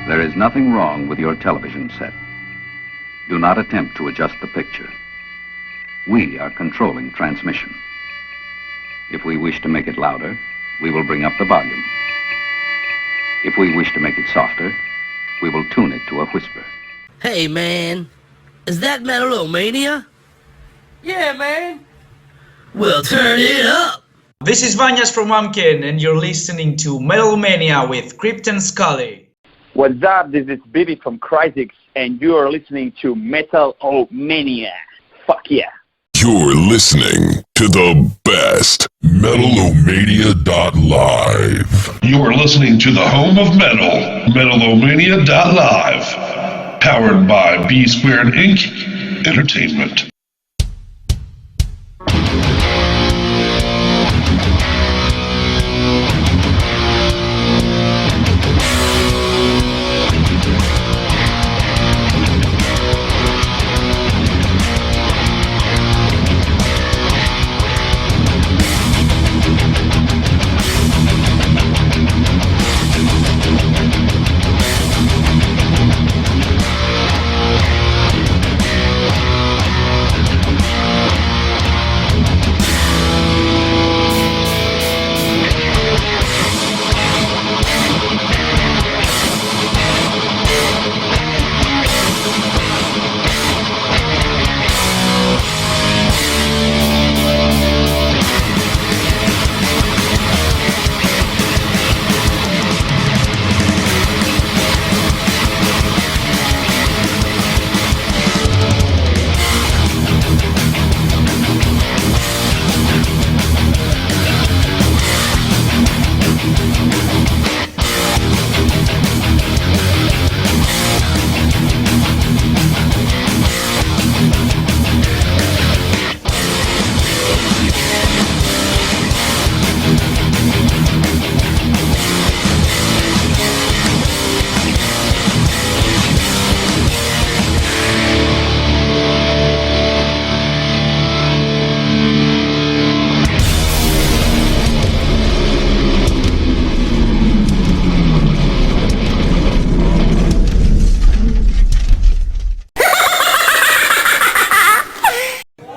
There is nothing wrong with your television set. Do not attempt to adjust the picture. We are controlling transmission. If we wish to make it louder, we will bring up the volume. If we wish to make it softer, we will tune it to a whisper. Hey, man. Is that Metal-O-Mania? Yeah, man. Well, turn it up. This is Vanyas from Mumkin, and you're listening to Metal-O-Mania with Crypt and Scully. What's up? This is Bibi from Cryzix, and you are listening to Metal-O-Mania. Fuck yeah. You're listening to the best Metal-O-Mania.live. You're listening to the home of metal, Metal-O-Mania.live. Powered by B Squared Inc. Entertainment.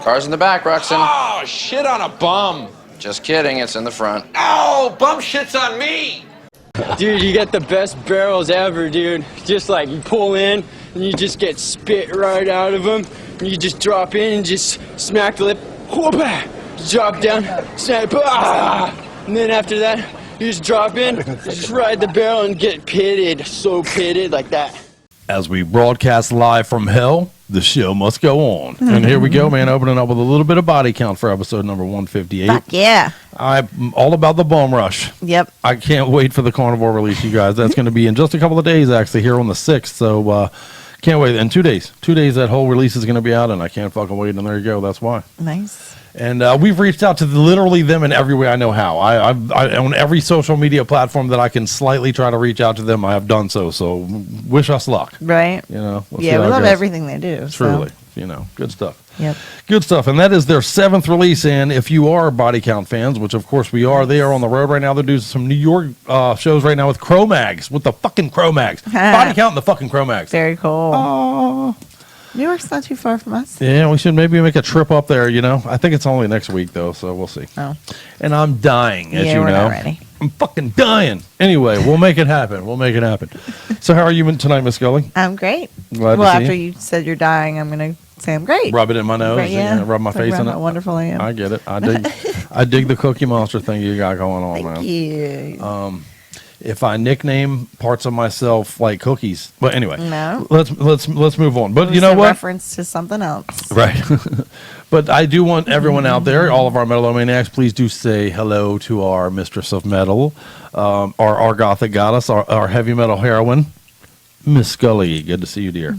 Car's in the back, Roxon. Oh, shit on a bum. Just kidding, it's in the front. Oh, bum shit's on me. Dude, you get the best barrels ever, dude. Just like you pull in and you just get spit right out of them. And you just drop in and just smack the lip. Whoop-ah! Drop down, snap, and then after that, you just drop in, just ride the barrel and get pitted. So pitted like that. As we broadcast live from hell, the show must go on. And here we go, man, opening up with a little bit of body count for episode number 158. Fuck yeah. I'm all about the Bum Rush. Yep. I can't wait for the carnivore release, you guys. That's going to be in just a couple of days, actually, here on the 6th. So can't wait. In 2 days. 2 days, that whole release is going to be out, and I can't fucking wait. And there you go. That's why. Nice. And we've reached out to literally them in every way I know how. I on every social media platform that I can slightly try to reach out to them, I have done so. So wish us luck. Right. You know. Yeah, we love everything they do. Truly. So. You know, good stuff. Yep. Good stuff. And that is their 7th release. And if you are Body Count fans, which of course we are, they are on the road right now. They're doing some New York shows right now with Cro-Mags, with the fucking Cro-Mags. Body Count and the fucking Cro-Mags. Very cool. Oh. New York's not too far from us. Yeah, we should maybe make a trip up there, you know. I think it's only next week, though, so we'll see. Oh. And I'm dying, as you we're know. not ready. I'm fucking dying. Anyway, we'll make it happen. We'll make it happen. So how are you tonight, Miss Scully? I'm great. Glad well, to see after you said you're dying, I'm going to say I'm great. Rub it in my nose. Right, yeah. Rub my face in it. How wonderful I am. I get it. I dig the Cookie Monster thing you got going on, man. Thank you. If I nickname parts of myself like cookies, but anyway, no. Let's move on. But you know a what? Reference to something else, right? But I do want everyone out there, all of our Metal-O-Maniacs, please do say hello to our mistress of metal, our gothic goddess, our heavy metal heroine, Miss Scully. Good to see you, dear.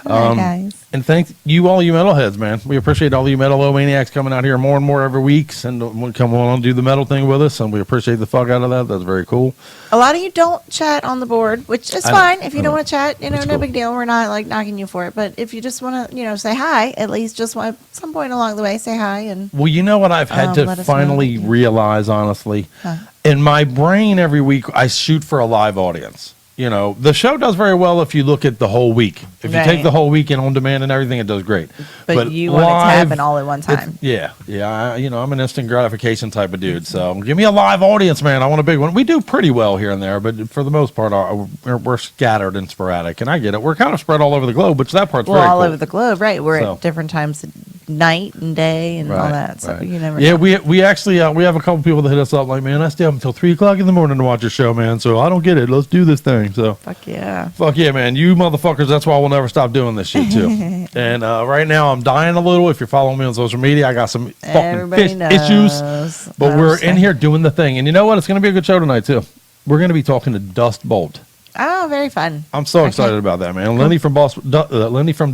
Hi, guys. And thank you, all you metalheads, man. We appreciate all you Metal-O-Maniacs coming out here more and more every week and come on and do the metal thing with us, and we appreciate the fuck out of that. That's very cool. A lot of you don't chat on the board, which is fine. If you don't want to chat, no cool. big deal. We're not like knocking you for it. But if you just want to, say hi, at least just want some point along the way, say hi. And well, you know what I've had to finally realize, honestly, in my brain every week I shoot for a live audience. You know, the show does very well if you look at the whole week. If you Right. take the whole weekend on demand and everything, it does great. But you want it to happen all at one time. Yeah. I'm an instant gratification type of dude. So give me a live audience, man. I want a big one. We do pretty well here and there, but for the most part, we're scattered and sporadic. And I get it. We're kind of spread all over the globe, which that part's Well, very all cool. over the globe, right? We're So. at different times of night and day and all that. So you never Yeah, know. we actually we have a couple people that hit us up like, man, I stay up until 3:00 in the morning to watch your show, man. So I don't get it. Let's do this thing. So Fuck yeah. fuck yeah, man. You motherfuckers. That's why we'll never stop doing this shit too. And right now I'm dying a little. If you're following me on social media, I got some fucking Everybody fish knows. issues. But I we're in understand. here doing the thing. And you know what? It's going to be a good show tonight too. We're going to be talking to Dust Bolt. Oh, very fun. I'm so excited about that, man. Lenny from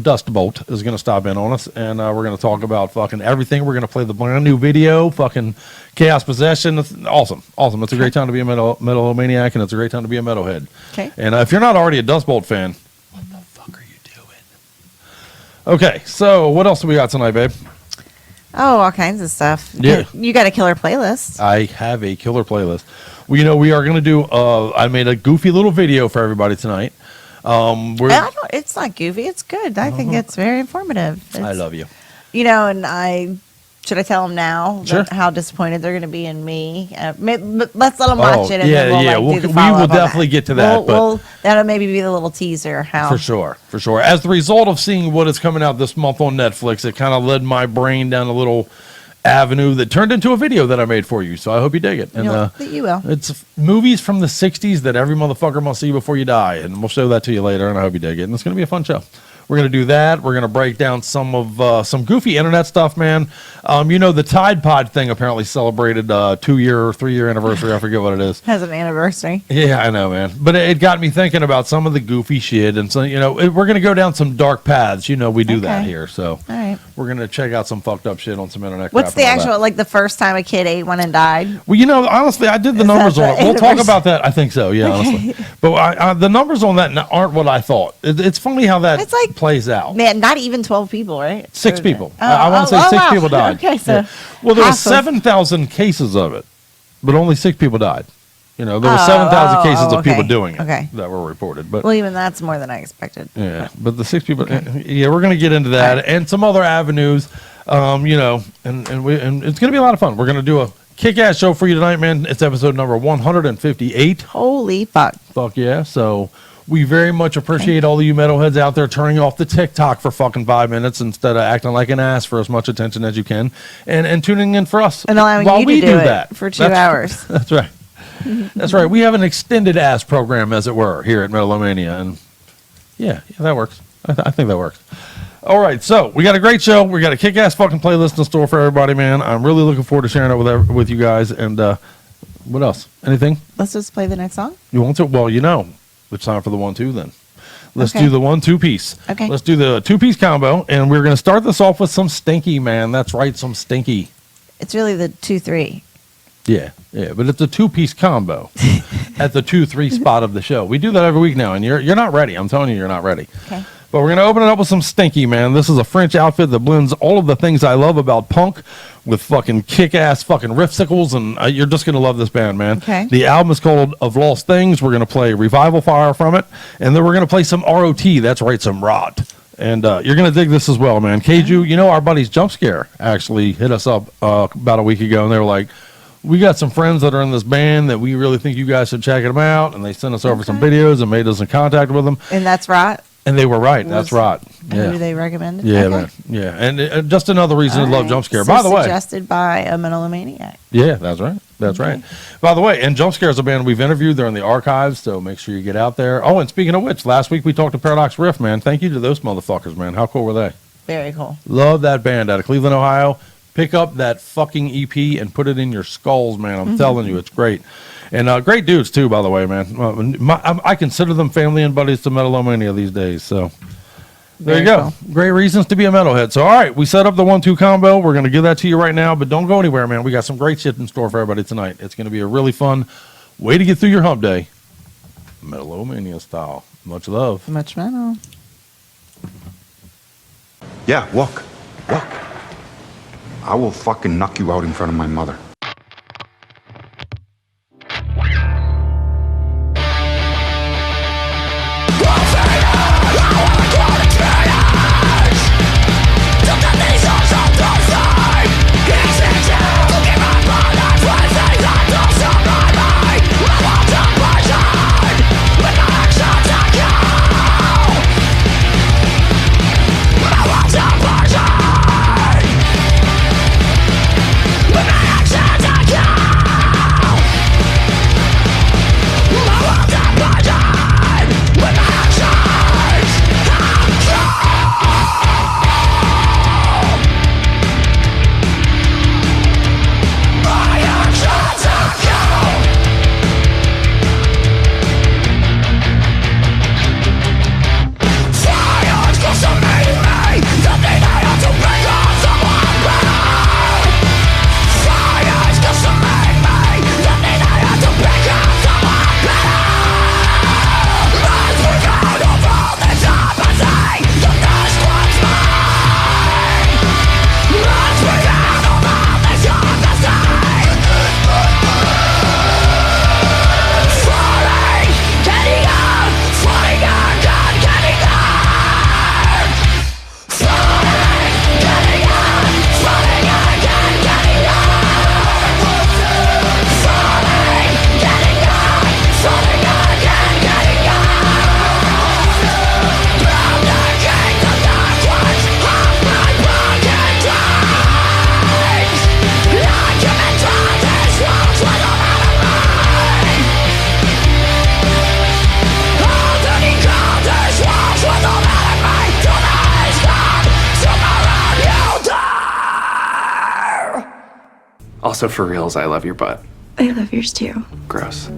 Dust Bolt is going to stop in on us, and we're going to talk about fucking everything. We're going to play the brand new video, fucking Chaos Possession. It's awesome. It's a great time to be a Metal-O-Maniac, and it's a great time to be a metalhead. Okay. And if you're not already a Dust Bolt fan, what the fuck are you doing? Okay, so what else do we got tonight, babe? Oh, all kinds of stuff. Yeah. You got a killer playlist. I have a killer playlist. Well, you know, we are going to do, I made a goofy little video for everybody tonight. It's not goofy. It's good. I think it's very informative. I love you. You know, and should I tell them now Sure. how disappointed they're going to be in me? Let's let them watch it, and yeah, then we'll yeah. do the We follow-up will on that. definitely get to that, but that'll maybe be the little teaser. How for sure. As the result of seeing what is coming out this month on Netflix, it kind of led my brain down a little avenue that turned into a video that I made for you. So I hope you dig it. And you will. it's movies from the 60s that every motherfucker must see before you die, and we'll show that to you later, and I hope you dig it. And it's going to be a fun show. We're going to do that. We're going to break down some goofy internet stuff, man. You know, the Tide Pod thing apparently celebrated 2-year or 3-year anniversary. I forget what it is. has an anniversary. Yeah, I know, man. But it got me thinking about some of the goofy shit. And so, you know, we're going to go down some dark paths. You know, we do that here. So All right. we're going to check out some fucked up shit on some internet What's crap the and all actual, that. like the first time a kid ate one and died? Well, you know, honestly, I did the Is numbers that on the it. We'll talk anniversary? about that. I think so, yeah, honestly. But the numbers on that aren't what I thought. It's funny how that It's like- plays out. Man, not even 12 people, right? 6 Or- people. Oh, I want to say 6 wow. people died. Okay, so Yeah. Well, there was half of- 7,000 cases of it, but only 6 people died. You know, there were Oh, 7,000 cases of okay. people doing it Okay. that were reported. But Well, even that's more than I expected. yeah, but the 6 people. Yeah, we're going to get into that and some other avenues. You know, and it's going to be a lot of fun. We're going to do a kick-ass show for you tonight, man. It's episode number 158. Holy fuck. Fuck yeah. So we very much appreciate all of you metalheads out there turning off the TikTok for fucking 5 minutes instead of acting like an ass for as much attention as you can and tuning in for us And allowing while you we to do it that for 2 hours. That's right. That's right. We have an extended ass program, as it were, here at Metal-O-Mania. And yeah, that works. I think that works. All right, so we got a great show. We got a kick-ass fucking playlist in store for everybody, man. I'm really looking forward to sharing it with you guys. And what else? Anything Let's just play the next song. you want to? Well, you know, it's time for the 1-2 then. Let's Okay. do the 1-2 piece. Okay. Let's do the 2-piece combo, and we're going to start this off with some stinky, man. That's right, some stinky. It's really the 2-3. Yeah, but it's a 2-piece combo at the 2-3 spot of the show. We do that every week now, and you're not ready. I'm telling you, you're not ready. Okay. But we're going to open it up with some stinky, man. This is a French outfit that blends all of the things I love about punk with fucking kick-ass fucking riffsicles, and you're just going to love this band, man. Okay. The album is called Of Lost Things. We're going to play Revival Fire from it, and then we're going to play some ROT. That's right, some rot. And you're going to dig this as well, man. Keiju, you know, our buddies Jump Scare actually hit us up about a week ago, and they were like, we got some friends that are in this band that we really think you guys should check them out, and they sent us over some videos and made us in contact with them. And that's right. And they were right. That's right. Who they recommended? Yeah, Okay. man. Yeah, and just another reason to love Jump Scare. So By the way, suggested by a Metal-O-Maniac. yeah, that's right. That's right. By the way, and Jump Scare is a band we've interviewed. They're in the archives, so make sure you get out there. Oh, and speaking of which, last week we talked to Paradox Riff, man. Thank you to those motherfuckers, man. How cool were they? Very cool. Love that band out of Cleveland, Ohio. Pick up that fucking EP and put it in your skulls, man. I'm telling you, it's great. And great dudes, too, by the way, man. I consider them family and buddies to Metal-O-Mania these days, so there you go. Great reasons to be a metalhead. So, all right, we set up the 1-2 combo. We're going to give that to you right now, but don't go anywhere, man. We got some great shit in store for everybody tonight. It's going to be a really fun way to get through your hump day, Metal-O-Mania style. Much love. Much metal. Yeah, walk. Walk. I will fucking knock you out in front of my mother. Also, for reals, I love your butt. I love yours too. Gross.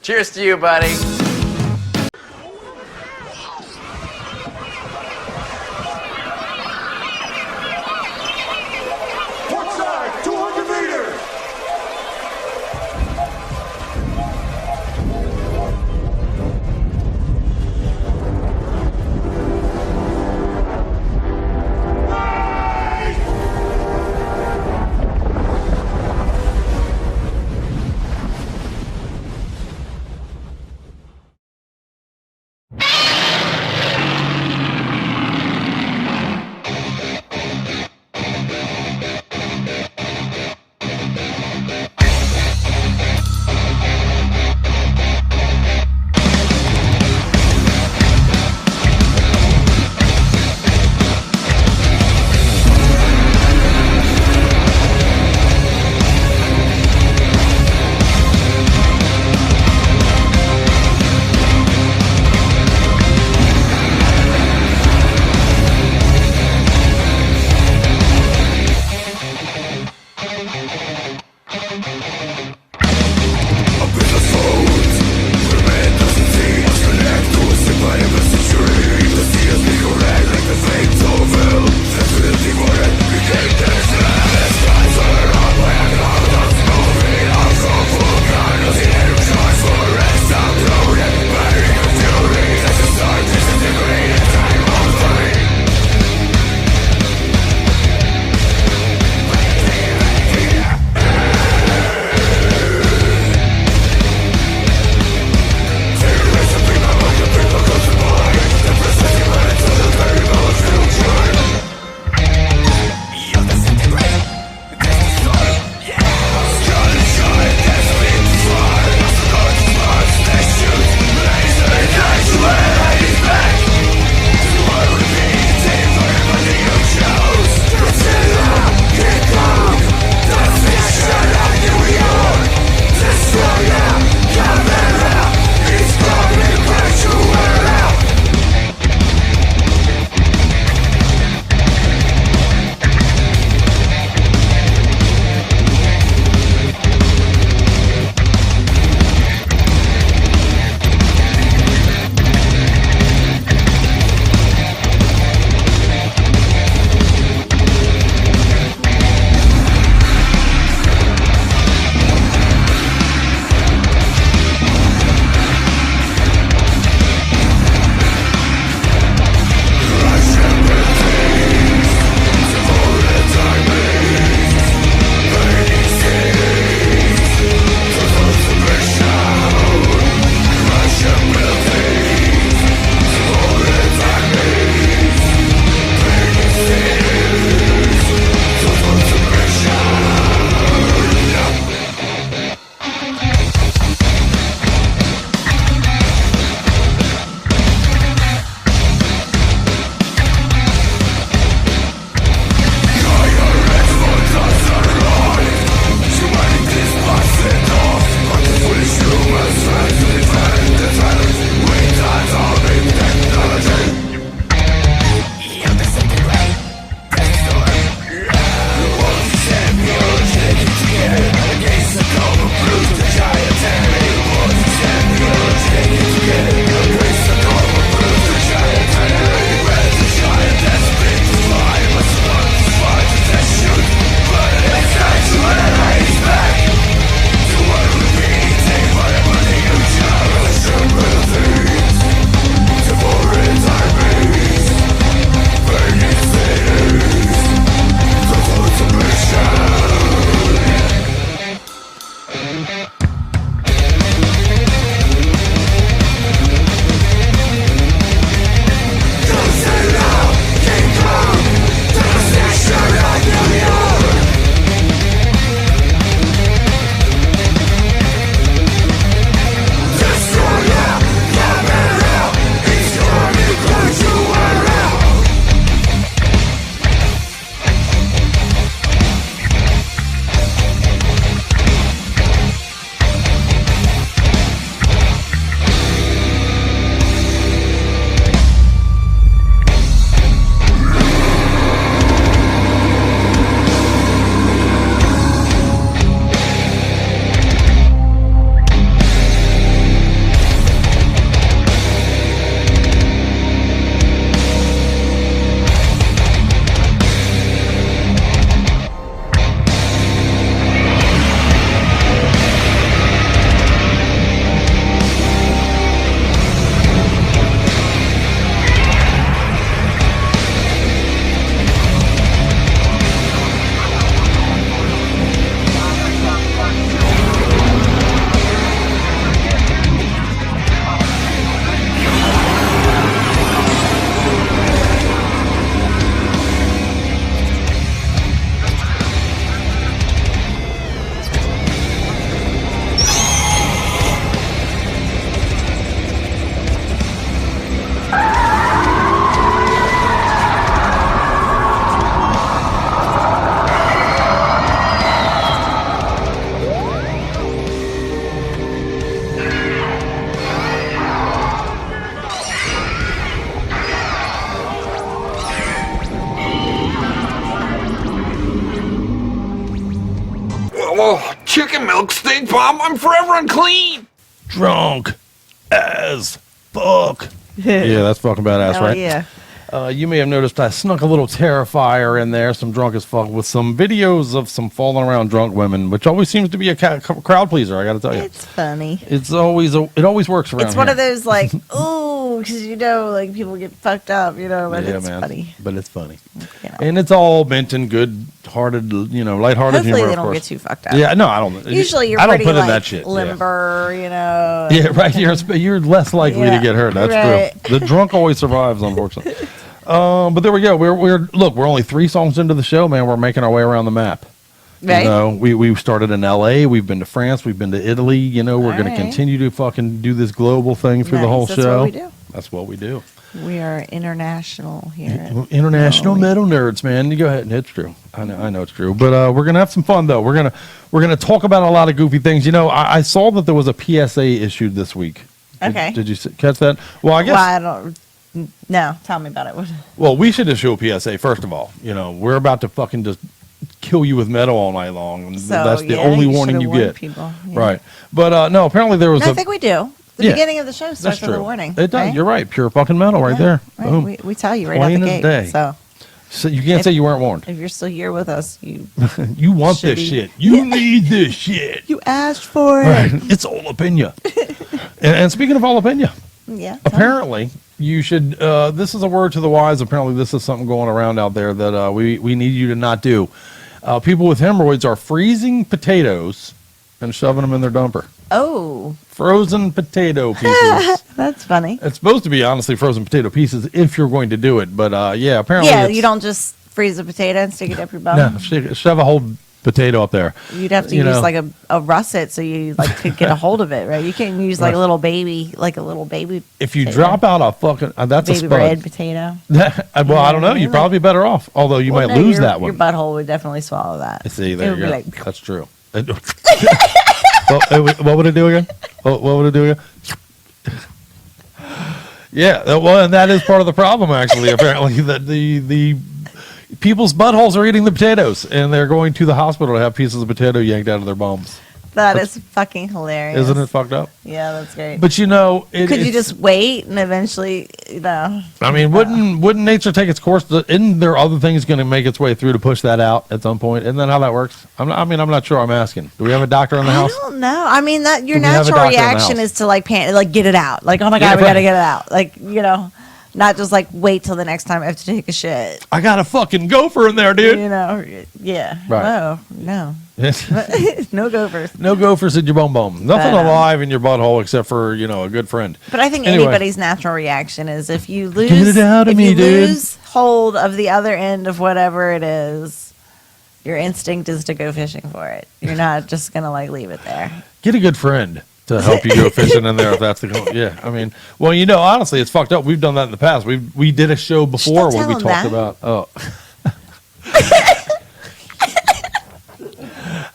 Cheers to you, buddy. Oh, chicken milk stink bomb. I'm forever unclean. Drunk as fuck. Yeah, that's fucking badass, right? Yeah. You may have noticed I snuck a little Terrifier in there, some drunk as fuck, with some videos of some falling around drunk women, which always seems to be a crowd pleaser. I got to tell you, It's funny. it always works around. It's one here. of those like, ooh, because like people get fucked up, but Yeah, it's man. funny. But it's funny, You know. and it's all meant in good-hearted, lighthearted Hopefully humor. they of don't course. get too fucked up. Yeah, no, I don't. Usually you're I don't pretty put in like that shit. limber, Yeah, right. You're less likely Yeah, to get hurt. That's right. true. The drunk always survives, unfortunately. But there we go. We're only 3 songs into the show, man. We're making our way around the map. Right. We started in LA, we've been to France, we've been to Italy, we're going to right. continue to fucking do this global thing through the whole That's show. what we do. That's what we do. We are international here. International metal nerds, man. You go ahead, and it's true. I know it's true. But we're gonna have some fun though. We're gonna talk about a lot of goofy things. I saw that there was a PSA issued this week. Okay. Did you catch that? Well, I guess. Well, I don't. No, tell me about it. Well, we should issue a PSA first of all. We're about to fucking just kill you with metal all night long. And So, that's the yeah, only you warning should've you warned get. people, yeah. Right. But no, apparently there was No, I think we do. The Yeah, beginning of the show that's starts with true. a warning. It does. right? You're right. Pure fucking metal right there. Right. Boom. We tell you right Plain out the as gate. day. So you can't say you weren't warned. If you're still here with us, you You want this Shitty. shit. You need this shit. you asked for it. Right. It's all opinion. and speaking of all opinion, Yeah. apparently you should. This is a word to the wise. Apparently, this is something going around out there that we need you to not do. People with hemorrhoids are freezing potatoes and shoving them in their dumper. Oh, Frozen potato pieces. that's funny. It's supposed to be honestly frozen potato pieces if you're going to do it, but yeah, apparently. Yeah, it's- you don't just freeze a potato and stick it up your bum. No, shove a whole potato up there. You'd have to You use know. like a russet so you like could get a hold of it, right? You can't use like a little baby, If you drop out a fucking that's a baby spud. red potato. Well, I don't know. You'd probably be better off. Although you Well, might no, lose your- that one. Your butthole would definitely swallow that. See, It there would you be go. like- That's true. What would it do again? What would it do again? Yeah, well, and that is part of the problem, actually. Apparently, that the people's buttholes are eating the potatoes, and they're going to the hospital to have pieces of potato yanked out of their bums. That is fucking hilarious. Isn't it fucked up? Yeah, that's great. But Could you just wait and eventually, I mean, wouldn't nature take its course? Isn't there other things going to make its way through to push that out at some point? Isn't that how that works? I'm not sure. I'm asking. Do we have a doctor in the house? I don't know. I mean, that your Do we have a natural doctor in the reaction house? is to like get it out. Like, oh my god, Yeah, we gotta right. get it out. Like, not just like wait till the next time I have to take a shit. I got a fucking gopher in there, dude. Yeah. Right. Oh, no. No gophers. No gophers in your bum. Nothing But, alive in your butthole except for a good friend. But I think Anyway. anybody's natural reaction is if you lose, Get it out of if me, you dude. lose hold of the other end of whatever it is, your instinct is to go fishing for it. You're not just gonna like leave it there. Get a good friend to help you go fishing in there if that's the goal. Yeah, I mean, well, honestly, it's fucked up. We've done that in the past. We did a show before where we tell him talked that. about. Oh,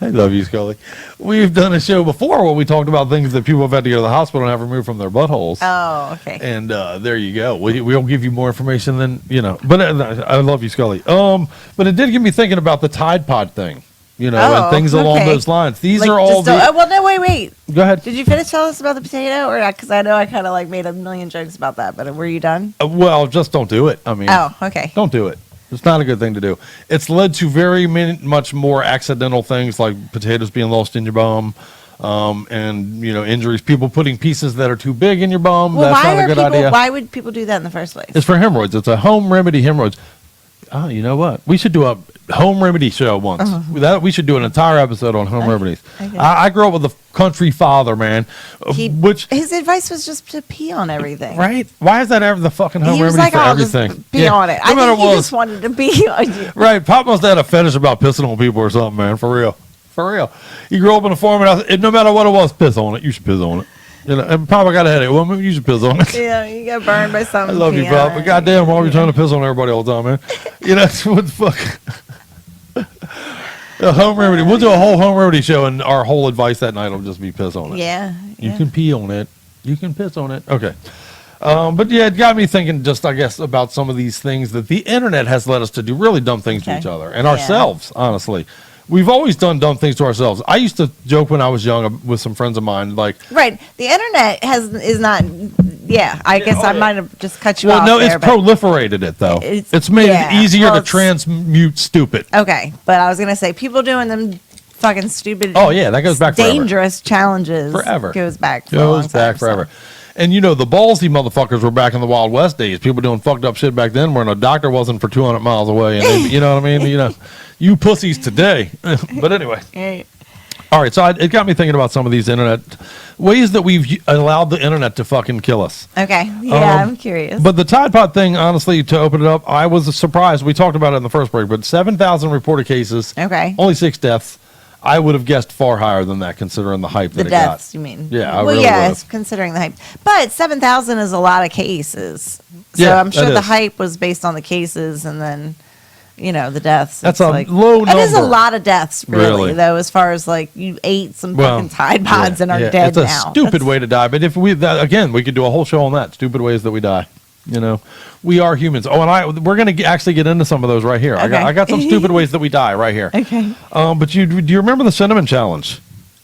I love you, Scully. We've done a show before where we talked about things that people have had to go to the hospital and have removed from their buttholes. Oh, okay. And there you go. We'll give you more information than But I love you, Scully. But it did get me thinking about the Tide Pod thing. And things along okay. those lines. These Like, are all just don't- well, no, wait. Go ahead. Did you finish telling us about the potato, or because I know I kind of like made a million jokes about that, but were you done? Well, just don't do it. I mean, Oh, okay. Don't do it. It's not a good thing to do. It's led to very much more accidental things like potatoes being lost in your bum, and injuries. People putting pieces that are too big in your bum. Well, That's not a good idea. Why would people do that in the first place? It's for hemorrhoids. It's a home remedy hemorrhoids. Oh, you know what? We should do a home remedy show once. We should do an entire episode on home remedies. Okay. I grew up with a country father, man. His advice was just to pee on everything. Right? Why is that ever the fucking home He was remedy like, for "I'll just everything? pee on it." No I matter think he what. just wanted to pee on you. Right. Pop must have had a fetish about pissing on people or something, man. For real. For real. You grew up in a farming house, and no matter what it was, piss on it. You should piss on it. And Papa got a headache. Well, maybe you should piss on it. Yeah, you got burned by I something. love you, Pop. But goddamn, why are we trying to piss on everybody all the time, man? That's what the fuck. A home remedy. We'll do a whole home remedy show, and our whole advice that night will just be piss on it. Yeah. You can pee on it. You can piss on it. Okay. But yeah, it got me thinking just, I guess, about some of these things that the internet has led us to do really dumb things to each other and ourselves, honestly. we've always done dumb things to ourselves. I used to joke when I was young with some friends of mine, like, right. The internet is not. Yeah, I guess I might have just cut you off. Well, no, there, it's proliferated it though. It's made it yeah, easier well, to transmute stupid. Okay, but I was gonna say people doing them fucking stupid. Oh yeah, that goes back dangerous challenges forever. Goes back for a long time, forever. And you know, the ballsy motherfuckers were back in the Wild West days. People doing fucked up shit back then, where a doctor wasn't for 200 miles away, and they, you know what I mean. You know, you pussies today. But anyway. Hey. All right, so it got me thinking about some of these internet ways that we've allowed the internet to fucking kill us. Okay, yeah, I'm curious. But the Tide Pod thing, honestly, to open it up, I was surprised. We talked about it in the first break, but 7,000 reported cases. Okay. Only 6 deaths. I would have guessed far higher than that, considering the hype that it got. The deaths, you mean? Yeah, well, really yeah, would've. it's considering the hype. But 7,000 is a lot of cases. So Yeah, I'm sure that the is. hype was based on the cases and then, you know, the deaths. That's It's a low That is a number. lot of deaths, really, Really. though, as far as like you ate some fucking Tide Pods and are dead it's a now. stupid way to die. But if again, we could do a whole show on that. Stupid ways that we die. You know, we are humans. Oh, and we're going to actually get into some of those right here. Okay. I got some stupid ways that we die right here. Okay. But do you remember the cinnamon challenge?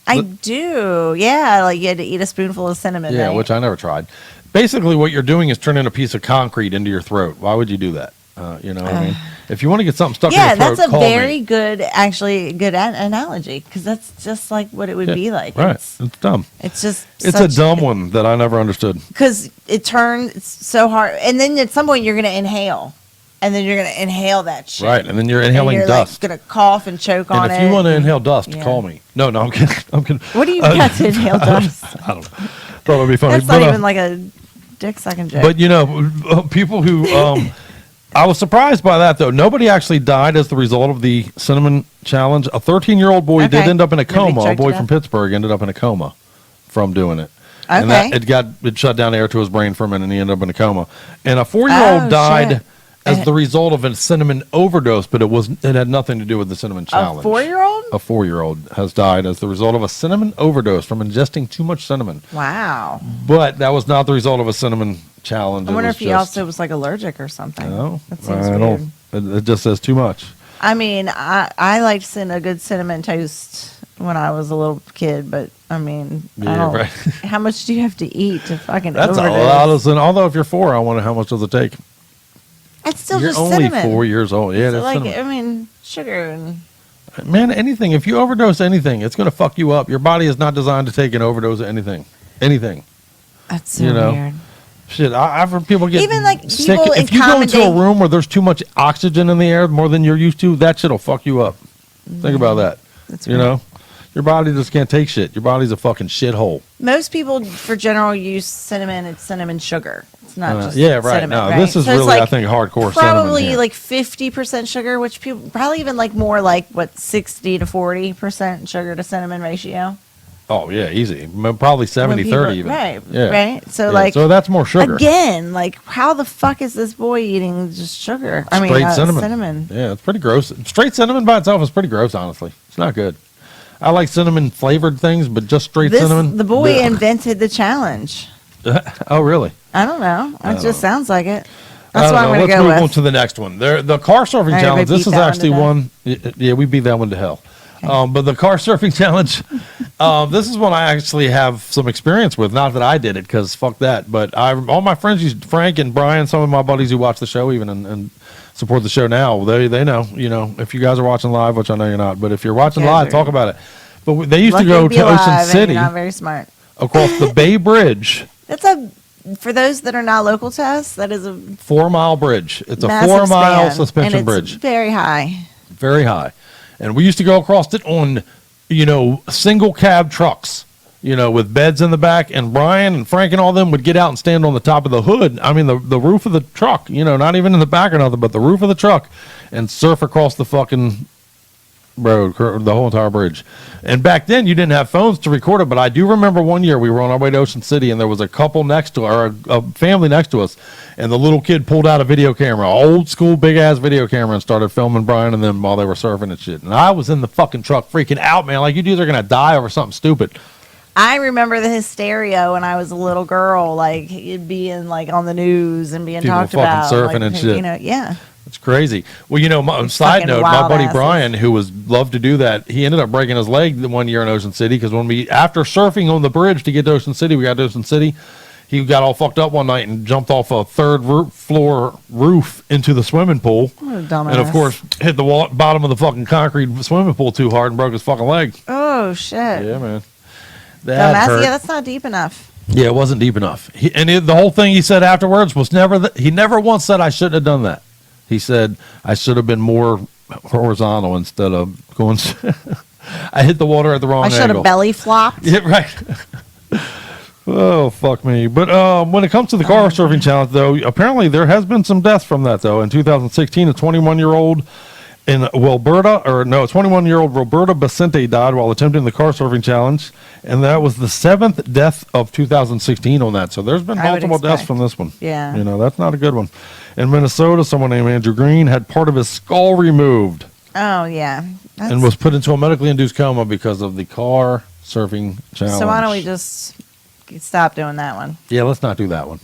I do. Yeah, like you had to eat a spoonful of cinnamon. Yeah, right? which I never tried. Basically, what you're doing is turning a piece of concrete into your throat. Why would you do that? You know what I mean? If you want to get something stuck in your throat, that's a call very me. good, actually, good analogy because that's just like what it would be like. Right. It's dumb. It's just It's a dumb one that I never understood. because it turns so hard, and then at some point you're going to inhale, and then you're going to inhale that shit. Right, and then you're inhaling and you're dust. Like, going to cough and choke on And it. if you want to inhale dust, yeah. call me. No, I'm kidding. I'm kidding. What do you got to inhale dust? I don't know. Thought it'd be funny. That's not even like a dick sucking joke. But you know, people who I was surprised by that though. Nobody actually died as the result of the cinnamon challenge. A 13-year-old boy did end up in a Nobody coma. A choked boy to from death? Pittsburgh ended up in a coma from doing it. And Okay. that it shut down air to his brain for a minute, and he ended up in a coma. And a 4-year-old Oh, died shit. as the result of a cinnamon overdose, but it had nothing to do with the cinnamon challenge. A 4-year-old? A 4-year-old has died as the result of a cinnamon overdose from ingesting too much cinnamon. Wow. But that was not the result of a cinnamon challenge. I wonder It if was he just, also was like allergic or something. No, That seems I weird. don't. It just says too much. I mean, I liked a good cinnamon toast when I was a little kid, but I mean, I Yeah, don't, right. how much do you have to eat to fucking That's overdose? a lot of cinnamon. Although if you're 4, I wonder how much does it take. It's still You're just only cinnamon. 4 years old. Yeah, So that's like, cinnamon. I mean, sugar and Man, anything. If you overdose anything, it's going to fuck you up. Your body is not designed to take an overdose of anything. Anything. that's so You know? weird. Shit, I've heard people get Even, like, sick. people in If you go into a common day- room where there's too much oxygen in the air, more than you're used to, that shit'll fuck you up. Think about that. That's you weird. know, your body just can't take shit. Your body's a fucking shithole. Most people, for general use, cinnamon. It's cinnamon sugar. It's not just Yeah, right. cinnamon, No, right? this is So it's really, I like think, hardcore cinnamon. probably here. like 50% sugar, which people probably even like more like what 60 to 40% sugar to cinnamon ratio. Oh yeah, easy. Probably 70, When people- 30 even. right, Yeah. right. So Yeah, like, so that's more sugar. Again, like how the fuck is this boy eating just sugar? I mean, Straight cinnamon. Yeah, it's pretty gross. Straight cinnamon by itself is pretty gross, honestly. It's not good. I like cinnamon flavored things, but just straight cinnamon. The boy blech. invented the challenge. Oh really? I don't know. It just sounds like it. I That's don't what I'm know. going Let's to go move on with. to the next one. The car surfing All right, challenge. we This beat is that one actually to one. Yeah, we beat that one to hell. But the car surfing challenge, this is one I actually have some experience with. Not that I did it, because fuck that. But all my friends, Frank and Brian, some of my buddies who watch the show even and support the show now, they know. You know, if you guys are watching live, which I know you're not, but if you're watching You guys live, are- talk about it. But they used Lucky to go be to alive Ocean and City You're not very smart. across the Bay Bridge. That's for those that are not local to us, that is a 4-mile bridge. It's a massive 4-mile span, suspension and it's bridge. very high. Very high. And we used to go across it on, single cab trucks, with beds in the back. And Brian and Frank and all them would get out and stand on the top of the hood. I mean, the roof of the truck, not even in the back or nothing, but the roof of the truck, and surf across the fucking road, the whole entire bridge. And back then you didn't have phones to record it, but I do remember one year we were on our way to Ocean City, and there was a couple next to or a family next to us, and the little kid pulled out a video camera, old school big ass video camera, and started filming Brian and them while they were surfing and shit. And I was in the fucking truck freaking out, man, like you dudes are gonna die over something stupid. I remember the hysteria when I was a little girl, like it being like on the news and being People talked fucking about, surfing like, and shit. yeah. It's crazy. Well, you know, side note, my buddy Brian, who loved to do that, he ended up breaking his leg the 1 year in Ocean City because after surfing on the bridge to get to Ocean City, we got to Ocean City. He got all fucked up one night and jumped off a floor roof into the swimming pool. What a dumbass. And of course, hit the bottom of the fucking concrete swimming pool too hard and broke his fucking leg. Oh shit. Yeah, man. That hurt. Yeah, that's not deep enough. Yeah, it wasn't deep enough. The whole thing he said afterwards was he never once said I shouldn't have done that. He said I should have been more horizontal instead of going. I hit the water at the wrong angle. I should have belly flopped. Yeah, right. Oh, fuck me. But when it comes to the car surfing challenge, though, apparently there has been some deaths from that, though. In 2016, a 21-year-old in a 21-year-old Roberta Bacente died while attempting the car surfing challenge, and that was the 7th death of 2016 on that. So there's been multiple deaths from this one. Yeah. You know, that's not a good one. In Minnesota, someone named Andrew Green had part of his skull removed. Oh, yeah. And was put into a medically induced coma because of the car surfing challenge. So why don't we just stop doing that one? Yeah, let's not do that one.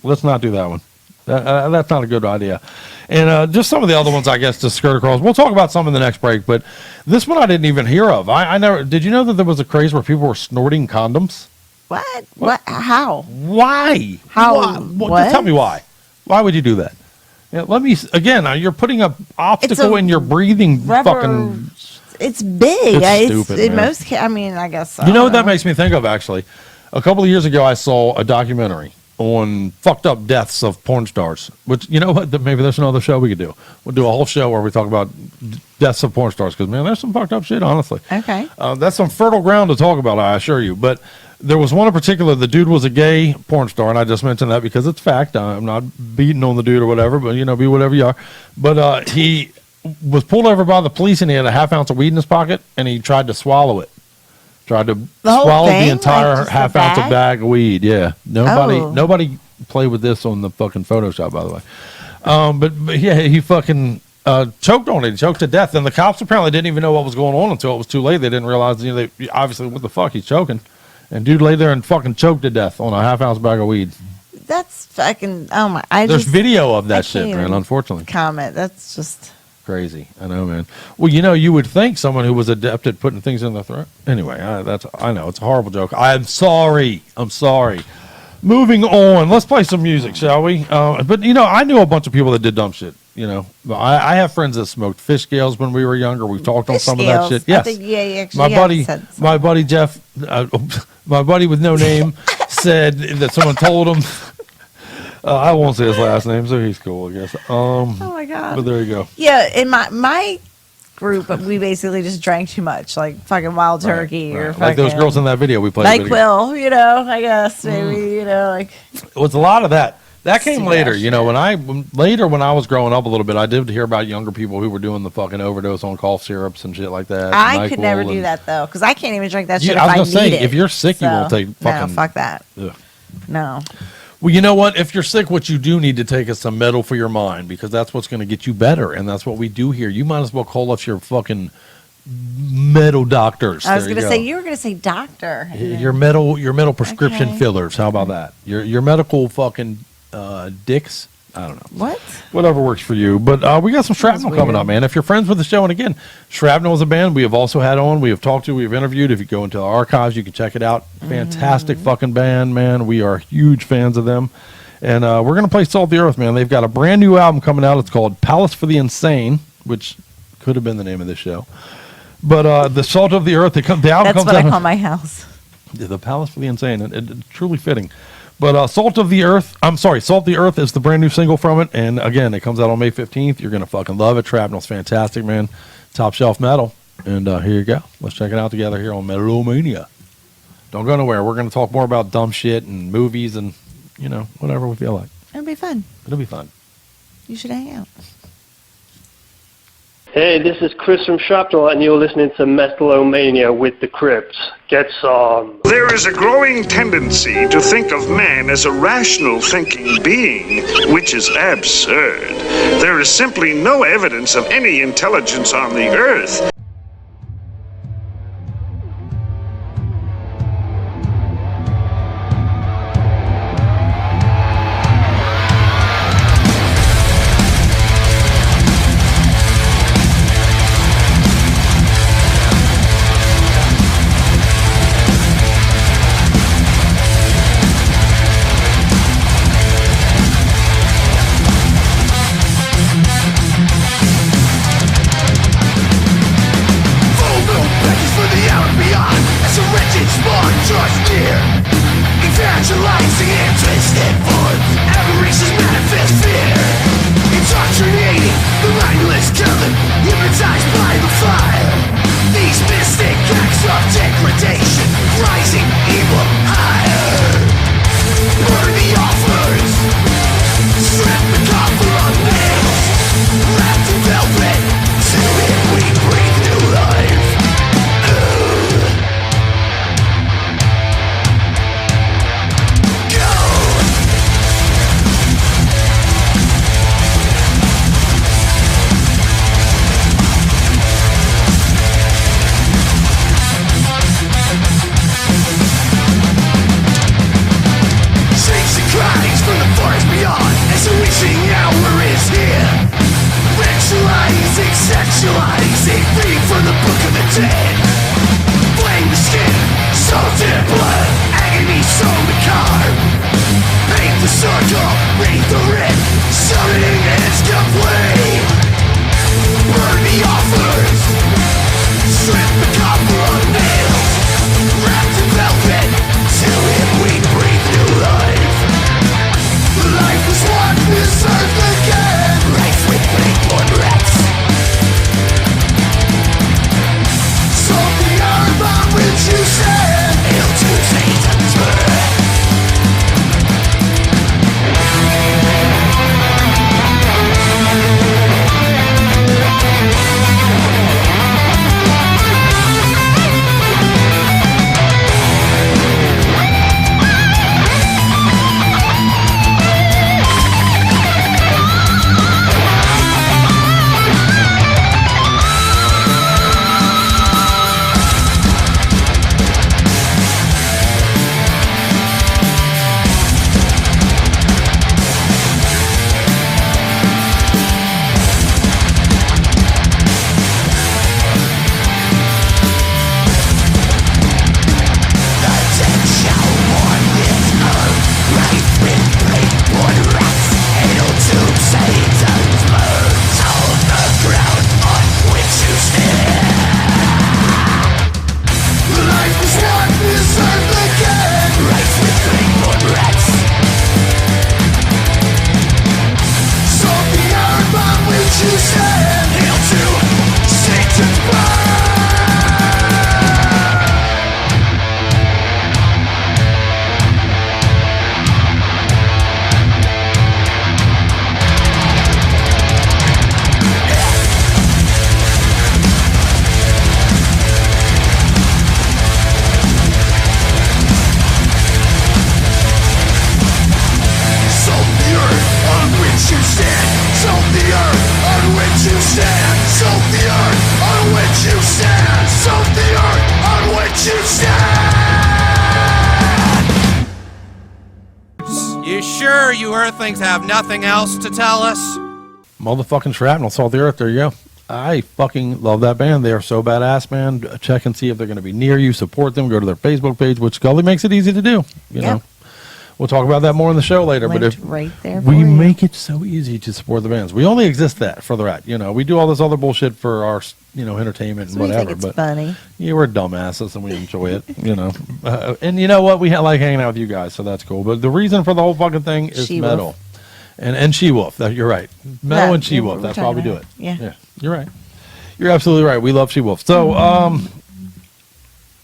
Let's not do that one. That's not a good idea. And just some of the other ones, I guess, to skirt across. We'll talk about some in the next break, but this one I didn't even hear of. I never. Did you know that there was a craze where people were snorting condoms? What? How? Why? How? What? Just tell me why. Why would you do that? Yeah, let me again. You're putting an obstacle in your breathing. Fucking. It's big. It's stupid, man. I guess. You know what that makes me think of? Actually, a couple of years ago, I saw a documentary on fucked up deaths of porn stars. Which, you know what? Maybe there's another show we could do. We'll do a whole show where we talk about deaths of porn stars because, man, there's some fucked up shit. Honestly. Okay. That's some fertile ground to talk about. I assure you, but. There was one in particular, the dude was a gay porn star, and I just mentioned that because it's fact. I'm not beating on the dude or whatever, but, you know, be whatever you are. But he was pulled over by the police, and he had a half ounce of weed in his pocket, and he tried to swallow it. Tried to swallow the entire half ounce of bag of weed, yeah. Nobody played with this on the fucking Photoshop, by the way. But yeah, he fucking choked on it. He choked to death. And the cops apparently didn't even know what was going on until it was too late. They didn't realize, you know, obviously, what the fuck, he's choking. And dude lay there and fucking choked to death on a half ounce bag of weed. That's fucking, oh my. There's video of that shit, man, unfortunately. Comment. That's just crazy. I know, man. Well, you know, you would think someone who was adept at putting things in their throat. Anyway, I know, it's a horrible joke. I'm sorry. Moving on. Let's play some music, shall we? But, you know, I knew a bunch of people that did dumb shit. You know, I have friends that smoked fish scales when we were younger. We've talked on some of that shit. Yes. My buddy Jeff, my buddy with no name, said that someone told him. I won't say his last name, so he's cool, I guess. Oh my God. But there you go. Yeah, in my group, we basically just drank too much, like fucking wild turkey or like those girls in that video we played. NyQuil, you know, I guess maybe, you know, like. It was a lot of that. That came later, you know. When I was growing up a little bit, I did hear about younger people who were doing the fucking overdose on cough syrups and shit like that. I could never do that though, because I can't even drink that shit. I was gonna say, if you're sick, you won't take fucking. No, fuck that. Ugh. No. Well, you know what? If you're sick, what you do need to take is some metal for your mind, because that's what's going to get you better, and that's what we do here. You might as well call us your fucking metal doctors. I was going to say, you were going to say doctor. Your metal prescription fillers. How about that? Your medical fucking dicks. I don't know. What? Whatever works for you. But we got some Shrapnel coming up, man. If you're friends with the show, and again, Shrapnel is a band we have also had on, we have talked to, we have interviewed. If you go into the archives, you can check it out. Fantastic fucking band, man. We are huge fans of them. And we're going to play Salt the Earth, man. They've got a brand new album coming out. It's called Palace for the Insane, which could have been the name of this show. But the Salt of the Earth, the album comes out. That's what I call my house. The Palace for the Insane. It's truly fitting. But Salt the Earth is the brand new single from it. And again, it comes out on May 15th. You're going to fucking love it. Shrapnel's fantastic, man. Top shelf metal. And here you go. Let's check it out together here on Metal-O-Mania. Don't go nowhere. We're going to talk more about dumb shit and movies and, you know, whatever we feel like. It'll be fun. It'll be fun. You should hang out. Hey, this is Chris from Shrapnel, and you're listening to Metal-O-Mania with the Crips. Get some. There is a growing tendency to think of man as a rational thinking being, which is absurd. There is simply no evidence of any intelligence on the earth. Marginalizing and twisted forth aberrations manifest fear. Indoctrinating the mindless, killing, hypnotized by the fire. These mystic acts of degradation, rising evil higher. Burn the offers, strip the copper on nails, wrapped in velvet, to it we breathe new life. Cries from the forest beyond as a wishing hour is here. Ritualizing, sexualizing, reading from the book of the dead. Flame the skin, salt and blood, agony so macabre. Paint the circle, read the writ, summoning its complete. Burn the offers, strip the copper on nails, wrapped in velvet, till in we breathe new life. Life is what this earth again, rife with blood rats. So the arm on which you stand, hail to Satan's birth. You sure you Earthlings have nothing else to tell us? Motherfucking Shrapnel, Salt the Earth. There you go. I fucking love that band. They are so badass, man. Check and see if they're going to be near you. Support them. Go to their Facebook page, which Scully makes it easy to do. You know, we'll talk about that more in the show later. Linked but if right there we for you. make it so easy to support the bands, we only exist that for the rat. You know, we do all this other bullshit for our, you know, entertainment and We whatever. think it's but funny. yeah, we're dumbasses and we enjoy it. You know, and you know what? We like hanging out with you guys, so that's cool. But the reason for the whole fucking thing is She-Wolf. metal. And She-Wolf. You're right. Metal No, and She-Wolf. we're That's why talking we do about it. Yeah. You're right. You're absolutely right. We love She-Wolf. So,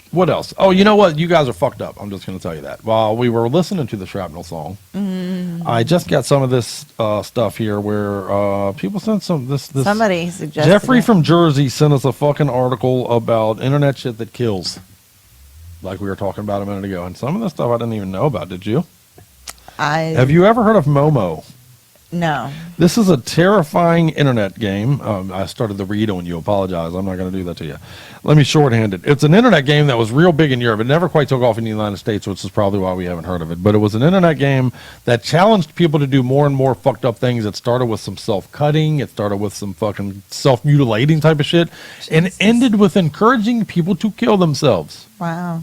what else? Oh, you know what? You guys are fucked up. I'm just going to tell you that. While we were listening to the Shrapnel song, I just got some of this stuff here where people sent this. Somebody suggested Jeffrey it. from Jersey sent us a fucking article about internet shit that kills, like we were talking about a minute ago. And some of this stuff I didn't even know about. Did you? Have you ever heard of Momo? No. This is a terrifying internet game. I started the read on you. Apologize. I'm not going to do that to you. Let me shorthand it. It's an internet game that was real big in Europe. It never quite took off in the United States, which is probably why we haven't heard of it. But it was an internet game that challenged people to do more and more fucked up things. It started with some self-cutting. It started with some fucking self-mutilating type of shit. And it ended with encouraging people to kill themselves. Wow.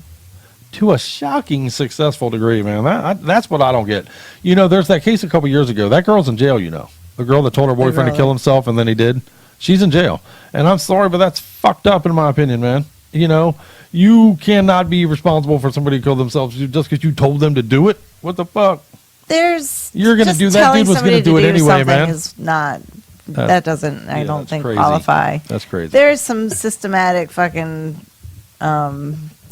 To a shocking successful degree, man. That's what I don't get. You know, there's that case a couple years ago. That girl's in jail, you know. The girl that told her boyfriend to kill himself and then he did. She's in jail. And I'm sorry, but that's fucked up in my opinion, man. You know, you cannot be responsible for somebody who killed themselves just because you told them to do it. What the fuck? You're going to do that. Dude was going to do it anyway, man. Is not. That doesn't. I don't think crazy. qualify. That's crazy. There's some systematic fucking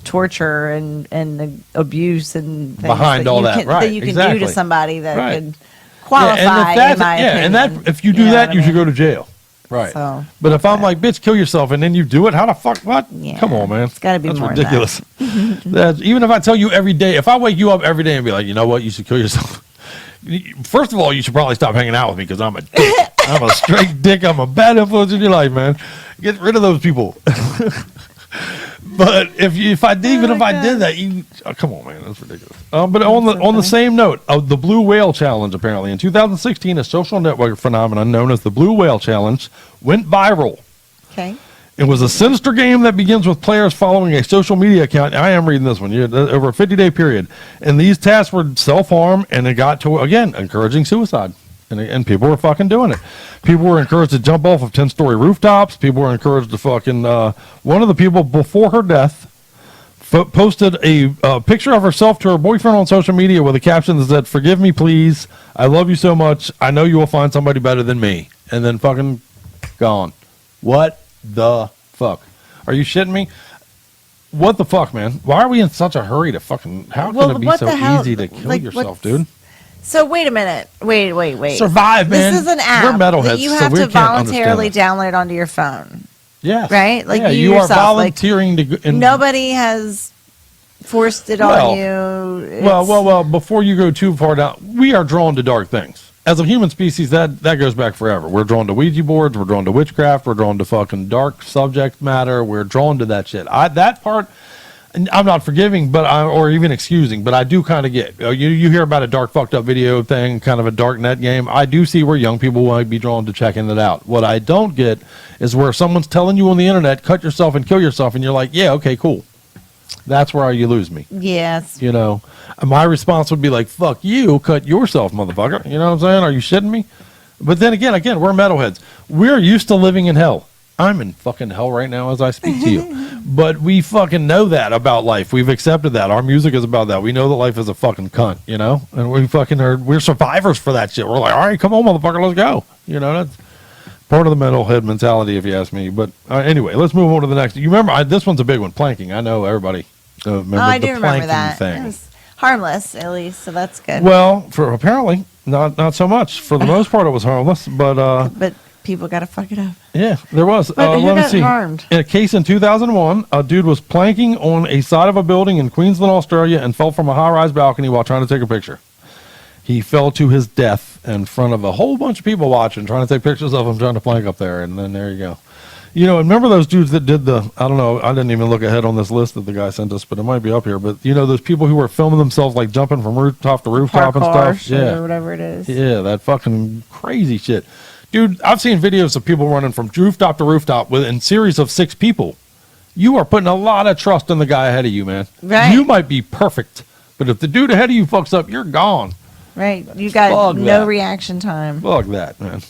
torture and abuse and things behind all that, right? That you can do to somebody that could qualify. And if you do that, you should go to jail. Right. So, but if I'm like, bitch, kill yourself, and then you do it, how the fuck? What? Yeah, come on, man. It's got to be more ridiculous. That's even if I tell you every day, if I wake you up every day and be like, you know what, you should kill yourself. First of all, you should probably stop hanging out with me because I'm a dick. I'm a straight dick. I'm a bad influence in your life, man. Get rid of those people. But if I did that, you come on, man, that's ridiculous. But on the same note of the Blue Whale Challenge, apparently in 2016, a social network phenomenon known as the Blue Whale Challenge went viral. Okay. It was a sinister game that begins with players following a social media account. I am reading this one. Over a 50-day period, and these tasks were self-harm, and it got to again encouraging suicide. And people were fucking doing it. People were encouraged to jump off of 10-story rooftops. People were encouraged to fucking. One of the people before her death posted a picture of herself to her boyfriend on social media with a caption that said, "Forgive me, please. I love you so much. I know you will find somebody better than me." And then fucking gone. What the fuck? Are you shitting me? What the fuck, man? Why are we in such a hurry to fucking? How can it be so easy to kill yourself, dude? So wait a minute. Wait. Survive, man. This is an app We're metalheads, that you have so we to can't voluntarily understand download onto your phone. Yes. Right? Like yeah, you are yourself, volunteering to go. Nobody has forced it on you. Well, before you go too far down, we are drawn to dark things. As a human species, that goes back forever. We're drawn to Ouija boards, we're drawn to witchcraft, we're drawn to fucking dark subject matter, we're drawn to that shit. That part, I'm not forgiving, or even excusing, but I do kind of get. You hear about a dark, fucked up video thing, kind of a dark net game. I do see where young people might be drawn to checking it out. What I don't get is where someone's telling you on the internet, cut yourself and kill yourself, and you're like, yeah, okay, cool. That's where you lose me. Yes. You know, my response would be like, fuck you, cut yourself, motherfucker. You know what I'm saying? Are you shitting me? But then again, we're metalheads. We're used to living in hell. I'm in fucking hell right now as I speak to you. But we fucking know that about life. We've accepted that. Our music is about that. We know that life is a fucking cunt, you know? And we're survivors for that shit. We're like, all right, come on, motherfucker, let's go. You know, that's part of the metalhead mentality, if you ask me. But anyway, let's move on to the next. You remember, this one's a big one, planking. I know everybody remember I the do remember planking that. thing. It was harmless, at least, so that's good. Well, for apparently, not so much. For the most part, it was harmless, but people got to fuck it up. Yeah, there was. But who let me got see. harmed? In a case in 2001, a dude was planking on a side of a building in Queensland, Australia, and fell from a high-rise balcony while trying to take a picture. He fell to his death in front of a whole bunch of people watching, trying to take pictures of him trying to plank up there, and then there you go. You know, remember those dudes that did I don't know, I didn't even look ahead on this list that the guy sent us, but it might be up here. But, you know, those people who were filming themselves, like, jumping from rooftop to rooftop and stuff? Yeah. Or whatever it is. Yeah, that fucking crazy shit. Dude, I've seen videos of people running from rooftop to rooftop in series of 6 people. You are putting a lot of trust in the guy ahead of you, man. Right. You might be perfect, but if the dude ahead of you fucks up, you're gone. Right. You got no reaction time. Fuck that, man.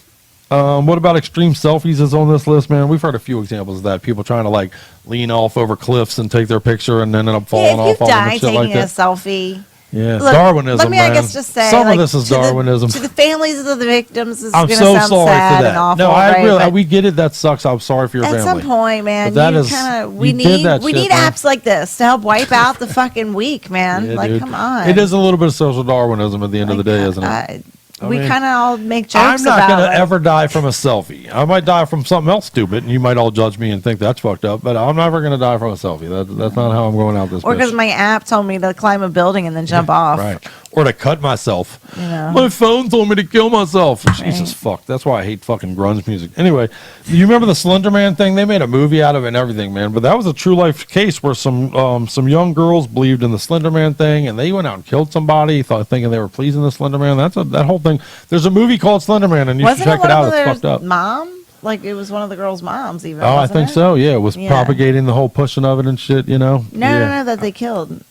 What about extreme selfies is on this list, man? We've heard a few examples of that. People trying to, like, lean off over cliffs and take their picture and then end up falling off on them and shit like that. Taking a selfie. Yeah, Look, Darwinism, let me, man. I guess, just say some of this is Darwinism. To the families of the victims, this is I'm going to so sound sorry sad for that. and awful. No, I right? really, we get it. That sucks. I'm sorry for your family. At some point, man, But that you is- kind of you we did that need shit, man. apps like this to help wipe out the fucking weak, man. Yeah, like, dude. come on. It is a little bit of social Darwinism at the end of the day, isn't it? I We mean, kind of all make jokes I'm not about going to it. ever die from a selfie. I might die from something else stupid, and you might all judge me and think that's fucked up, but I'm never going to die from a selfie. That's not how I'm going out this Or bitch. because my app told me to climb a building and then jump off. Right. Or to cut myself. You know. My phone told me to kill myself. Jesus fuck. That's why I hate fucking grunge music. Anyway, you remember the Slender Man thing? They made a movie out of it and everything, man. But that was a true life case where some young girls believed in the Slender Man thing, and they went out and killed somebody, thinking they were pleasing the Slender Man. That whole thing. There's a movie called Slender Man, and you should check it out. It's fucked up. Mom? Like, it was one of the girls' moms, even. Oh, I think so. Yeah, it was propagating the whole pushing of it and shit. You know. No, that they killed.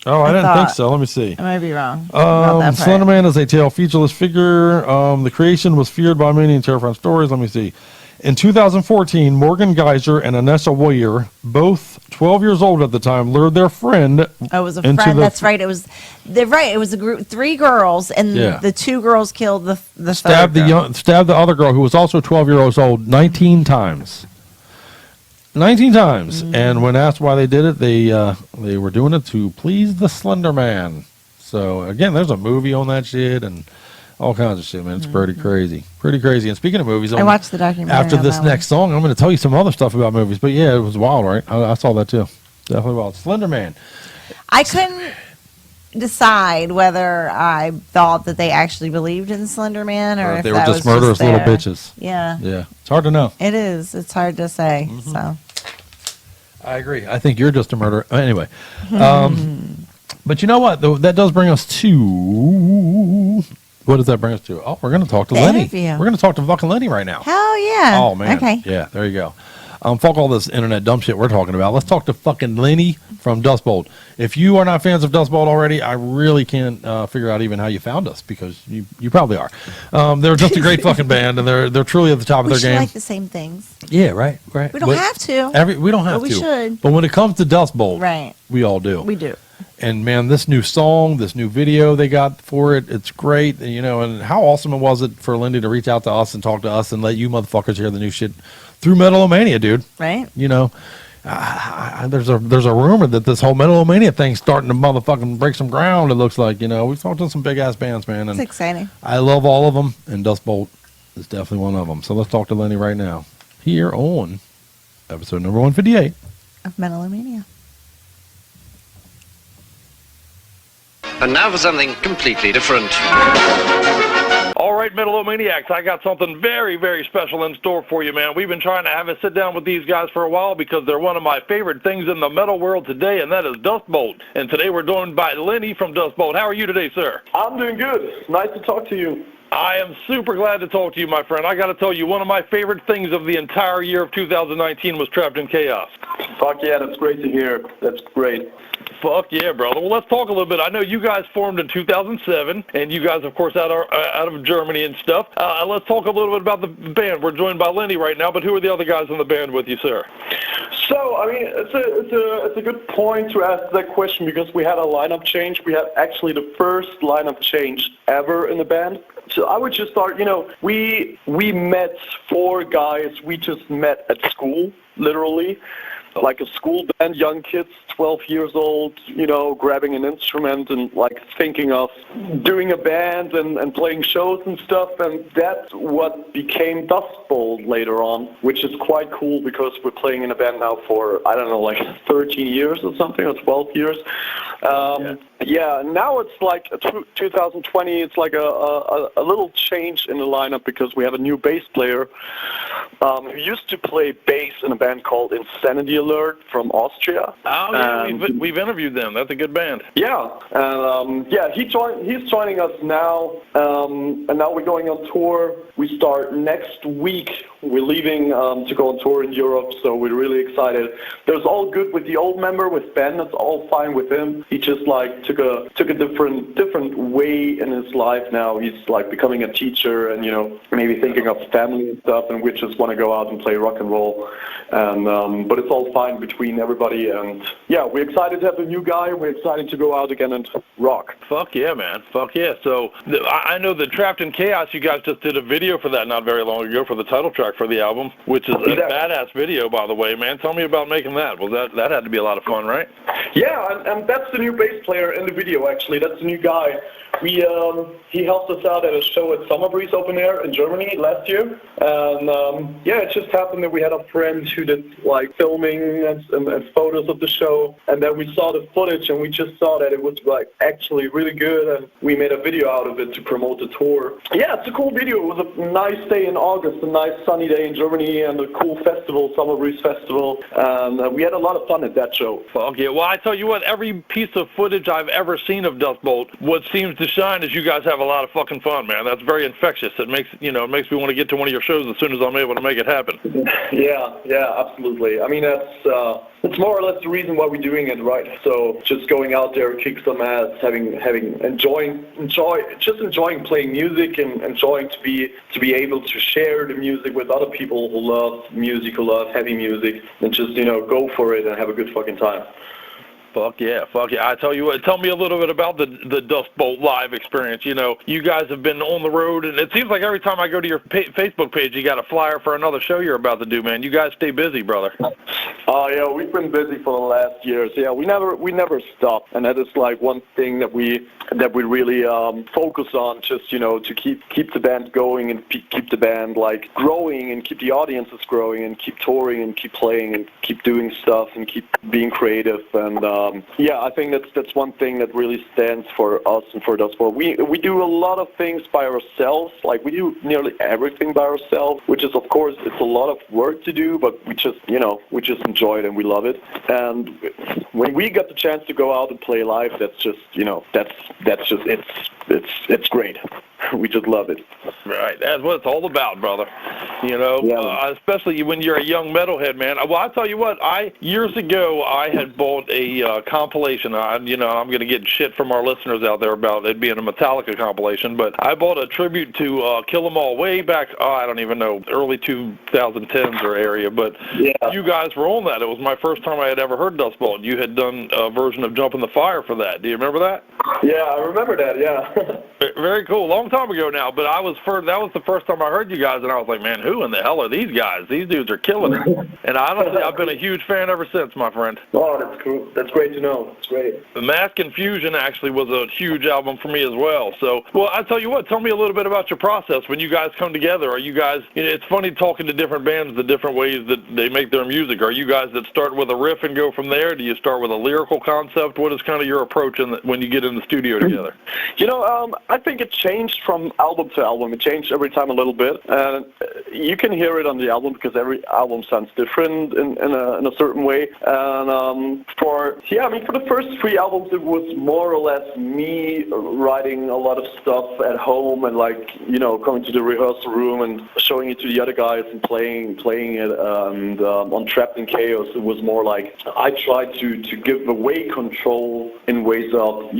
Oh, I didn't think so. Let me see. I might be wrong. about that part. Slender Man is a tale featureless figure. The creation was feared by many in terrifying stories. Let me see. In 2014, Morgan Geyser and Anessa Warrior, both 12 years old at the time, lured their friend. Oh, it was a friend. That's right. It was. They're right. It was a group, 3 girls, and the 2 girls killed the stabbed third girl. Stabbed the other girl who was also 12 years old 19 times. 19 times. And when asked why they did it, they were doing it to please the Slender Man. So again, there's a movie on that shit and all kinds of shit, man. It's pretty crazy. Pretty crazy. And speaking of movies, I watched the documentary. After this next song, I'm going to tell you some other stuff about movies. But yeah, it was wild, right? I saw that too. Definitely wild. Slender Man. I couldn't decide whether I thought that they actually believed in Slender Man or if they were that just was murderous little bitches. Yeah. Yeah. It's hard to know. It is. It's hard to say. So. I agree. I think you're just a murderer. Anyway. But you know what? That does bring us to... What does that bring us to? Oh, we're going to talk to Lenny. Interview. We're going to talk to fucking Lenny right now. Hell yeah. Oh, man. Okay. Yeah, there you go. Fuck all this internet dumb shit we're talking about. Let's talk to fucking Lenny from Dust Bowl. If you are not fans of Dust Bowl already, I really can't figure out even how you found us, because you probably are. They're just a great fucking band, and they're truly at the top of their game. We like the same things. Yeah, right. We don't have to. We don't have but to. We should. But when it comes to Dust Bowl, right, we all do. We do. And man, this new song, this new video they got for it, it's great. You know, and how awesome was it for Lindy to reach out to us and talk to us and let you motherfuckers hear the new shit through Metal-O-Mania, dude. Right. You know, there's a rumor that this whole Metal-O-Mania thing's starting to motherfucking break some ground. It looks like, you know, we've talked to some big ass bands, man. And it's exciting. I love all of them, and Dust Bowl is definitely one of them. So let's talk to Lenny right now here on episode number 158 of Metal-O-Mania. And now for something completely different. All right, Metal-O-Maniacs, I got something very, very special in store for you, man. We've been trying to have a sit down with these guys for a while because they're one of my favorite things in the metal world today, and that is Dust Bowl. And today we're joined by Lenny from Dust Bowl. How are you today, sir? I'm doing good. Nice to talk to you. I am super glad to talk to you, my friend. I got to tell you, one of my favorite things of the entire year of 2019 was Trapped in Chaos. Fuck yeah, that's great to hear. That's great. Fuck yeah, brother. Well, let's talk a little bit. I know you guys formed in 2007, and you guys, of course, out of Germany and stuff. Let's talk a little bit about the band. We're joined by Lenny right now, but who are the other guys in the band with you, sir? So, I mean, it's a good point to ask that question because we had a lineup change. We had actually the first lineup change ever in the band. So I would just start, you know, we met 4 guys. We just met at school, literally. Like a school band, young kids, 12 years old, you know, grabbing an instrument and like thinking of doing a band and playing shows and stuff. And that's what became Dust Bowl later on, which is quite cool because we're playing in a band now for, I don't know, like 13 years or something, or 12 years. Yeah, now it's like 2020, it's like a little change in the lineup because we have a new bass player who used to play bass in a band called Insanity Alert from Austria. Oh, yeah, we've interviewed them. That's a good band. Yeah, and he's joining us now, and now we're going on tour. We start next week. We're leaving to go on tour in Europe, so we're really excited. There's all good with the old member, with Ben. It's all fine with him. He just like took a different way in his life now. He's like becoming a teacher, and you know, maybe thinking of family and stuff. And we just want to go out and play rock and roll. And but it's all fine between everybody. And yeah, we're excited to have a new guy. We're excited to go out again and rock. Fuck yeah, man. Fuck yeah. So I know that Trapped in Chaos, you guys just did a video for that not very long ago for the title track for the album, which is a badass video, by the way, man. Tell me about making that. Well, that had to be a lot of fun, right? Yeah, and that's the new bass player in the video, actually. That's the new guy. He helped us out at a show at Summer Breeze Open Air in Germany last year. And yeah, it just happened that we had a friend who did like filming and photos of the show. And then we saw the footage and we just saw that it was like actually really good. And we made a video out of it to promote the tour. Yeah, it's a cool video. It was a nice day in August, a nice sunny day in Germany, and a cool festival, Summer Breeze Festival. And we had a lot of fun at that show. Fuck yeah. Well, I tell you what, every piece of footage I've ever seen of Dust Bowl, what seems to shine is you guys have a lot of fucking fun, man. That's very infectious. It makes me want to get to one of your shows as soon as I'm able to make it happen. Yeah, absolutely. I mean, that's that's more or less the reason why we're doing it, right? So just going out there, kick some ass, enjoying playing music and enjoying to be able to share the music with other people who love music, who love heavy music, and just go for it and have a good fucking time. Fuck yeah. I tell you what, tell me a little bit about the Dust Bolt live experience. You guys have been on the road, and it seems like every time I go to your Facebook page, you got a flyer for another show you're about to do, man. You guys stay busy, brother. Oh, yeah, we've been busy for the last years. Yeah, we never stop, and that is like one thing that we really focus on, just to keep the band going and keep the band like growing and keep the audiences growing and keep touring and keep playing and keep doing stuff and keep being creative. And yeah, I think that's one thing that really stands for us and for Dust Bolt. We do a lot of things by ourselves. Like we do nearly everything by ourselves, which is of course it's a lot of work to do, but we just enjoy it and we love it. And when we got the chance to go out and play live, that's just it's great. We just love it. Right, that's what it's all about, brother. Especially when you're a young metalhead, man. Well, I tell you what, years ago I had bought a compilation. I'm going to get shit from our listeners out there about it being a Metallica compilation, but I bought a tribute to Kill 'Em All way back. I don't even know, early 2010s or area. But you guys were on that. It was my first time I had ever heard Dust Bolt. You had done a version of Jump in the Fire for that. Do you remember that? Yeah, I remember that. Yeah. Very cool. Long time ago now, but that was the first time I heard you guys, and I was like, man, who in the hell are these guys? These dudes are killing it. And honestly, I've been a huge fan ever since, my friend. Oh, that's cool. That's great to know. It's great. The Mass Confusion actually was a huge album for me as well. So, well, I tell you what, tell me a little bit about your process when you guys come together. Are you guys, it's funny talking to different bands, the different ways that they make their music. Are you guys that start with a riff and go from there? Do you start with a lyrical concept? What is kind of your approach when you get in the studio together? I think it changed from album to album. It changed every time a little bit. You can hear it on the album because every album sounds different in a certain way. And for the first 3 albums, it was more or less me writing a lot of stuff at home and going to the rehearsal room and showing it to the other guys and playing it. And on Trapped in Chaos, it was more like I tried to give away control in ways of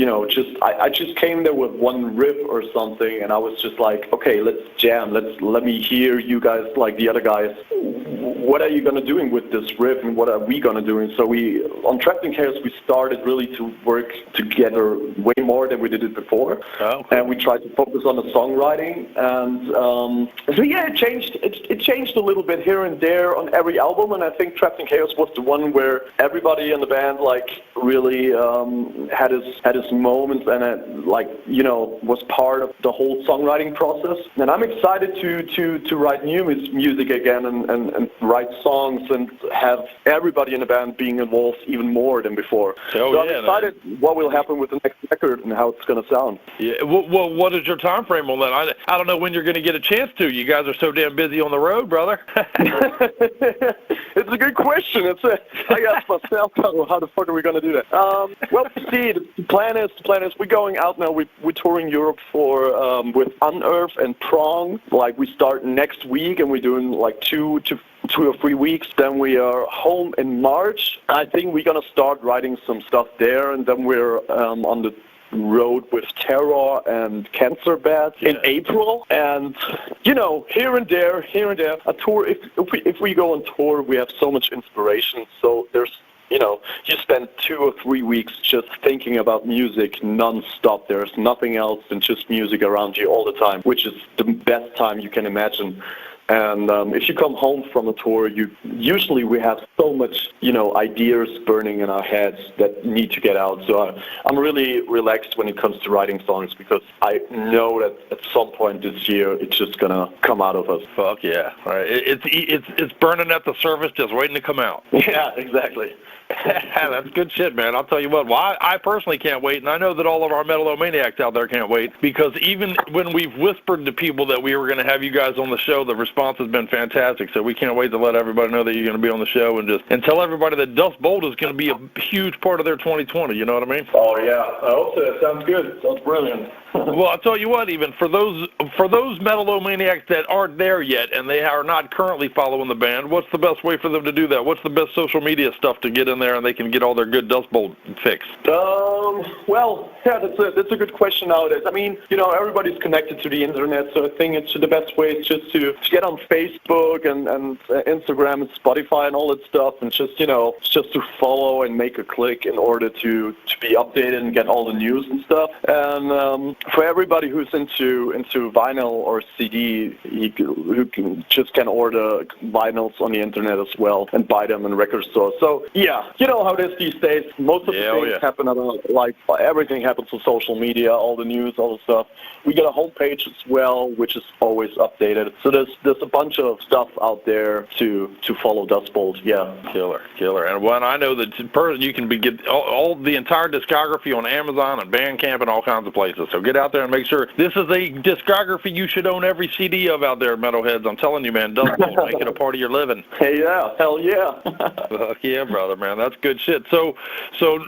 I just came there with one riff or something, and I was just like, okay, let's jam. Let me hear you guys, like the other guys. What are you gonna doing with this riff, and what are we gonna do? And so on Trapped in Chaos, we started really to work together way more than we did it before. And we tried to focus on the songwriting. And it changed a little bit here and there on every album. And I think Trapped in Chaos was the one where everybody in the band really had his moments and was part of the whole songwriting process. And I'm excited to write new music again and write songs and have everybody in the band being involved even more than before. So I'm excited what will happen with the next record and how it's going to sound. Yeah. Well, what is your time frame on that? I don't know when you're going to get a chance to. You guys are so damn busy on the road, brother. It's a good question. I asked myself, how the fuck are we going to do that? Well, see, the plan is we're going out now. We're touring Europe with Unearth and Prong. We start next week, and we're doing 2 or 3 weeks. Then we are home in March. I think we're going to start writing some stuff there, and then we're on the road with Terror and Cancer Bad in April. And here and there a tour. If we go on tour, we have so much inspiration. So there's you spend 2 or 3 weeks just thinking about music non-stop. There's nothing else than just music around you all the time, which is the best time you can imagine. And if you come home from a tour, we have so much, ideas burning in our heads that need to get out. So I'm really relaxed when it comes to writing songs because I know that at some point this year it's just gonna come out of us. Fuck yeah! Right. It's burning at the surface, just waiting to come out. Yeah, exactly. That's good shit, man. I'll tell you what. Well, I personally can't wait, and I know that all of our Metal-O-Maniacs out there can't wait, because even when we've whispered to people that we were going to have you guys on the show, the response response has been fantastic. So we can't wait to let everybody know that you're going to be on the show and tell everybody that Dust Bowl is going to be a huge part of their 2020. You know what I mean? Oh yeah, I hope so. It sounds good. Sounds brilliant. Well, I'll tell you what, even for those Metal-O-Maniacs that aren't there yet and they are not currently following the band, what's the best way for them to do that? What's the best social media stuff to get in there and they can get all their good Dust Bowl fix? Well, yeah, that's a good question nowadays. I mean, everybody's connected to the internet, so I think it's the best way is just to get on Facebook and Instagram and Spotify and all that stuff, and just to follow and make a click in order to be updated and get all the news and stuff. And for everybody who's into vinyl or CD, who can order vinyls on the internet as well and buy them in record stores. So yeah, you know how it is these days. Most of the things happen everything happens on social media, all the news, all the stuff. We got a homepage as well, which is always updated. So there's a bunch of stuff out there to follow Dust Bowl. Yeah, killer. And when I know that you can get all the entire discography on Amazon and Bandcamp and all kinds of places. So get out there and make sure this is a discography you should own every CD of out there, metalheads. I'm telling you, man, Dust Bowl, make it a part of your living. Hey, yeah, hell yeah. Fuck yeah, brother, man, that's good shit. So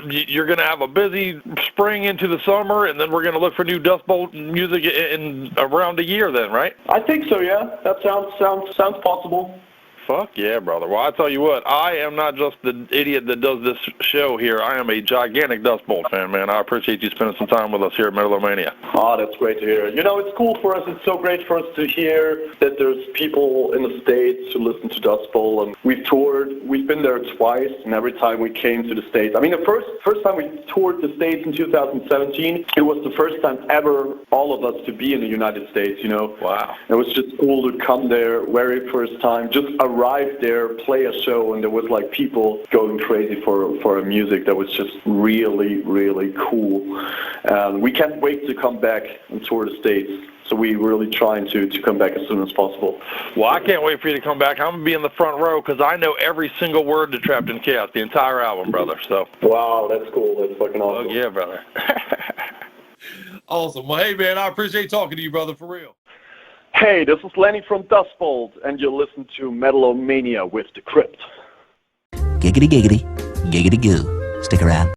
you're gonna have a busy spring into the summer, and then we're gonna look for new Dust Bowl music in around a year, then, right? I think so. Yeah, that sounds possible. Fuck yeah, brother. Well, I tell you what, I am not just the idiot that does this show here. I am a gigantic Dust Bowl fan, man. I appreciate you spending some time with us here at Metal-O-Mania. Oh, that's great to hear. It's cool for us. It's so great for us to hear that there's people in the States who listen to Dust Bowl. And we've toured. We've been there twice, and every time we came to the States. I mean, the first time we toured the States in 2017, it was the first time ever, all of us, to be in the United States, Wow. It was just cool to come there very first time, just arrive there, play a show, and there was people going crazy for music that was just really, really cool. And we can't wait to come back and tour the States. So we're really trying to come back as soon as possible. Well, I can't wait for you to come back. I'm going to be in the front row because I know every single word to Trapped in Chaos, the entire album, brother. So. Wow, that's cool. That's fucking awesome. Oh, yeah, brother. Awesome. Well, hey, man, I appreciate talking to you, brother, for real. Hey, this is Lenny from Dust Bowl, and you listen to Metal-O-Mania with The Crypt. Giggity, giggity, giggity goo. Stick around.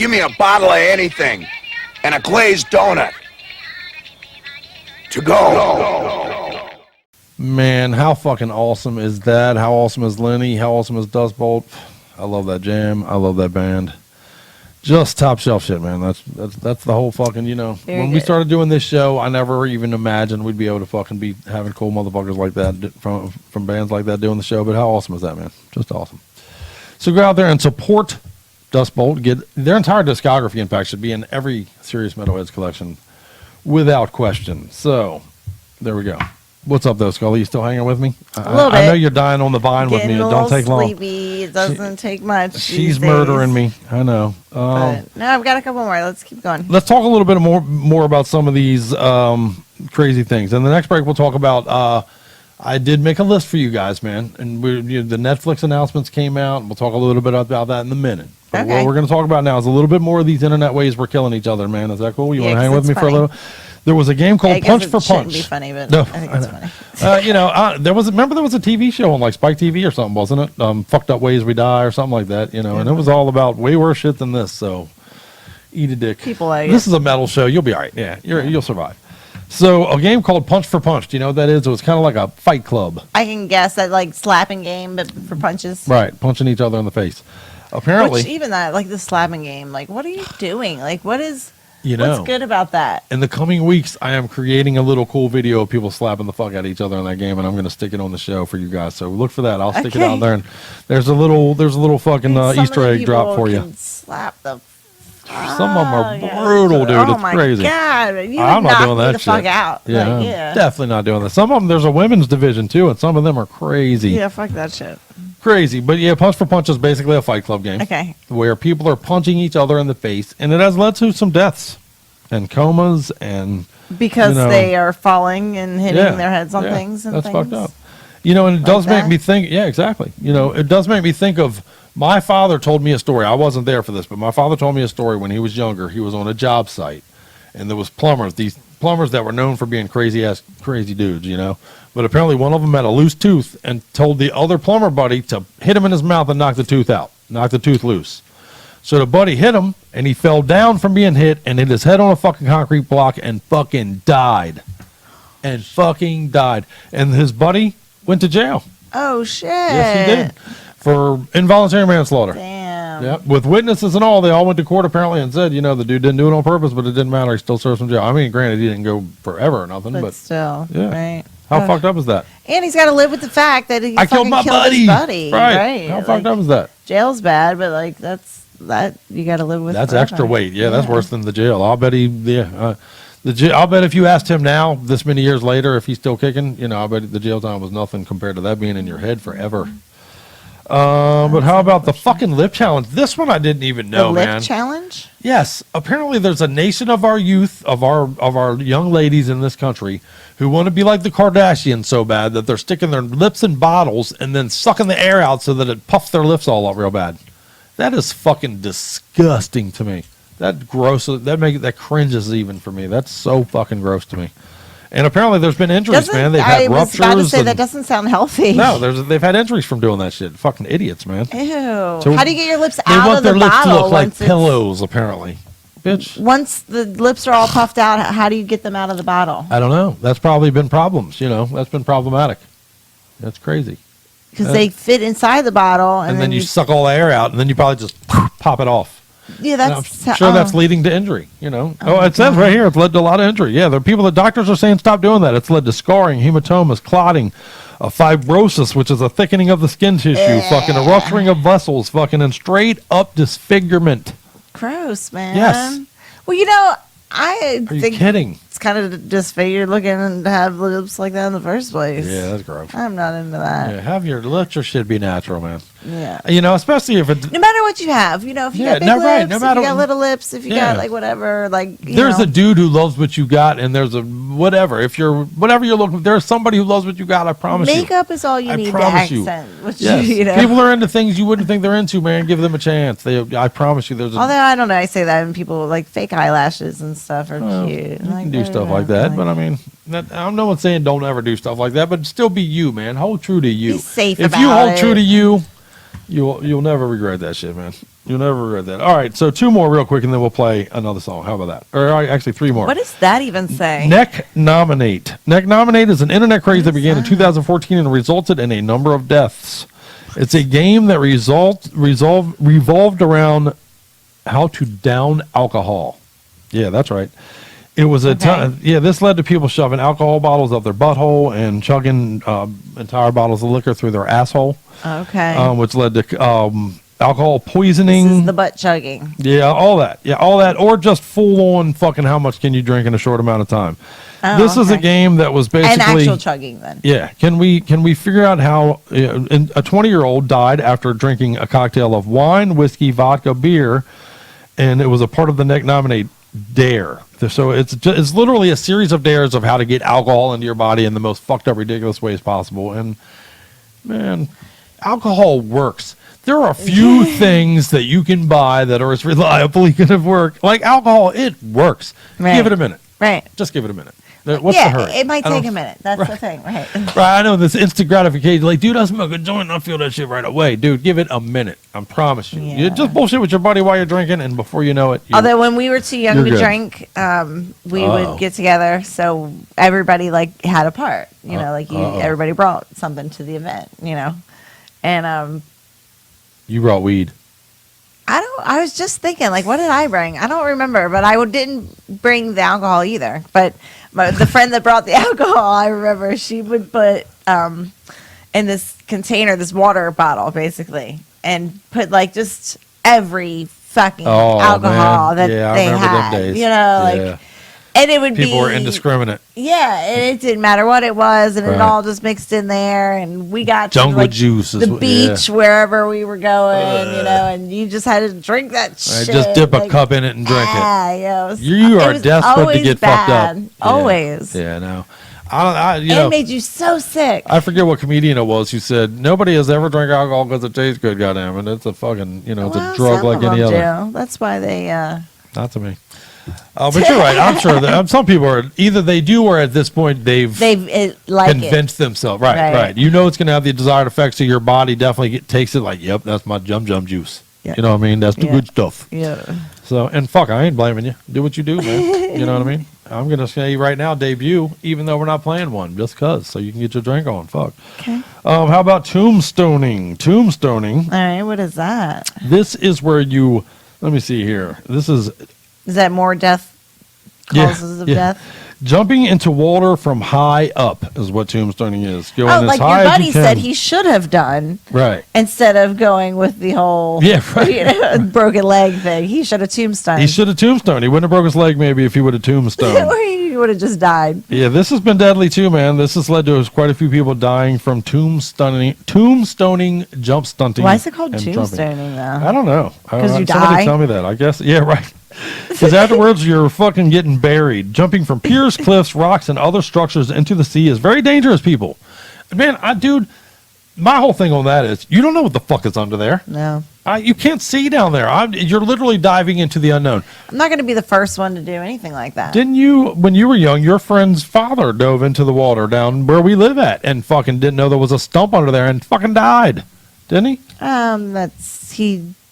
Give me a bottle of anything and a glazed donut. To go. Man, how fucking awesome is that? How awesome is Lenny? How awesome is Dust Bolt? I love that jam. I love that band. Just top shelf shit, man. That's the whole fucking, you know. Very when good. we started doing this show, I never even imagined we'd be able to fucking be having cool motherfuckers like that from bands like that doing the show. But how awesome is that, man? Just awesome. So go out there and support Dust Bolt. Get their entire discography, in fact, should be in every Serious Metalheads collection without question. So there we go. What's up, though, Scully? You still hanging with me? A little bit. I know you're dying on the vine with me. It don't take long. Sleepy. It doesn't take much. She's these murdering days. me. I know. But, no, I've got a couple more. Let's keep going. Let's talk a little bit more about some of these crazy things. And the next break, we'll talk about. I did make a list for you guys, man, and the Netflix announcements came out. And we'll talk a little bit about that in a minute. But Okay. what we're going to talk about now is a little bit more of these internet ways we're killing each other, man. Is that cool? You Yeah, want to 'cause hang with it's me for a funny. little? There was a game I called guess Punch it for shouldn't Punch. be funny, but No, I think it's funny. remember there was a TV show on like Spike TV or something, wasn't it? Fucked Up Ways We Die or something like that, you know, and it was all about way worse shit than this. So eat a dick. People like This is a metal show. You'll be all right. Yeah, you'll survive. So a game called Punch for Punch. Do you know what that is? It was kind of like a fight club. I can guess that like slapping game, but for punches. Right, punching each other in the face. Apparently, Which even that, like the slapping game, like what are you doing? Like what is? You know. What's good about that? in the coming weeks, I am creating a little cool video of people slapping the fuck out of each other in that game, and I'm going to stick it on the show for you guys. So look for that. I'll stick it Okay. out there, and there's a little fucking Some of Easter the egg drop people for you. can Slap the. Some of them are yeah. brutal, dude. Oh it's my crazy. God, you I'm would not knock doing me that the shit. fuck out. Yeah, Like, I'm yeah. definitely not doing that. Some of them, there's a women's division too, and some of them are crazy. Yeah, fuck that shit. Crazy. But yeah, Punch for Punch is basically a fight club game. Okay. Where people are punching each other in the face, and it has led to some deaths and comas and Because you know, they are falling and hitting yeah, their heads on yeah, things and that's things. fucked up. You know, and it Like does make that? me think. Yeah, exactly. You know, it does make me think of. My father told me a story. I wasn't there for this, but my father told me a story when he was younger. He was on a job site, and there was plumbers. These plumbers that were known for being crazy dudes, you know. But apparently, one of them had a loose tooth and told the other plumber buddy to hit him in his mouth and knock the tooth out, knock the tooth loose. So the buddy hit him, and he fell down from being hit and hit his head on a fucking concrete block and fucking died. And his buddy went to jail. Oh shit! Yes, he did. For involuntary manslaughter. Damn. Yep. With witnesses and all, they all went to court apparently and said, you know, the dude didn't do it on purpose, but it didn't matter. He still served some jail. I mean, granted, he didn't go forever or nothing, but still, yeah. right? How fucked up is that? And he's got to live with the fact that he I killed fucking my killed his buddy. Right. How fucked up is that? Jail's bad, but like that you got to live with. That's forever. extra weight. Yeah, that's worse than the jail. I'll bet I'll bet if you asked him now, this many years later, if he's still kicking, you know, I bet the jail time was nothing compared to that being in your head forever. But how about the fucking lip challenge? This one I didn't even know, the lip man. challenge? Yes, apparently there's a nation of our youth, of our young ladies in this country who want to be like the Kardashians so bad that they're sticking their lips in bottles and then sucking the air out so that it puffs their lips all up real bad. That is fucking disgusting to me. That gross. That cringes even for me. That's so fucking gross to me. And apparently there's been injuries, man. They've had ruptures. I was about to say that doesn't sound healthy. No, they've had injuries from doing that shit. Fucking idiots, man. Ew. So How do you get your lips They out want of the their lips bottle to look like once it's- pillows, apparently. Bitch. Once the lips are all puffed out, how do you get them out of the bottle? I don't know. That's probably been problems, you know. That's been problematic. That's crazy. Because they fit inside the bottle, and then you suck all the air out, and then you probably just pop it off. Yeah, And that's I'm sure that's leading to injury, you know. It says right here it's led to a lot of injury. Yeah, the doctors are saying stop doing that. It's led to scarring, hematomas, clotting, fibrosis, which is a thickening of the skin tissue, fucking a rupturing of vessels, fucking, and straight up disfigurement. gross, man. Yes. Well, you know, I Are you think kidding? it's kind of disfigured looking and to have lips like that in the first place. Yeah, that's gross. I'm not into that. Yeah, let your shit be natural, man. Yeah. You know, especially if it. No matter what you have, you know, if you got big no, lips, right, no if matter- you got little lips, if you Yeah. got like whatever, like There's a dude who loves what you got, and there's a whatever. If you're whatever you're looking, there's somebody who loves what you got. I promise you. makeup is all you I need to promise you. accent. Which, Yes. you know. People are into things you wouldn't think they're into, man. Give them a chance. I promise you, there's a. Although I don't know, I say that, and people like fake eyelashes and stuff are cute. You can do stuff like that, but I mean, I'm no one saying don't ever do stuff like that, but still be you, man. Hold true to you. Be safe if about you hold it. true to you, you'll never regret that shit, man. You'll never regret that. All right, so 2 more real quick, and then we'll play another song. How about that? Or actually 3 more. What does that even say? Neck Nominate. Neck Nominate is an internet craze that began in 2014 and resulted in a number of deaths. It's a game that revolved around how to down alcohol. Yeah, that's right. It was this led to people shoving alcohol bottles up their butthole and chugging entire bottles of liquor through their asshole. Okay. Which led to alcohol poisoning. This is the butt chugging. Yeah, all that. Yeah, all that. Or just full on fucking how much can you drink in a short amount of time. Oh, this is a game that was basically... And actual chugging then. Yeah. Can we figure out how... a 20-year-old died after drinking a cocktail of wine, whiskey, vodka, beer, and it was a part of the Neck Nominate dare. So it's literally a series of dares of how to get alcohol into your body in the most fucked up, ridiculous ways possible. And, man, alcohol works. There are a few things that you can buy that are as reliably going to work. Like alcohol, it works. Right. Give it a minute. Right. Just give it a minute. What's the hurry? It might take a minute. That's the thing. Right. Right. I know this instant gratification. Like, dude, I smoke a joint and I feel that shit right away. Dude, give it a minute. I promise you. Yeah. You just bullshit with your buddy while you're drinking, and before you know it. Although when we were too young to good. drink, we would get together. So everybody had a part. Everybody brought something to the event. And you brought weed. I was just thinking, what did I bring? I don't remember, but I didn't bring the alcohol either. But the friend that brought the alcohol, I remember she would put in this container, this water bottle, basically, and put just every fucking alcohol that they had. Them days. And it would People were indiscriminate. Yeah, and it didn't matter what it was, and it all just mixed in there, and we got jungle juice, the beach wherever we were going, and you just had to drink that shit. Just dip a cup in it and drink it. Yeah, you are desperate to get fucked up. Always. Yeah, no. It made you so sick. I forget what comedian it was who said nobody has ever drank alcohol because it tastes good. Goddamn it! It's a fucking it's a drug like any other. That's why they. Not to me. But you're right. I'm sure that some people are either they do or at this point they've convinced themselves. Right. You know it's going to have the desired effects, so your body definitely takes it like, yep, that's my jum juice. Yeah. You know what I mean? That's the good stuff. Yeah. So, and fuck, I ain't blaming you. Do what you do, man. You know what I mean? I'm going to say right now, debut, even though we're not playing one, just because, so you can get your drink on. Fuck. Okay. How about tombstoning? Tombstoning. All right, what is that? This is where you, let me see here. This is that more causes of death? Jumping into water from high up is what tombstoning is. Going as like high your as buddy you can. said he should have done. Right. Instead of going with the whole broken leg thing. He should have tombstoned. He should have tombstoned. He wouldn't have broke his leg maybe if he would have tombstoned. Or he would have just died. Yeah, this has been deadly too, man. This has led to quite a few people dying from tombstoning, jump stunting. Why is it called and tombstoning though? I don't know. Because you somebody die? tell me that. I guess. Yeah, right. Because afterwards you're fucking getting buried. Jumping from piers, cliffs, rocks, and other structures into the sea is very dangerous, people. Man, dude, my whole thing on that is you don't know what the fuck is under there. No. You can't see down there. You're literally diving into the unknown. I'm not going to be the first one to do anything like that. Didn't you, when you were young, your friend's father dove into the water down where we live at and fucking didn't know there was a stump under there and fucking died? Didn't he?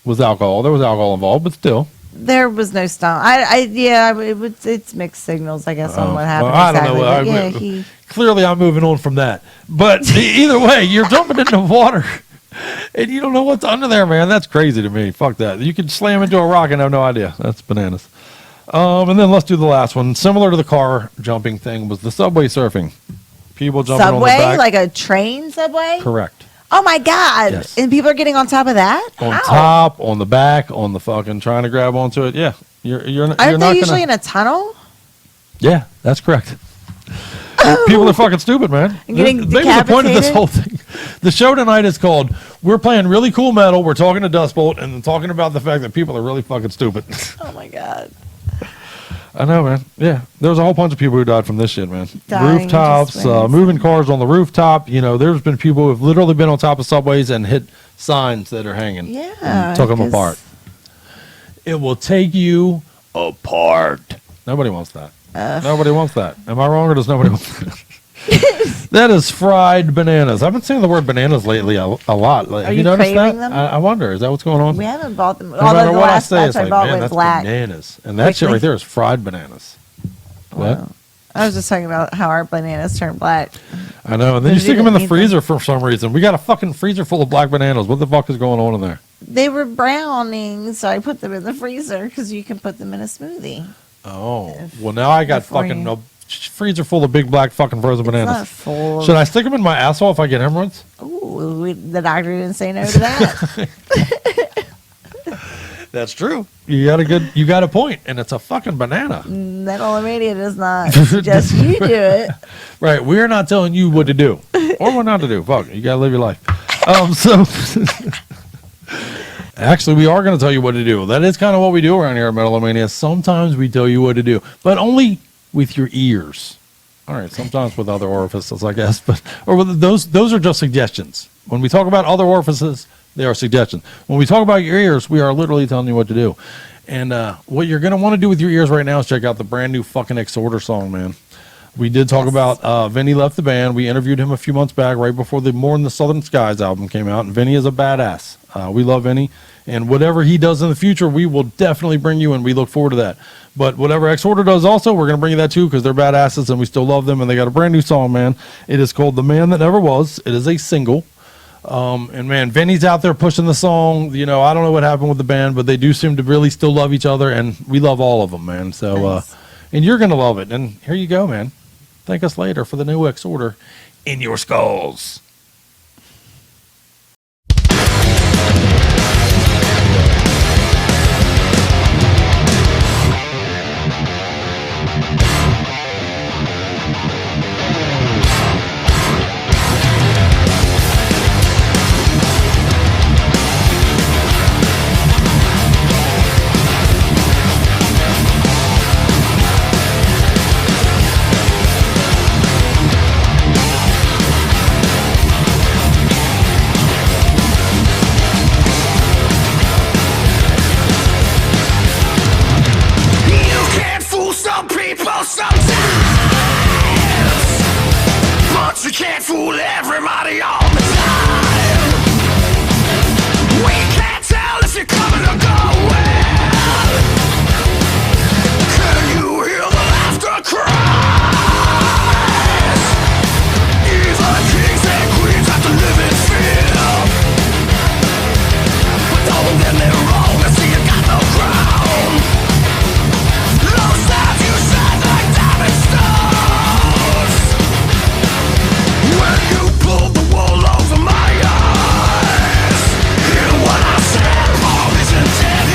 Was alcohol. There was alcohol involved, but still. There was no stump. It's mixed signals, I guess, on what happened. I don't know. Clearly, I'm moving on from that. But either way, you're jumping into water, and you don't know what's under there, man. That's crazy to me. Fuck that. You can slam into a rock and have no idea. That's bananas. And then let's do the last one. Similar to the car jumping thing was the subway surfing. People jumping on the back. Like a train subway? Correct. Oh my God! Yes. And people are getting on top of that? On top, on the back, on the fucking trying to grab onto it. Yeah, Aren't they usually in a tunnel? Yeah, that's correct. People are fucking stupid, man. Getting maybe the point of this whole thing. The show tonight is called "We're Playing Really Cool Metal." We're talking to Dust Bolt and talking about the fact that people are really fucking stupid. Oh my God. I know, man. Yeah, there's a whole bunch of people who died from this shit, man. Rooftops, moving cars on the rooftop. There's been people who have literally been on top of subways and hit signs that are hanging. Yeah, and took them apart. It will take you apart. Nobody wants that. Nobody wants that. Am I wrong, or does nobody want that? That is fried bananas. I've been saying the word bananas lately a lot. Like, have you noticed that? Them? I wonder. Is that what's going on? We haven't bought them. No matter Although the what I last say, batch it's I like, bought man, was that's black. bananas. And that shit Quickly. right there is fried bananas. What? I was just talking about how our bananas turn black. I know. And then you stick them in the freezer for some reason. We got a fucking freezer full of black bananas. What the fuck is going on in there? They were browning, so I put them in the freezer because you can put them in a smoothie. Oh. Well, now I got Before fucking you- a freezer full of big black fucking frozen bananas. not full of- Should I stick them in my asshole if I get hemorrhoids? Ooh, the doctor didn't say no to that. That's true. You got a point, and it's a fucking banana. Metal-O-Mania does not suggest you do it. Right, we're not telling you what to do or what not to do. Fuck, you gotta live your life. Actually, we are going to tell you what to do. That is kind of what we do around here at Metal-O-Mania. Sometimes we tell you what to do, but only with your ears. All right, sometimes with other orifices, I guess, those are just suggestions. When we talk about other orifices, they are suggestions. When we talk about your ears, we are literally telling you what to do. And what you're going to want to do with your ears right now is check out the brand new fucking Exhorter song, man. We did talk about Vinny left the band. We interviewed him a few months back, right before the More in the Southern Skies album came out. And Vinny is a badass. We love Vinny. And whatever he does in the future, we will definitely bring you, and we look forward to that. But whatever Exhorter does also, we're going to bring you that too, because they're badasses, and we still love them. And they got a brand new song, man. It is called The Man That Never Was. It is a single. And man, Vinny's out there pushing the song. You know, I don't know what happened with the band, but they do seem to really still love each other, and we love all of them, man. So, Nice. And you're going to love it. And here you go, man. Thank us later for the new Exhorter in your skulls. You can fool some people sometimes, but you can't fool everybody all the time. We can't tell if you're coming or going. Can you hear the laughter cries? Even kings and queens have to live in fear. But don't get me wrong, I see you got no crown. Those times you shine like diamond stars. When you pulled the wool over my eyes, hear what I said, wrong isn't dead.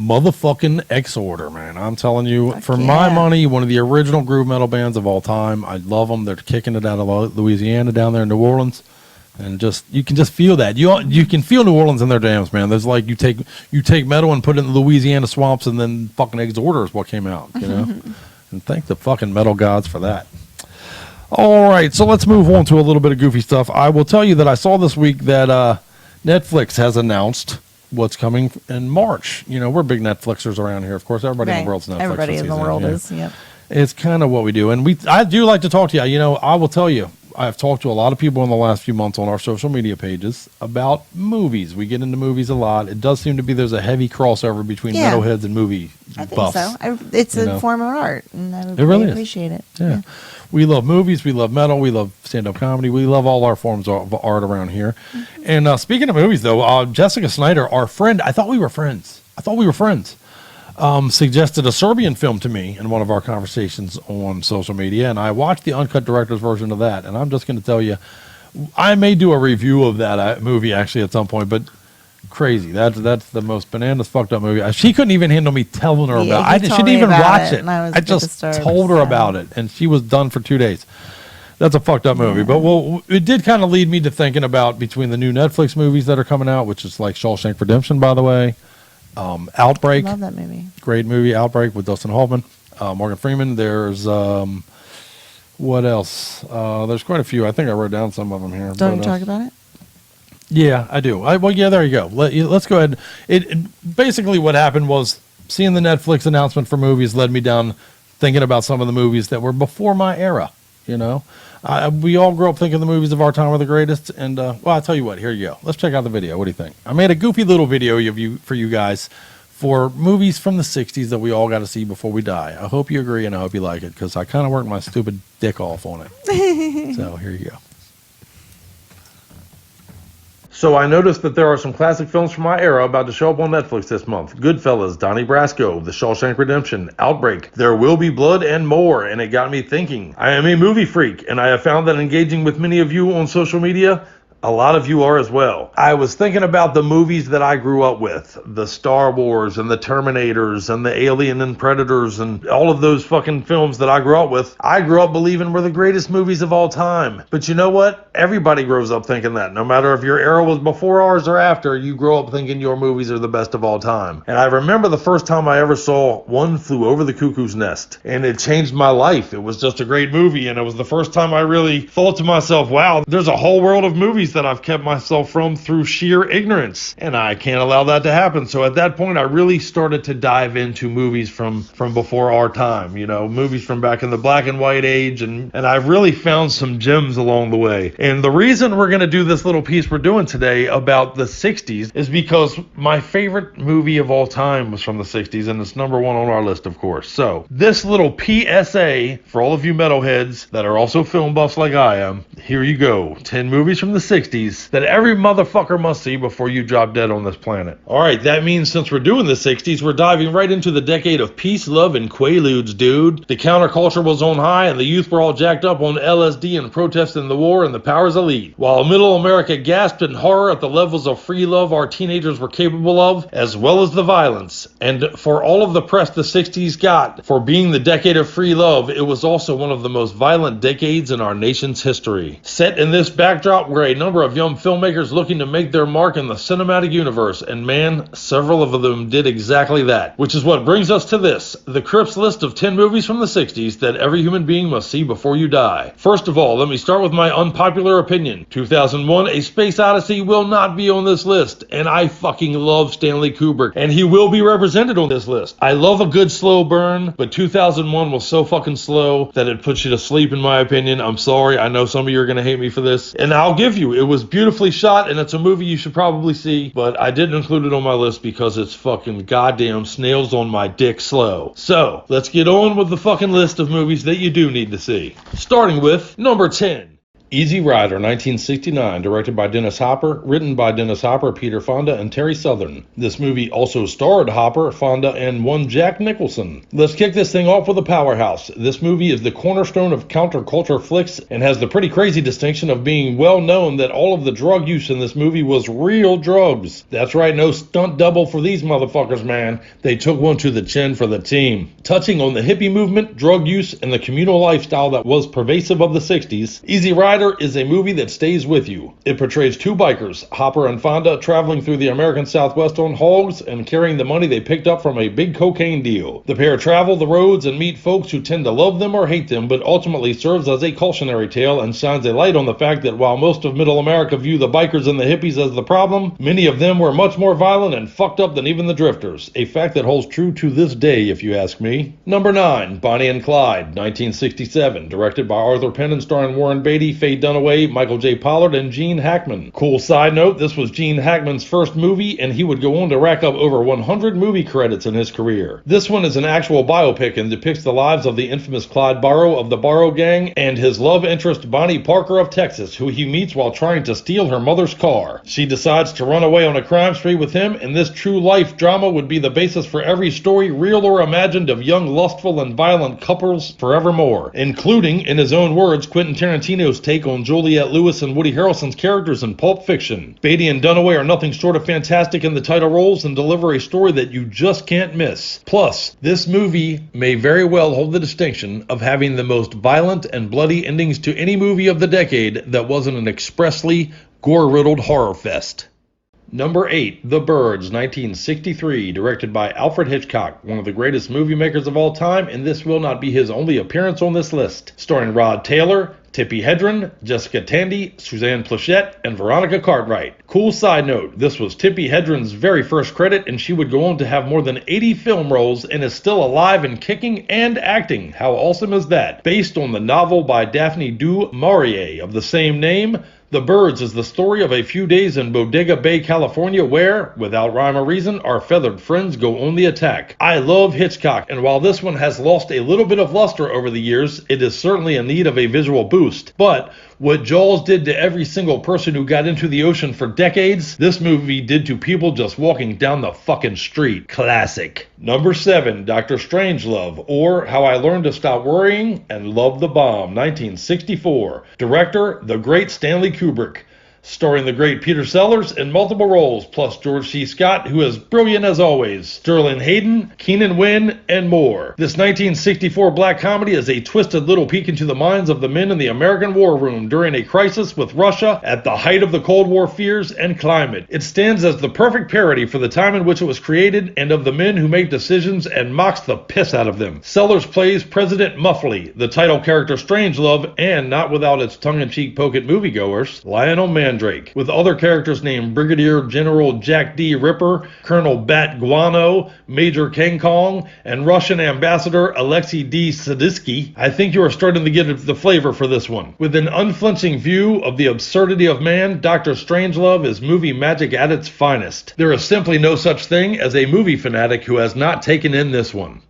motherfucking Exorder, man. I'm telling you, for my money, one of the original groove metal bands of all time. I love them. They're kicking it out of Louisiana down there in New Orleans. And you can just feel that. You can feel New Orleans in their jams, man. There's like, you take metal and put it in the Louisiana swamps, and then fucking Exorder is what came out, you know? And thank the fucking metal gods for that. All right, so let's move on to a little bit of goofy stuff. I will tell you that I saw this week that Netflix has announced what's coming in March. You know, we're big Netflixers around here. Of course, everybody in the world's Netflix. Everybody in the world is, yep. It's kind of what we do. And I do like to talk to you. You know, I will tell you, I've talked to a lot of people in the last few months on our social media pages about movies. We get into movies a lot. It does seem to be there's a heavy crossover between metalheads and movie buffs. I think so. It's a form of art, and I really appreciate it. Yeah. We love movies. We love metal. We love stand-up comedy. We love all our forms of art around here. And speaking of movies, though, Jessica Snyder, our friend, I thought we were friends. Suggested a Serbian film to me in one of our conversations on social media, and I watched the uncut director's version of that. And I'm just going to tell you, I may do a review of that movie actually at some point, but crazy. That's the most bananas fucked up movie. She couldn't even handle me telling her about it. She didn't even watch it. I just told her about it, and she was done for 2 days. That's a fucked up movie. But it did kind of lead me to thinking about between the new Netflix movies that are coming out, which is like Shawshank Redemption, by the way. Outbreak. I love that movie. Great movie, Outbreak, with Dustin Hoffman, Morgan Freeman. There's what else? There's quite a few. I think I wrote down some of them here. Don't you talk about it? Yeah, I do. Well, yeah, there you go. Let's go ahead. It basically what happened was seeing the Netflix announcement for movies led me down thinking about some of the movies that were before my era. You know, we all grew up thinking the movies of our time were the greatest. And well, I'll tell you what. Here you go. Let's check out the video. What do you think? I made a goofy little video for you guys for movies from the '60s that we all got to see before we die. I hope you agree and I hope you like it because I kind of worked my stupid dick off on it. So here you go. So I noticed that there are some classic films from my era about to show up on Netflix this month. Goodfellas, Donnie Brasco, The Shawshank Redemption, Outbreak, There Will Be Blood, and more. And it got me thinking. I am a movie freak, and I have found that engaging with many of you on social media, a lot of you are as well. I was thinking about the movies that I grew up with. The Star Wars and the Terminators and the Alien and Predators and all of those fucking films that I grew up with. I grew up believing were the greatest movies of all time. But you know what? Everybody grows up thinking that. No matter if your era was before ours or after, you grow up thinking your movies are the best of all time. And I remember the first time I ever saw One Flew Over the Cuckoo's Nest. And it changed my life. It was just a great movie. And it was the first time I really thought to myself, wow, there's a whole world of movies that I've kept myself from through sheer ignorance, and I can't allow that to happen. So at that point I really started to dive into movies from before our time, you know, movies from back in the black and white age, and I've really found some gems along the way. And the reason we're going to do this little piece we're doing today about the 60s is because my favorite movie of all time was from the 60s, and it's number one on our list, of course. So this little PSA for all of you metalheads that are also film buffs like I am, here you go. 10 movies from the 60s that every motherfucker must see before you drop dead on this planet. Alright, that means since we're doing the 60s, we're diving right into the decade of peace, love, and quaaludes, dude. The counterculture was on high, and the youth were all jacked up on LSD and protesting the war and the powers elite. While middle America gasped in horror at the levels of free love our teenagers were capable of, as well as the violence. And for all of the press the 60s got for being the decade of free love, it was also one of the most violent decades in our nation's history. Set in this backdrop were a number of young filmmakers looking to make their mark in the cinematic universe, and man, several of them did exactly that. Which is what brings us to this, the Crips list of 10 movies from the 60s that every human being must see before you die. First of all, let me start with my unpopular opinion. 2001, A Space Odyssey will not be on this list, and I fucking love Stanley Kubrick, and he will be represented on this list. I love a good slow burn, but 2001 was so fucking slow that it puts you to sleep in my opinion. I'm sorry, I know some of you are gonna hate me for this, and I'll give you, it was beautifully shot, and it's a movie you should probably see, but I didn't include it on my list because it's fucking goddamn snails on my dick slow. So, let's get on with the fucking list of movies that you do need to see. Starting with number 10. Easy Rider, 1969, directed by Dennis Hopper, written by Dennis Hopper, Peter Fonda, and Terry Southern. This movie also starred Hopper, Fonda, and one Jack Nicholson. Let's kick this thing off with a powerhouse. This movie is the cornerstone of counterculture flicks and has the pretty crazy distinction of being well known that all of the drug use in this movie was real drugs. That's right, no stunt double for these motherfuckers, man. They took one to the chin for the team. Touching on the hippie movement, drug use, and the communal lifestyle that was pervasive of the 60s, Easy Rider is a movie that stays with you. It portrays two bikers, Hopper and Fonda, traveling through the American Southwest on hogs and carrying the money they picked up from a big cocaine deal. The pair travel the roads and meet folks who tend to love them or hate them, but ultimately serves as a cautionary tale and shines a light on the fact that while most of middle America view the bikers and the hippies as the problem, many of them were much more violent and fucked up than even the drifters. A fact that holds true to this day, if you ask me. Number 9, Bonnie and Clyde, 1967, directed by Arthur Penn and starring Warren Beatty, Faye Dunaway, Michael J. Pollard, and Gene Hackman. Cool side note, this was Gene Hackman's first movie, and he would go on to rack up over 100 movie credits in his career. This one is an actual biopic and depicts the lives of the infamous Clyde Barrow of the Barrow Gang and his love interest Bonnie Parker of Texas, who he meets while trying to steal her mother's car. She decides to run away on a crime spree with him, and this true life drama would be the basis for every story, real or imagined, of young, lustful, and violent couples forevermore, including, in his own words, Quentin Tarantino's take on Juliette Lewis and Woody Harrelson's characters in Pulp Fiction. Beatty and Dunaway are nothing short of fantastic in the title roles and deliver a story that you just can't miss. Plus, this movie may very well hold the distinction of having the most violent and bloody endings to any movie of the decade that wasn't an expressly gore-riddled horror fest. Number 8, The Birds, 1963, directed by Alfred Hitchcock, one of the greatest movie makers of all time, and this will not be his only appearance on this list. Starring Rod Taylor, Tippi Hedren, Jessica Tandy, Suzanne Pleshette, and Veronica Cartwright. Cool side note, this was Tippi Hedren's very first credit, and she would go on to have more than 80 film roles and is still alive and kicking and acting. How awesome is that? Based on the novel by Daphne du Maurier of the same name, The Birds is the story of a few days in Bodega Bay, California, where, without rhyme or reason, our feathered friends go on the attack. I love Hitchcock, and while this one has lost a little bit of luster over the years, it is certainly in need of a visual boost. But what Jaws did to every single person who got into the ocean for decades, this movie did to people just walking down the fucking street. Classic. Number 7, Dr. Strangelove, or How I Learned to Stop Worrying and Love the Bomb, 1964. Director, the great Stanley Kubrick. Starring the great Peter Sellers in multiple roles, plus George C. Scott, who is brilliant as always, Sterling Hayden, Keenan Wynn, and more. This 1964 black comedy is a twisted little peek into the minds of the men in the American war room during a crisis with Russia at the height of the Cold War fears and climate. It stands as the perfect parody for the time in which it was created and of the men who make decisions and mocks the piss out of them. Sellers plays President Muffley, the title character Strangelove, and not without its tongue-in-cheek poke at moviegoers, Lionel Mandrake, with other characters named Brigadier General Jack D. Ripper, Colonel Bat Guano, Major King Kong, and Russian Ambassador Alexei D. Sadisky. I think you are starting to get the flavor for this one. With an unflinching view of the absurdity of man, Dr. Strangelove is movie magic at its finest. There is simply no such thing as a movie fanatic who has not taken in this one.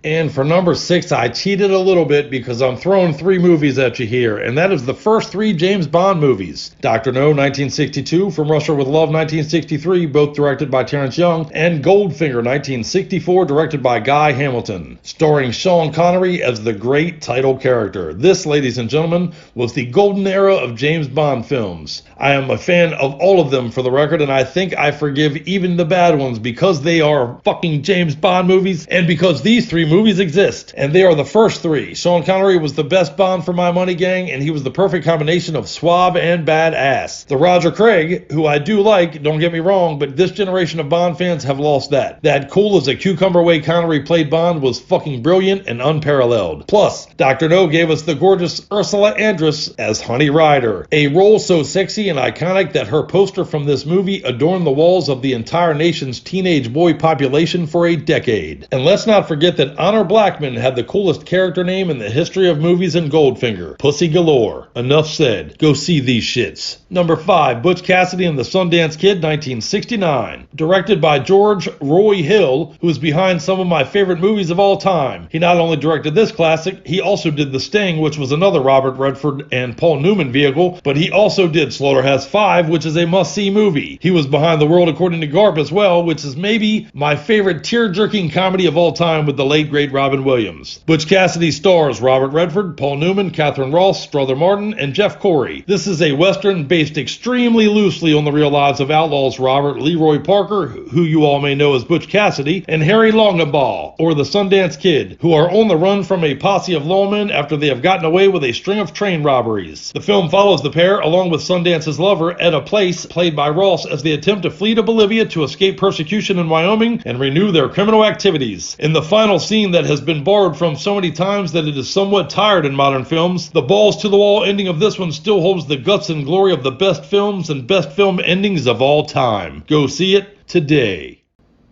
And for number 6, I cheated a little bit because I'm throwing 3 movies at you here, and that is the first 3 James Bond movies. Dr. No, 1962, From Russia with Love, 1963, both directed by Terrence Young, and Goldfinger, 1964, directed by Guy Hamilton, starring Sean Connery as the great title character. This, ladies and gentlemen, was the golden era of James Bond films. I am a fan of all of them for the record, and I think I forgive even the bad ones because they are fucking James Bond movies, and because these 3 movies exist, and they are the first 3. Sean Connery was the best Bond for my money, gang, and he was the perfect combination of suave and badass. The Roger Craig, who I do like, don't get me wrong, but this generation of Bond fans have lost that. That cool as a cucumber way Connery played Bond was fucking brilliant and unparalleled. Plus, Dr. No gave us the gorgeous Ursula Andress as Honey Rider, a role so sexy and iconic that her poster from this movie adorned the walls of the entire nation's teenage boy population for a decade. And let's not forget that Honor Blackman had the coolest character name in the history of movies in Goldfinger. Pussy galore. Enough said. Go see these shits. Number 5, Butch Cassidy and the Sundance Kid, 1969. Directed by George Roy Hill, who is behind some of my favorite movies of all time. He not only directed this classic, he also did The Sting, which was another Robert Redford and Paul Newman vehicle, but he also did Slaughterhouse-Five, which is a must-see movie. He was behind The World According to Garp as well, which is maybe my favorite tear-jerking comedy of all time with the late great Robin Williams. Butch Cassidy stars Robert Redford, Paul Newman, Catherine Ross, Strother Martin, and Jeff Corey. This is a western based extremely loosely on the real lives of outlaws Robert Leroy Parker, who you all may know as Butch Cassidy, and Harry Longabaugh, or the Sundance Kid, who are on the run from a posse of lawmen after they have gotten away with a string of train robberies. The film follows the pair, along with Sundance's lover, Etta Place, played by Ross, as they attempt to flee to Bolivia to escape persecution in Wyoming and renew their criminal activities. In the final scene that has been borrowed from so many times that it is somewhat tired in modern films, the balls-to-the-wall ending of this one still holds the guts and glory of the best films and best film endings of all time. Go see it today.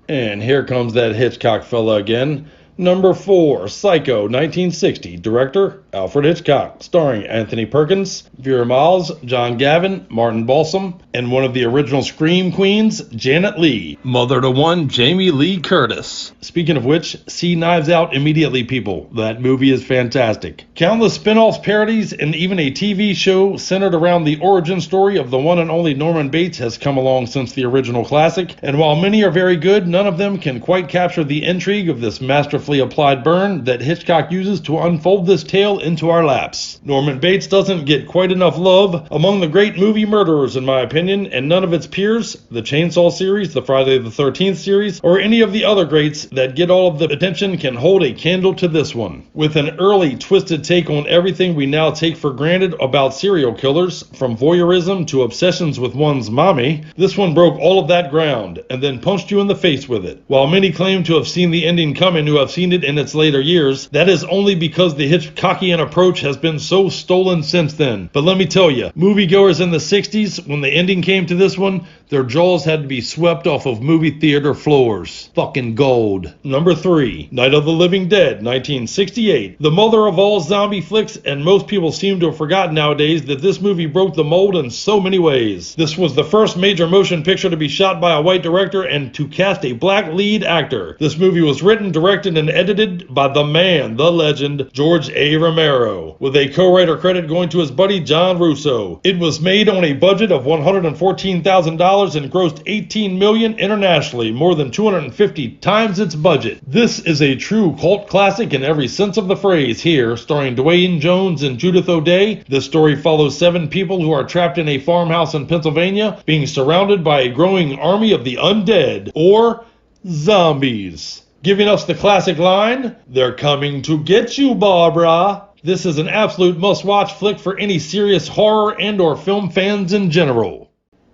And here comes that Hitchcock fella again. Number 4, Psycho, 1960. Director, Alfred Hitchcock. Starring Anthony Perkins, Vera Miles, John Gavin, Martin Balsam, and one of the original Scream Queens, Janet Leigh. Mother to one, Jamie Lee Curtis. Speaking of which, see Knives Out immediately, people. That movie is fantastic. Countless spin-offs, parodies, and even a TV show centered around the origin story of the one and only Norman Bates has come along since the original classic. And while many are very good, none of them can quite capture the intrigue of this masterfully applied burn that Hitchcock uses to unfold this tale into our laps. Norman Bates doesn't get quite enough love among the great movie murderers, in my opinion, and none of its peers, the Chainsaw series, the Friday the 13th series, or any of the other greats that get all of the attention can hold a candle to this one. With an early, twisted take on everything we now take for granted about serial killers, from voyeurism to obsessions with one's mommy, this one broke all of that ground, and then punched you in the face with it. While many claim to have seen the ending coming who have seen it in its later years, that is only because the Hitchcockian approach has been so stolen since then. But let me tell you, moviegoers in the 60s, when the ending came to this one, their jaws had to be swept off of movie theater floors. Fucking gold. Number 3, Night of the Living Dead, 1968. The mother of all zombie flicks, and most people seem to have forgotten nowadays that this movie broke the mold in so many ways. This was the first major motion picture to be shot by a white director and to cast a black lead actor. This movie was written, directed, and edited by the man, the legend, George A. Romero, with a co-writer credit going to his buddy John Russo. It was made on a budget of $114,000 and grossed $18 million internationally, more than 250 times its budget. This is a true cult classic in every sense of the phrase here, starring Dwayne Jones and Judith O'Dea. This story follows 7 people who are trapped in a farmhouse in Pennsylvania, being surrounded by a growing army of the undead, or zombies. Giving us the classic line, "They're coming to get you, Barbara." This is an absolute must-watch flick for any serious horror and or film fans in general.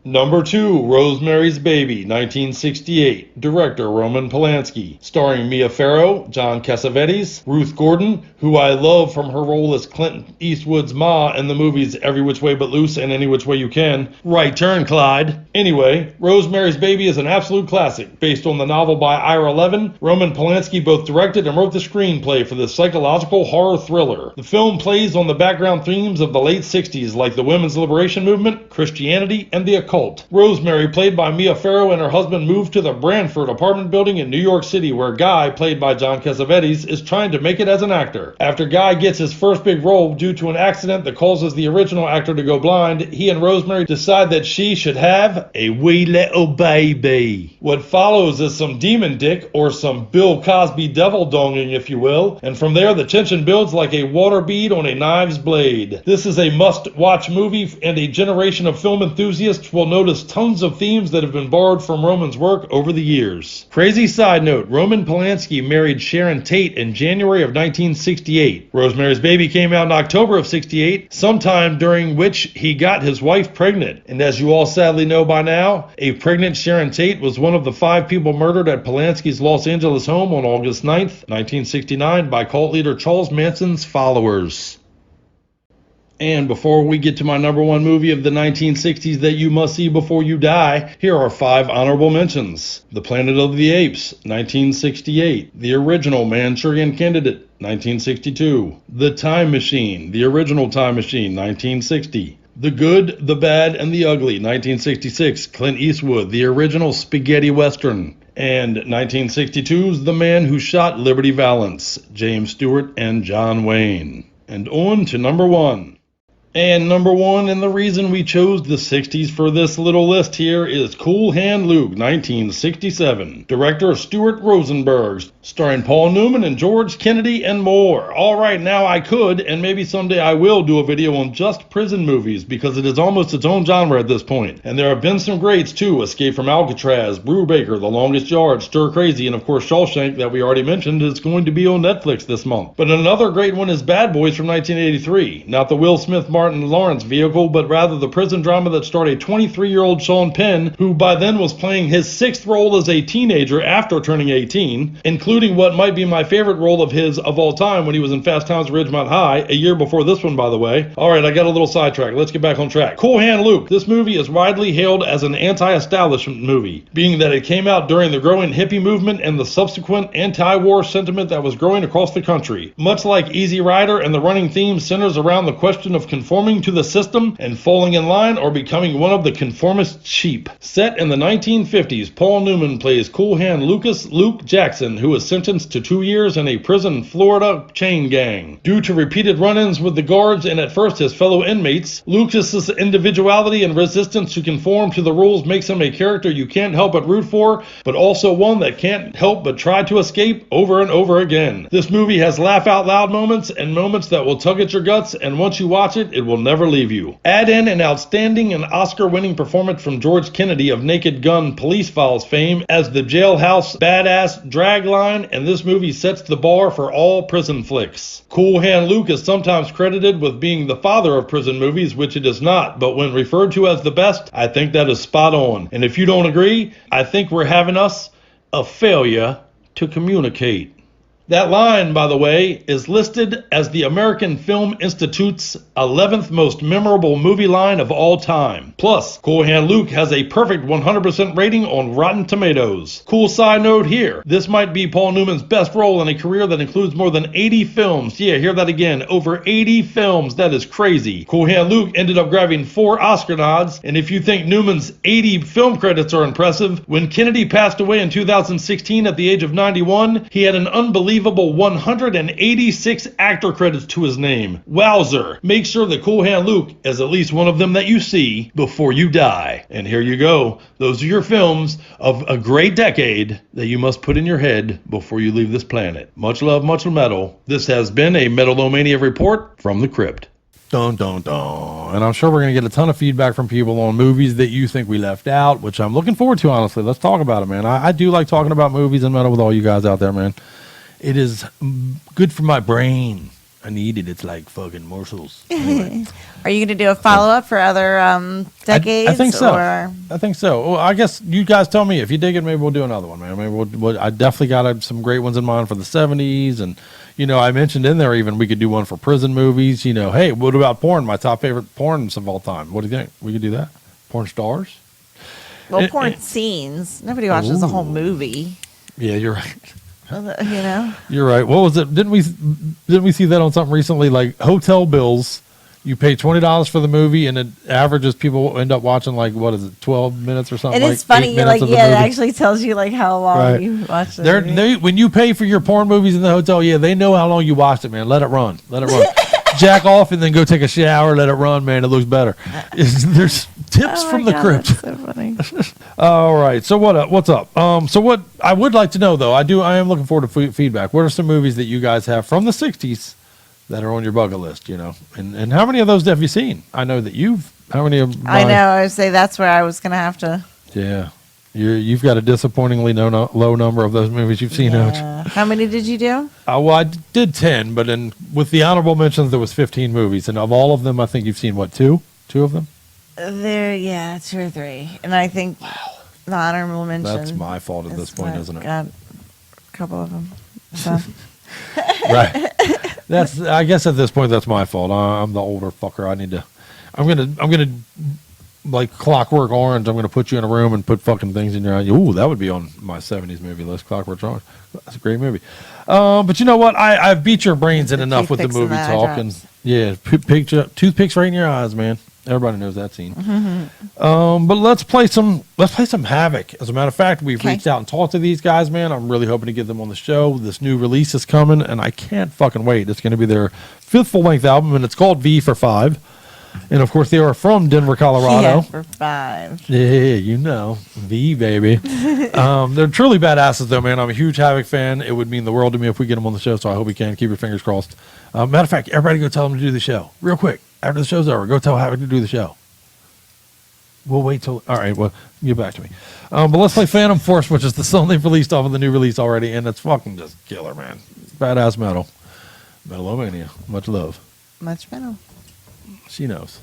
Number 2, Rosemary's Baby, 1968. Director Roman Polanski. Starring Mia Farrow, John Cassavetes, Ruth Gordon, who I love from her role as Clint Eastwood's Ma in the movies Every Which Way But Loose and Any Which Way You Can. Right turn, Clyde. Anyway, Rosemary's Baby is an absolute classic. Based on the novel by Ira Levin, Roman Polanski both directed and wrote the screenplay for this psychological horror thriller. The film plays on the background themes of the late 60s, like the women's liberation movement, Christianity, and the occult. Rosemary, played by Mia Farrow, and her husband move to the Branford apartment building in New York City, where Guy, played by John Cassavetes, is trying to make it as an actor. After Guy gets his first big role due to an accident that causes the original actor to go blind, he and Rosemary decide that she should have a wee little baby. What follows is some demon dick, or some Bill Cosby devil donging, if you will, and from there the tension builds like a water bead on a knife's blade. This is a must-watch movie, and a generation of film enthusiasts will notice tons of themes that have been borrowed from Roman's work over the years. Crazy side note, Roman Polanski married Sharon Tate in January of 1968. Rosemary's Baby came out in October of 68, sometime during which he got his wife pregnant. And as you all sadly know by now, a pregnant Sharon Tate was one of the 5 people murdered at Polanski's Los Angeles home on August 9th, 1969 by cult leader Charles Manson's followers. And before we get to my number one movie of the 1960s that you must see before you die, here are 5 honorable mentions. The Planet of the Apes, 1968. The original Manchurian Candidate, 1962. The Time Machine, the original Time Machine, 1960. The Good, the Bad, and the Ugly, 1966. Clint Eastwood, the original spaghetti western. And 1962's The Man Who Shot Liberty Valance, James Stewart and John Wayne. And on to number one. And number one, and the reason we chose the 60s for this little list here is Cool Hand Luke, 1967. Director Stuart Rosenberg, starring Paul Newman and George Kennedy and more. All right, now I could, and maybe someday I will do a video on just prison movies because it is almost its own genre at this point. And there have been some greats too, Escape from Alcatraz, Brubaker, The Longest Yard, Stir Crazy, and of course Shawshank that we already mentioned is going to be on Netflix this month. But another great one is Bad Boys from 1983. Not the Will Smith Martin Lawrence vehicle, but rather the prison drama that starred a 23-year-old Sean Penn, who by then was playing his 6th role as a teenager after turning 18, including what might be my favorite role of his of all time when he was in Fast Times at Ridgemont High, a year before this one, by the way. Alright, I got a little sidetracked. Let's get back on track. Cool Hand Luke. This movie is widely hailed as an anti-establishment movie, being that it came out during the growing hippie movement and the subsequent anti-war sentiment that was growing across the country. Much like Easy Rider, and the running theme centers around the question of conforming to the system and falling in line or becoming one of the conformist sheep. Set in the 1950s, Paul Newman plays Cool Hand Luke Jackson, who is sentenced to 2 years in a prison Florida chain gang. Due to repeated run-ins with the guards and at first his fellow inmates, Lucas's individuality and resistance to conform to the rules makes him a character you can't help but root for, but also one that can't help but try to escape over and over again. This movie has laugh-out-loud moments and moments that will tug at your guts, and once you watch it, it will never leave you. Add in an outstanding and Oscar-winning performance from George Kennedy of Naked Gun Police Files fame as the jailhouse badass dragline, and this movie sets the bar for all prison flicks. Cool Hand Luke is sometimes credited with being the father of prison movies, which it is not, but when referred to as the best, I think that is spot on. And if you don't agree, I think we're having us a failure to communicate. That line, by the way, is listed as the American Film Institute's 11th most memorable movie line of all time. Plus, Cool Hand Luke has a perfect 100% rating on Rotten Tomatoes. Cool side note here, this might be Paul Newman's best role in a career that includes more than 80 films. Yeah, hear that again, over 80 films, that is crazy. Cool Hand Luke ended up grabbing 4 Oscar nods, and if you think Newman's 80 film credits are impressive, when Kennedy passed away in 2016 at the age of 91, he had an unbelievable 186 actor credits to his name. Wowzer. Make sure that Cool Hand Luke is at least one of them that you see before you die. And here you go. Those are your films of a great decade that you must put in your head before you leave this planet. Much love, much metal. This has been a Metal-O-Mania report from the crypt. Dun, dun, dun. And I'm sure we're going to get a ton of feedback from people on movies that you think we left out, which I'm looking forward to, honestly. Let's talk about it, man. I do like talking about movies and metal with all you guys out there, man. It is good for my brain. I need it. It's like fucking morsels. Anyway. Are you going to do a follow-up for other decades? I think so. Or? I think so. Well, I guess you guys tell me. If you dig it, maybe we'll do another one, man. Maybe I definitely got some great ones in mind for the 70s. And, I mentioned in there even we could do one for prison movies. Hey, what about porn? My top favorite porns of all time. What do you think? We could do that? Porn stars? Well, porn scenes. Nobody watches the whole movie. Yeah, you're right. You're right. What was it? Didn't we see that on something recently? Like hotel bills, you pay $20 for the movie, and it averages people end up watching 12 minutes or something. And it's funny. You're like, it actually tells you how long you watched it. When you pay for your porn movies in the hotel, they know how long you watched it, man. Let it run. Jack off and then go take a shower. Let it run, man. It looks better. There's tips from the crypt. That's so funny. All right. So what's up? So what I would like to know though, I am looking forward to feedback. What are some movies that you guys have from the 60s that are on your bucket list? And how many of those have you seen? I know that how many of I know. I would say that's where I was gonna have to. Yeah. You've got a disappointingly low number of those movies you've seen. How many did you do? Well, I did 10, but with the honorable mentions, there was 15 movies, and of all of them, I think you've seen what, two of them? 2 or 3, and I think the honorable mention. That's my fault at this point, isn't it? Got a couple of them. So. Right. That's. I guess at this point, that's my fault. I'm the older fucker. I need to. I'm gonna like Clockwork Orange. I'm gonna put you in a room and put fucking things in your eye. Ooh, that would be on my '70s movie list. Clockwork Orange. That's a great movie. But you know what? I've beat your brains in enough with the movie talk, and yeah, toothpicks right in your eyes, man. Everybody knows that scene. But let's play some Havoc. As a matter of fact, we've reached out and talked to these guys, man. I'm really hoping to get them on the show. This new release is coming, and I can't fucking wait. It's going to be their 5th full-length album, and it's called V for 5. And of course, they are from Denver, Colorado. Yeah, for 5. Yeah, you know, V baby. They're truly badasses, though, man. I'm a huge Havoc fan. It would mean the world to me if we get them on the show. So I hope we can. Keep your fingers crossed. Matter of fact, everybody go tell them to do the show real quick after the show's over. Go tell Havoc to do the show. We'll wait till. All right, well, get back to me. But let's play Phantom Force, which is the song they've released off of the new release already, and it's fucking just killer, man. Badass metal. Metal-O-Mania. Much love. Much metal. She knows.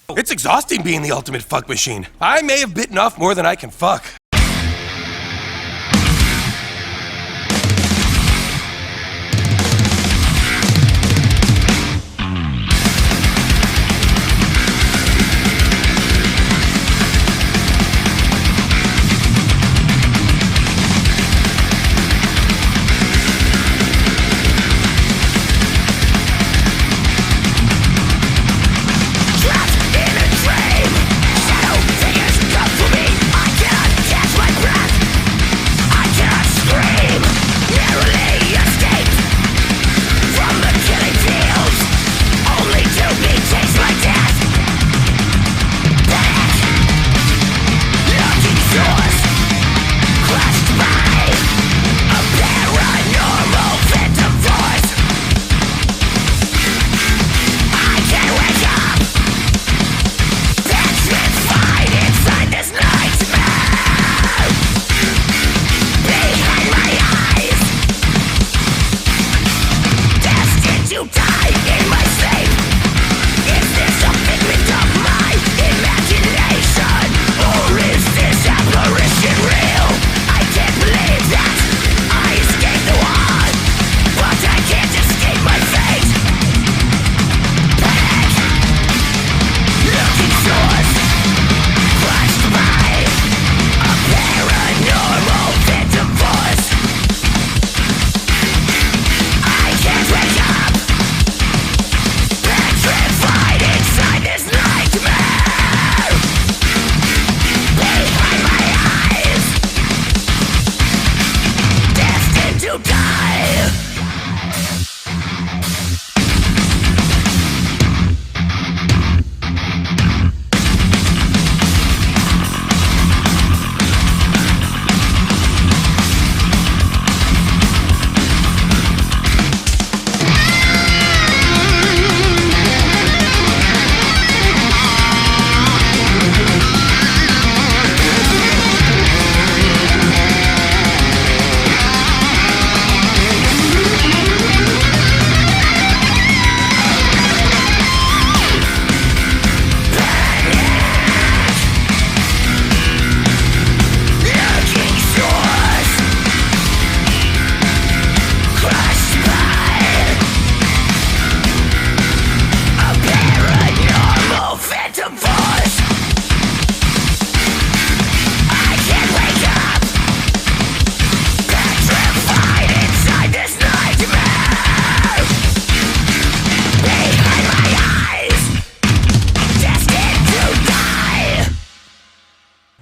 It's exhausting being the ultimate fuck machine. I may have bitten off more than I can fuck.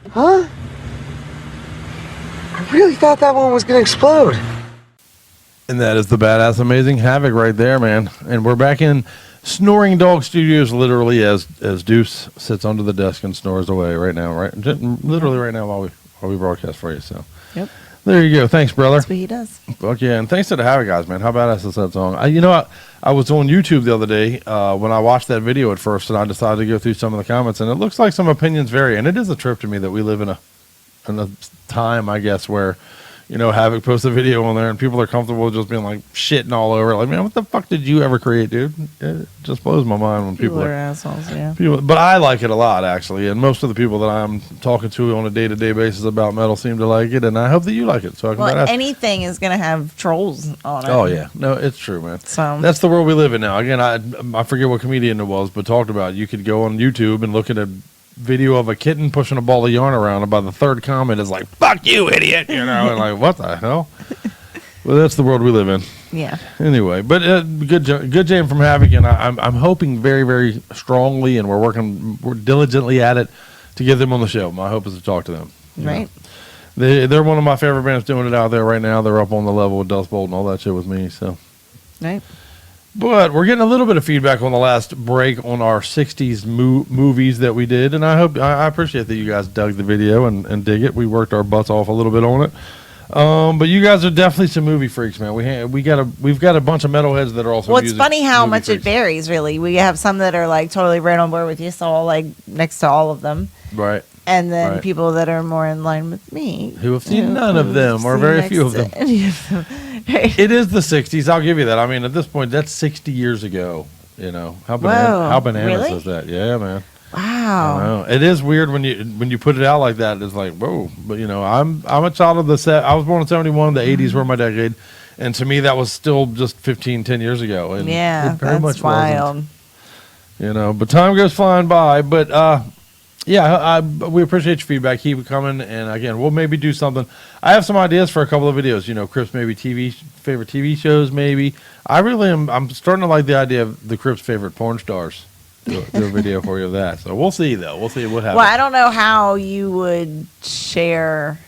Huh? I really thought that one was gonna explode. And that is the badass amazing Havoc right there, man. And we're back in Snoring Dog Studios, literally as Deuce sits under the desk and snores away right now, right? Literally right now while we broadcast for you. So yep. There you go. Thanks, brother. That's what he does. Fuck yeah, and thanks to the Havoc guys, man. How badass is that song? I was on YouTube the other day when I watched that video at first, and I decided to go through some of the comments, and it looks like some opinions vary, and it is a trip to me that we live in a time, I guess, where Havoc posts a video on there and people are comfortable just being like shitting all over. Like, man, what the fuck did you ever create, dude? It just blows my mind when people are assholes, yeah. But I like it a lot, actually. And most of the people that I'm talking to on a day-to-day basis about metal seem to like it. And I hope that you like it. So I can anything is going to have trolls on it. Oh, yeah. No, it's true, man. So that's the world we live in now. Again, I forget what comedian it was, but talked about you could go on YouTube and look at a video of a kitten pushing a ball of yarn around, and by the third comment is like, fuck you, idiot, and like, what the hell? Well, that's the world we live in. Yeah. Anyway, but good jam from Havoc, and I'm hoping very, very strongly, and we're diligently at it to get them on the show. My hope is to talk to them. Right. They're one of my favorite bands doing it out there right now. They're up on the level with Dust Bolt and all that shit with me, so. Right. But we're getting a little bit of feedback on the last break on our 60s movies that we did, and I appreciate that you guys dug the video and dig it. We worked our butts off a little bit on it. But you guys are definitely some movie freaks, man. We've got a bunch of metalheads that are also. Well, it's funny how much it varies, really. We have some that are like totally right on board with you, so like next to all of them. Right. And then people that are more in line with me. Who have seen none of them, or very few of them. It is the 60s, I'll give you that. I mean, at this point, that's 60 years ago. How bananas is that? Yeah, man. Wow. I know. It is weird when you put it out like that. It's like, whoa. But I'm a child of the set. I was born in 71. The 80s were my decade, and to me, that was still just 10 years ago. And yeah, it very much wild. Wasn't. But time goes flying by. But we appreciate your feedback. Keep it coming, and again, we'll maybe do something. I have some ideas for a couple of videos. Crips maybe favorite TV shows. Maybe I'm starting to like the idea of the Crips favorite porn stars. Do a video for you of that. So we'll see, though. We'll see what happens. Well, I don't know how you would share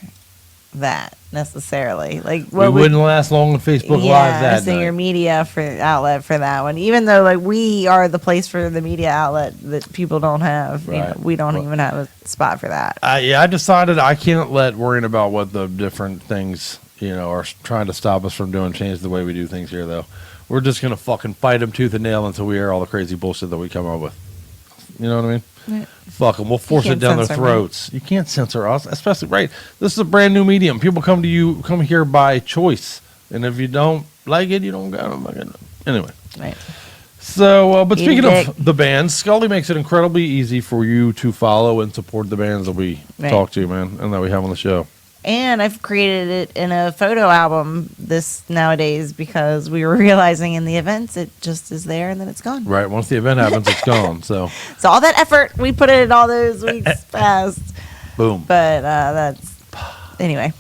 that necessarily. Like, we wouldn't last long on Facebook Live that so night. your media outlet for that one. Even though like we are the place for the media outlet that people don't have. Right. We don't even have a spot for that. I decided I can't let worrying about what the different things are trying to stop us from doing change the way we do things here, though. We're just going to fucking fight them tooth and nail until we air all the crazy bullshit that we come up with. You know what I mean? Right. Fuck them. We'll force it down their throats. You can't censor us, especially, right? This is a brand new medium. People come here by choice. And if you don't like it, you don't got them. Anyway. Right. So, but speaking of the bands, Scully makes it incredibly easy for you to follow and support the bands that we talk to, man, and that we have on the show. And I've created it in a photo album nowadays because we were realizing in the events it just is there and then it's gone. Right. Once the event happens, it's gone. So all that effort we put in all those weeks past. Boom. But that's anyway.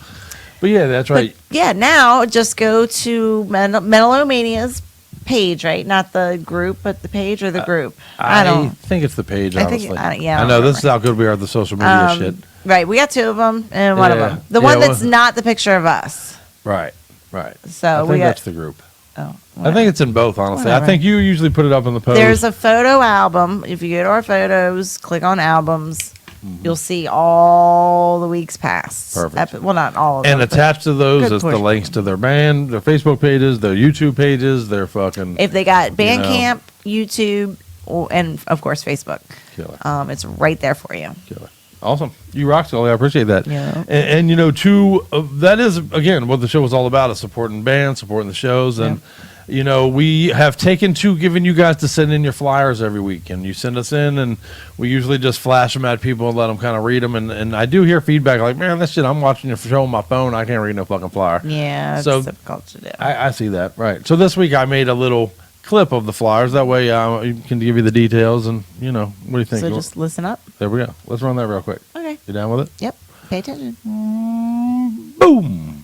But yeah, that's right. But yeah, now just go to Metal-O-Mania's page, right? Not the group, but the page or the group. I think it's the page, honestly. I know this is how good we are at the social media shit. Right, we got two of them and one of them. The one that's not the picture of us. Right. So I think that's the group. Oh, I think it's in both, honestly. Whatever. I think you usually put it up in the post. There's a photo album. If you go to our photos, click on albums, you'll see all the weeks past. Perfect. Well, not all of them. And attached to those is the portion. links to their band, their Facebook pages, their YouTube pages, their fucking... If they got Bandcamp, YouTube, and of course Facebook. Killer. It's right there for you. Killer. Awesome. You rock, Scully. I appreciate that. Yeah. And that is, again, what the show is all about, is supporting bands, supporting the shows. And, we have taken to giving you guys to send in your flyers every week. And you send us in, and we usually just flash them at people and let them kind of read them. And I do hear feedback like, man, that shit, I'm watching your show on my phone. I can't read no fucking flyer. Yeah, it's difficult to do. I see that. Right. So this week I made a little clip of the flyers. That way you can give you the details and, what do you think? So just listen up. There we go. Let's run that real quick. Okay. You down with it? Yep. Pay attention. Boom.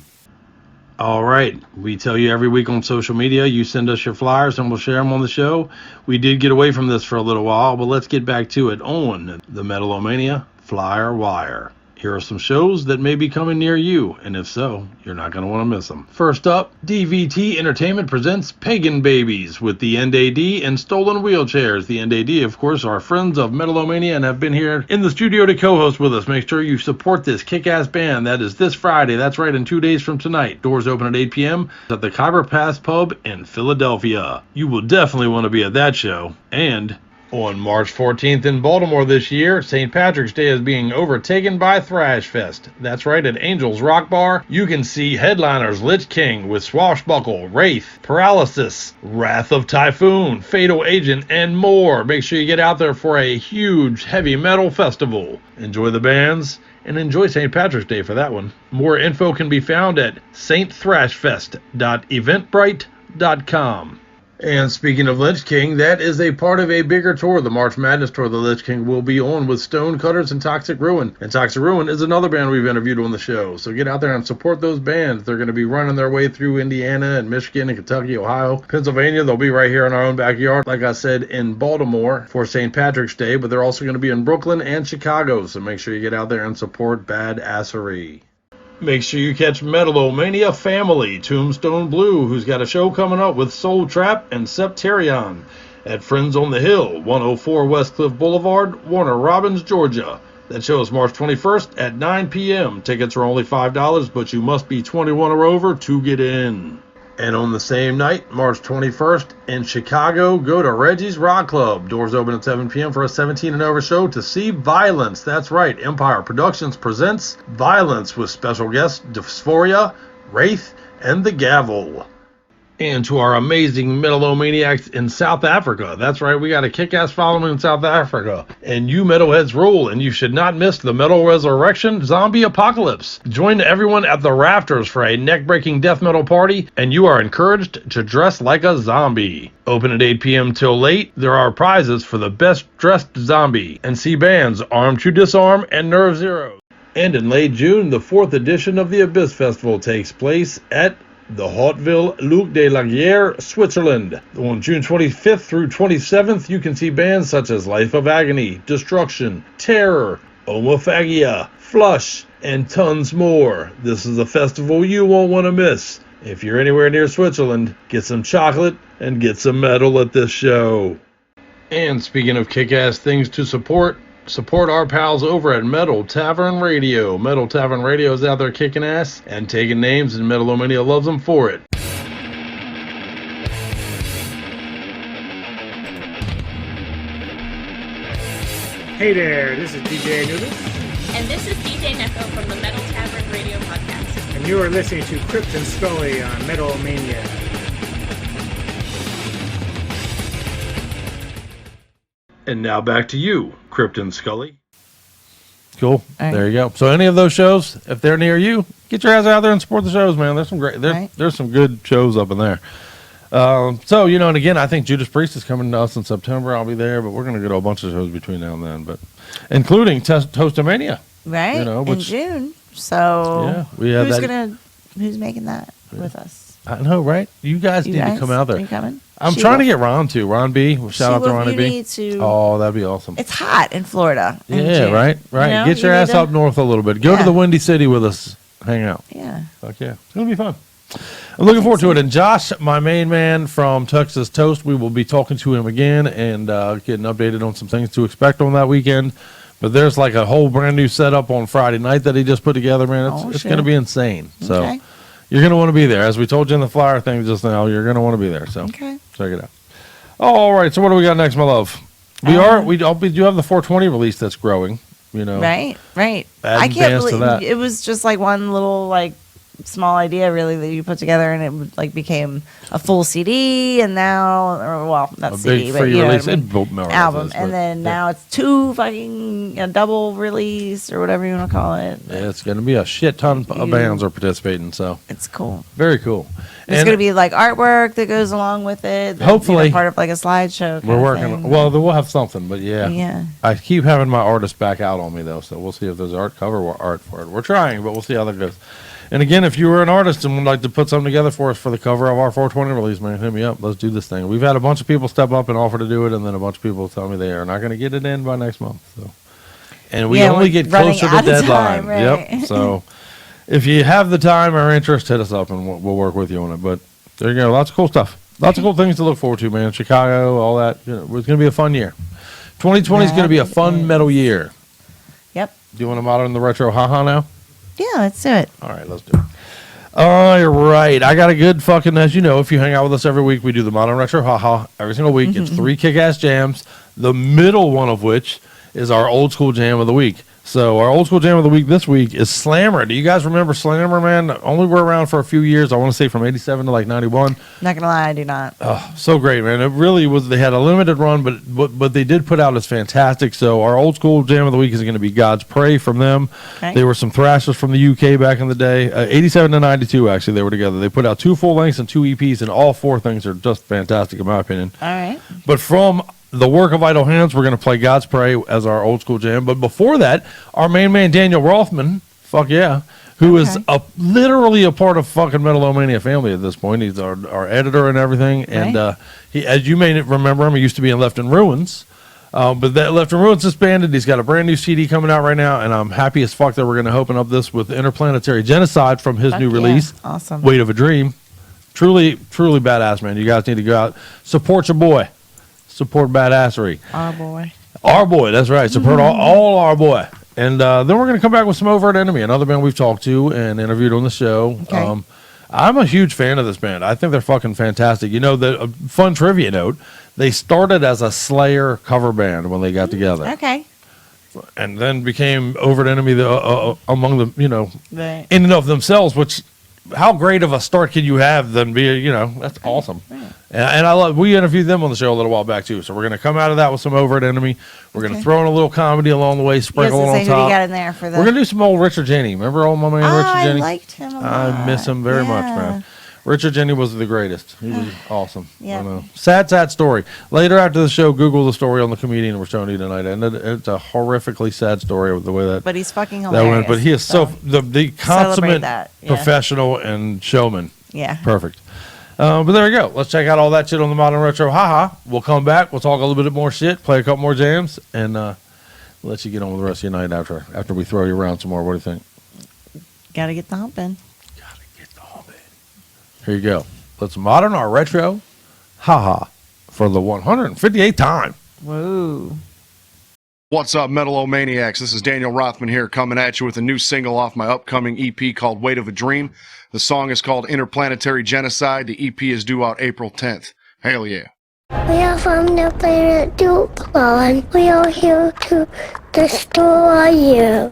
All right. We tell you every week on social media, you send us your flyers and we'll share them on the show. We did get away from this for a little while, but let's get back to it on the Metal-O-Mania Flyer Wire. Here are some shows that may be coming near you, and if so, you're not going to want to miss them. First up, DVT Entertainment presents Pagan Babies with the NAD and Stolen Wheelchairs. The NAD, of course, are friends of Metal-O-Mania and have been here in the studio to co-host with us. Make sure you support this kick-ass band. That is this Friday. That's right, in 2 days from tonight. Doors open at 8 p.m. at the Khyber Pass Pub in Philadelphia. You will definitely want to be at that show. And On March 14th in Baltimore this year, St. Patrick's Day is being overtaken by Thrash Fest. That's right, at Angel's Rock Bar, you can see headliners Lich King with Swashbuckle, Wraith, Paralysis, Wrath of Typhoon, Fatal Agent, and more. Make sure you get out there for a huge heavy metal festival. Enjoy the bands, and enjoy St. Patrick's Day for that one. More info can be found at stthrashfest.eventbrite.com. And speaking of Lich King, that is a part of a bigger tour, the March Madness tour the Lich King will be on with Stonecutters and Toxic Ruin. And Toxic Ruin is another band we've interviewed on the show. So get out there and support those bands. They're going to be running their way through Indiana and Michigan and Kentucky, Ohio, Pennsylvania. They'll be right here in our own backyard, like I said, in Baltimore for St. Patrick's Day. But they're also going to be in Brooklyn and Chicago. So make sure you get out there and support Badassery. Make sure you catch Metal-O-Mania Family, Tombstone Blue, who's got a show coming up with Soul Trap and Septerion at Friends on the Hill, 104 West Cliff Boulevard, Warner Robins, Georgia. That show is March 21st at 9 p.m. Tickets are only $5, but you must be 21 or over to get in. And on the same night, March 21st, in Chicago, go to Reggie's Rock Club. Doors open at 7 p.m. for a 17 and over show to see Violence. That's right, Empire Productions presents Violence with special guests Dysphoria, Wraith, and The Gavel. And to our amazing Metal-O-Maniacs in South Africa. That's right, we got a kick-ass following in South Africa. And you metalheads rule, and you should not miss the Metal Resurrection Zombie Apocalypse. Join everyone at the Rafters for a neck-breaking death metal party, and you are encouraged to dress like a zombie. Open at 8 p.m. till late, there are prizes for the best dressed zombie, and see bands Armed to Disarm and Nerve Zero. And in late June, the 4th edition of the Abyss Festival takes place at the Hauteville Luc de la Guerre, Switzerland. On June 25th through 27th, you can see bands such as Life of Agony, Destruction, Terror, Homophagia, Flush, and tons more. This is a festival you won't want to miss. If you're anywhere near Switzerland, get some chocolate and get some metal at this show. And speaking of kick-ass things to support our pals over at Metal Tavern Radio. Metal Tavern Radio is out there kicking ass and taking names, and Metal-O-Mania loves them for it. Hey there, this is DJ Noodles. And this is DJ Neko from the Metal Tavern Radio Podcast. And you are listening to Crypt and Scully on Metal-O-Mania. And now back to you, Crypt and Scully. Cool. Right. There you go. So any of those shows, if they're near you, get your ass out there and support the shows, man. There's some great, there's some good shows up in there. So, you know, and again, I think Judas Priest is coming to us in September. I'll be there, but we're going to go to a bunch of shows between now and then, but including Toastamania. Right. You know, in June. So yeah, we have who's making that with us? I know, right? You guys need to come out there. Are you coming? I'm trying to get Ron too. Ron B. Shout out to Ronnie B. Oh, that'd be awesome. It's hot in Florida. Yeah, right. You know, get your ass up north a little bit. Go to the Windy City with us. Hang out. Yeah. Fuck yeah. It's going to be fun. I'm looking forward to it. And Josh, my main man from Texas Toast, we will be talking to him again and getting updated on some things to expect on that weekend. But there's like a whole brand new setup on Friday night that he just put together, man. It's going to be insane. So you're going to want to be there. As we told you in the flyer thing just now, you're going to want to be there. So check it out. All right. So what do we got next, my love? We do have the 420 release that's growing. You know, right. I can't believe it was just like one little small idea really that you put together, and it became a full CD, and now, not a CD, big but free release album, and then now it's two fucking double release or whatever you want to call it. Yeah, it's going to be a shit ton of bands are participating, so it's cool. Very cool. There's going to be artwork that goes along with it. Hopefully, part of a slideshow. We're working. Well, we'll have something, but yeah. I keep having my artist back out on me though, so we'll see if there's cover art for it. We're trying, but we'll see how that goes. And again, if you were an artist and would like to put something together for us for the cover of our 420 release, man, hit me up. Let's do this thing. We've had a bunch of people step up and offer to do it, and then a bunch of people tell me they are not going to get it in by next month. So, and we only get closer to deadline. Right? Yep. So, if you have the time or interest, hit us up and we'll work with you on it. But there you go. Lots of cool stuff. Lots of cool things to look forward to, man. Chicago, all that. You know, it's going to be a fun year. 2020 is going to be a fun metal year. Yep. Do you want to modern the retro haha now? Yeah, let's do it. All right, let's do it. All right. I got a good fucking, as you know, if you hang out with us every week, we do the Modern Retro Haha every single week. It's 3 kick-ass jams The middle one of which is our old school jam of the week. So our old school jam of the week this week is Slammer. Do you guys remember Slammer, man? Only were around for a few years. I want to say from 87 to like 91. Not gonna lie, I do not. Oh, so great, man. It really was. They had a limited run, but they did put out as fantastic. So our old school jam of the week is going to be God's Pray from them. Okay. They were some thrashers from the UK back in the day. 87 to 92, actually, they were together. They put out 2 full lengths and 2 EPs, and all 4 things are just fantastic, in my opinion. All right. But from the work of Idle Hands, we're going to play God's Pray as our old school jam. But before that, our main man, Daniel Rothman, fuck yeah, who is literally a part of fucking Metal-O-Mania family at this point. He's our editor and everything. And he, as you may remember him, he used to be in Left in Ruins. But that Left in Ruins disbanded. He's got a brand new CD coming out right now, and I'm happy as fuck that we're going to open up this with Interplanetary Genocide from his new release. Awesome. Weight of a Dream. Truly, truly badass, man. You guys need to go out. Support your boy. Support badassery. Our boy. Our boy, that's right. Support all our boy. And then we're going to come back with some Overt Enemy, another band we've talked to and interviewed on the show. Okay. I'm a huge fan of this band. I think they're fucking fantastic. You know, the fun trivia note, they started as a Slayer cover band when they got together. Okay. And then became Overt Enemy among them, you know, Right. in and of themselves, which how great of a start can you have than be, you know, that's awesome. And I love, we interviewed them on the show a little while back too. So we're going to come out of that with some Overt Enemy. We're going to throw in a little comedy along the way, sprinkle it on Who you top. got in there for the? We're going to do some old Richard Jenny. Remember old my man Richard Jenny? I liked him a lot. I miss him very much, man. Richard Jenny was the greatest. He was awesome. Yeah. I know. Sad story. Later after the show, Google the story on the comedian we're showing you tonight. And it's a horrifically sad story with the way that But he's fucking that hilarious. went. But he is so the consummate that, yeah. professional and showman. Yeah. Perfect. But there you go. Let's check out all that shit on the Modern Retro. Haha. We'll come back. We'll talk a little bit more shit, play a couple more jams, and let you get on with the rest of your night after we throw you around some more. What do you think? Gotta get the humping. Here you go. Let's modern or retro. Haha. For the 158th time. Whoa. What's up, Metal-O-Maniacs? This is Daniel Rothman here, coming at you with a new single off my upcoming EP called Weight of a Dream. The song is called Interplanetary Genocide. The EP is due out April 10th. Hell yeah. We are from the planet Duklan. We are here to destroy you.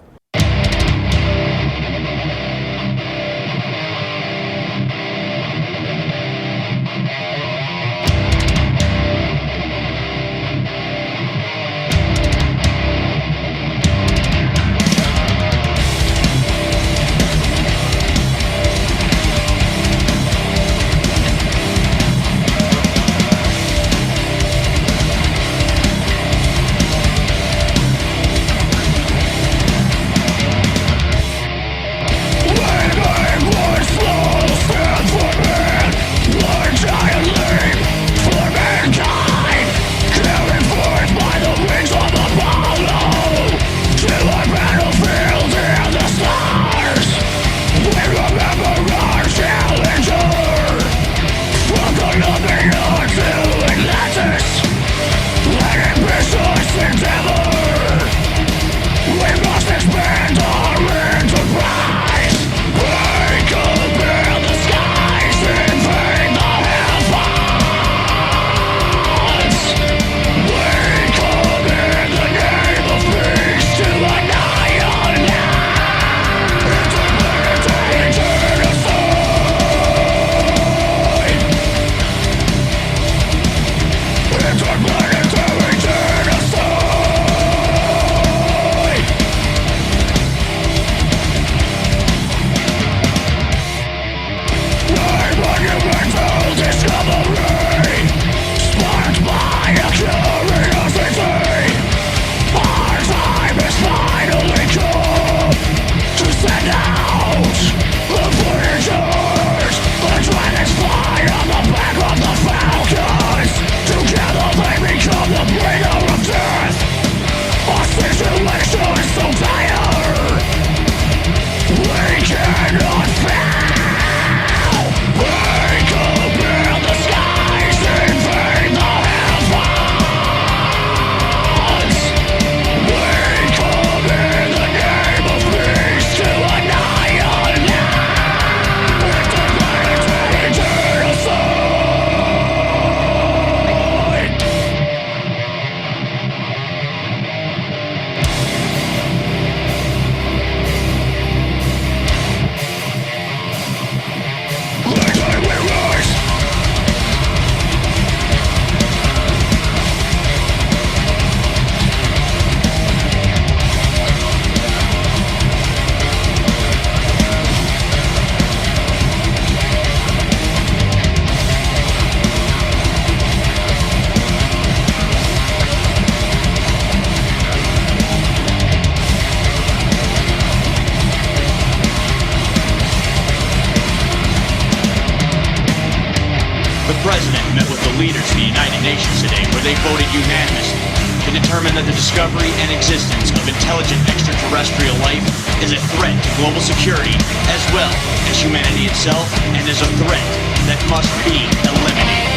leaders of the United Nations today, where they voted unanimously to determine that the discovery and existence of intelligent extraterrestrial life is a threat to global security as well as humanity itself, and is a threat that must be eliminated.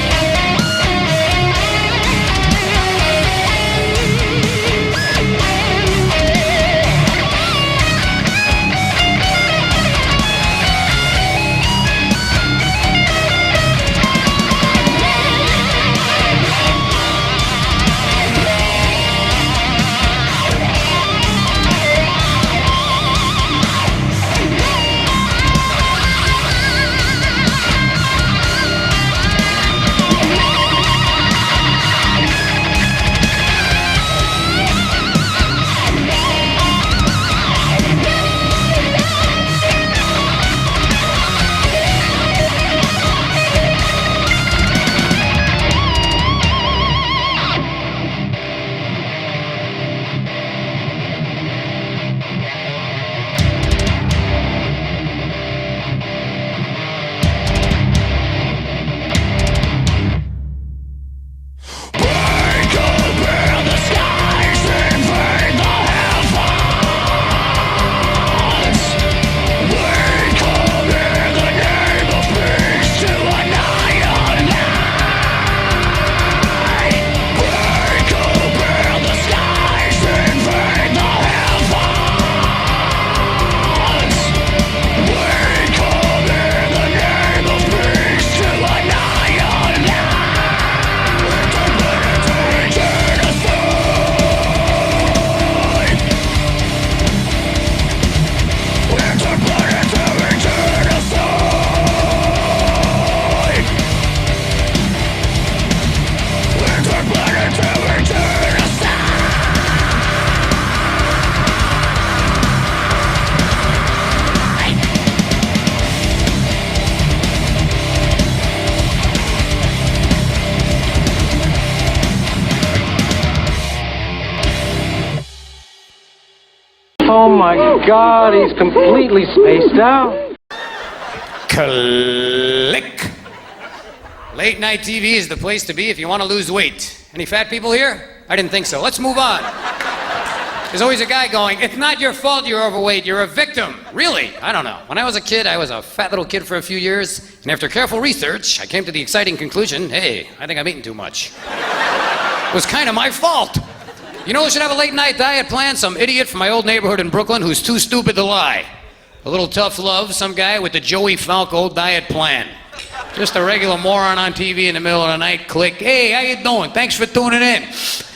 Oh my God, he's completely spaced out. Click. Late night TV is the place to be if you want to lose weight. Any fat people here? I didn't think so. Let's move on. There's always a guy going, it's not your fault you're overweight, you're a victim. Really? I don't know. When I was a kid, I was a fat little kid for a few years, and after careful research, I came to the exciting conclusion, hey, I think I'm eating too much. It was kind of my fault. You know who should have a late night diet plan? Some idiot from my old neighborhood in Brooklyn who's too stupid to lie. A little tough love, some guy with the Joey Falco diet plan. Just a regular moron on TV in the middle of the night, click, hey, how you doing? Thanks for tuning in.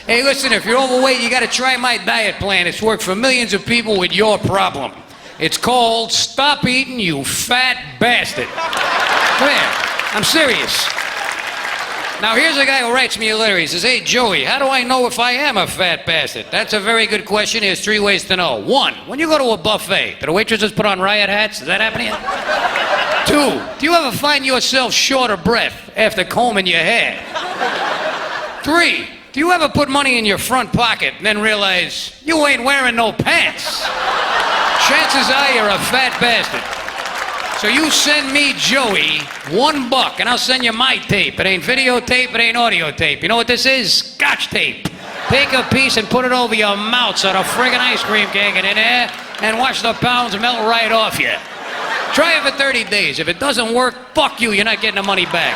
Hey, listen, if you're overweight, you gotta try my diet plan. It's worked for millions of people with your problem. It's called Stop Eating, You Fat Bastard. Come here, I'm serious. Now, here's a guy who writes me a letter. He says, hey, Joey, how do I know if I am a fat bastard? That's a very good question. Here's 3 ways to know. 1, when you go to a buffet, do the waitresses put on riot hats? Does that happen to you? 2, do you ever find yourself short of breath after combing your hair? 3, do you ever put money in your front pocket and then realize you ain't wearing no pants? Chances are you're a fat bastard. So you send me, Joey, $1 and I'll send you my tape. It ain't videotape, it ain't audio tape. You know what this is? Scotch tape. Take a piece and put it over your mouth so the friggin' ice cream can't get in there, and watch the pounds melt right off you. Try it for 30 days. If it doesn't work, fuck you, you're not getting the money back.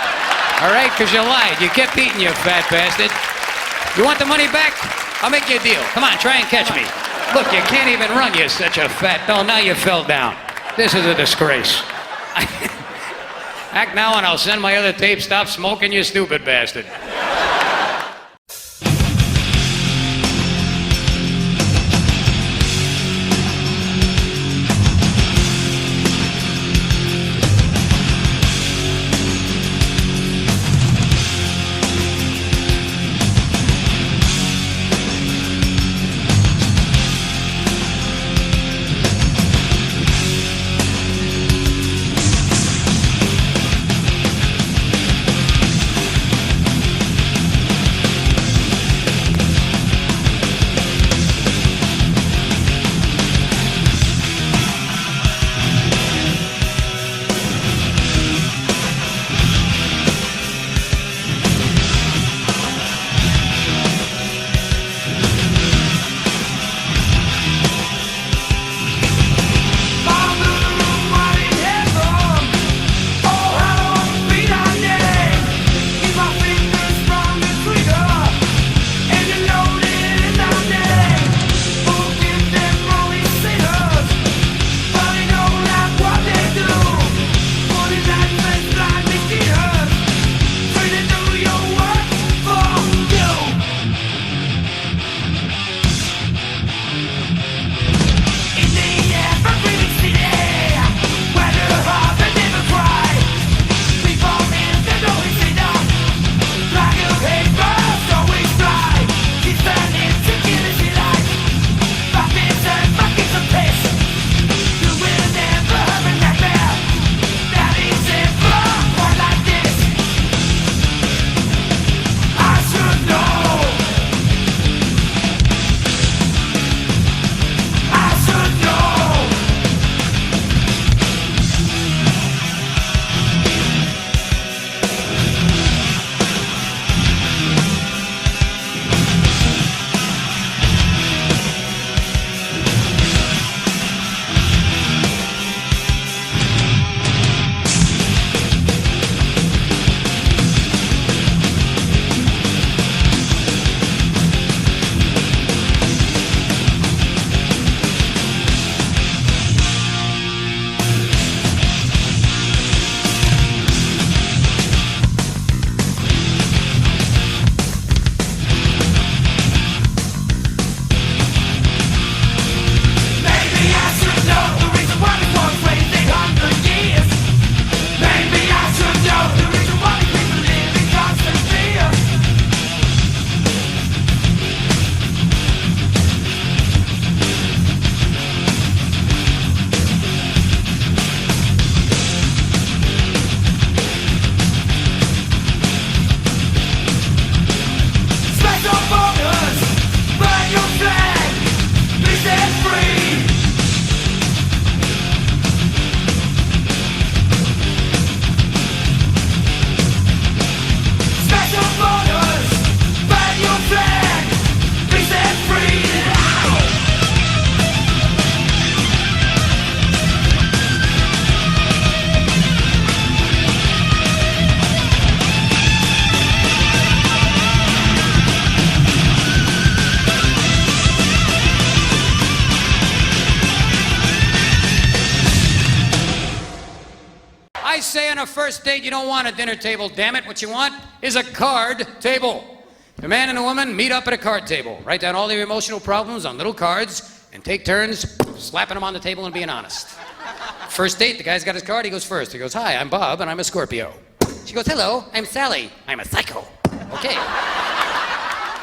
All right? Because you lied. You kept eating, you fat bastard. You want the money back? I'll make you a deal. Come on, try and catch me. Look, you can't even run, you're such a fat... Oh, now you fell down. This is a disgrace. Act now and I'll send my other tape. Stop smoking, you stupid bastard. I say on a first date, you don't want a dinner table, damn it. What you want is a card table. A man and a woman meet up at a card table. Write down all their emotional problems on little cards and take turns slapping them on the table and being honest. First date, the guy's got his card, he goes first. He goes, hi, I'm Bob, and I'm a Scorpio. She goes, hello, I'm Sally. I'm a psycho. Okay.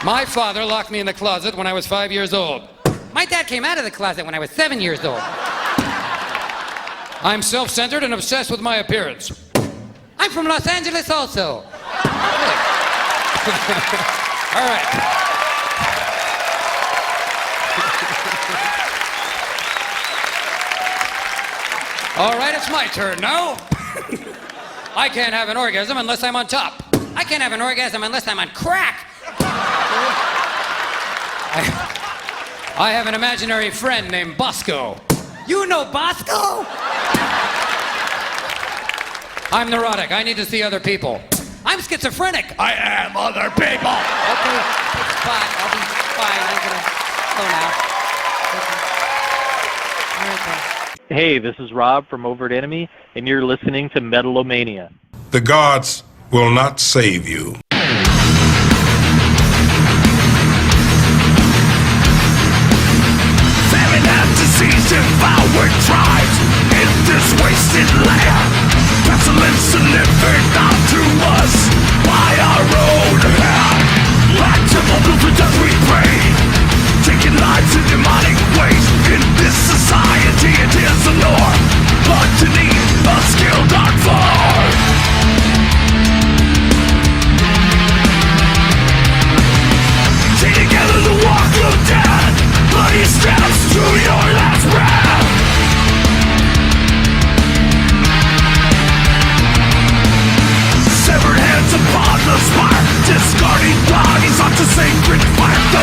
My father locked me in the closet when I was 5 years old. My dad came out of the closet when I was 7 years old. I'm self-centered and obsessed with my appearance. I'm from Los Angeles also. All right. All right, it's my turn now. I can't have an orgasm unless I'm on top. I can't have an orgasm unless I'm on crack. I have an imaginary friend named Bosco. You know Bosco? I'm neurotic. I need to see other people. I'm schizophrenic. I am other people. Okay, take a spot. I'll be fine. I'm gonna go now. Okay. Hey, this is Rob from Overt Enemy, and you're listening to Metal-O-Mania. The gods will not save you. Famine and disease devoured tribes in this wasted land. Pestilence delivered unto us by our own hand. Like temple for death we pray, taking lives in demonic ways. In this society it is the norm, but to need a skilled art form. Take together the walk of death, bloody steps to your last breath. Severed hands upon the spire, discarding bodies onto sacred fire. The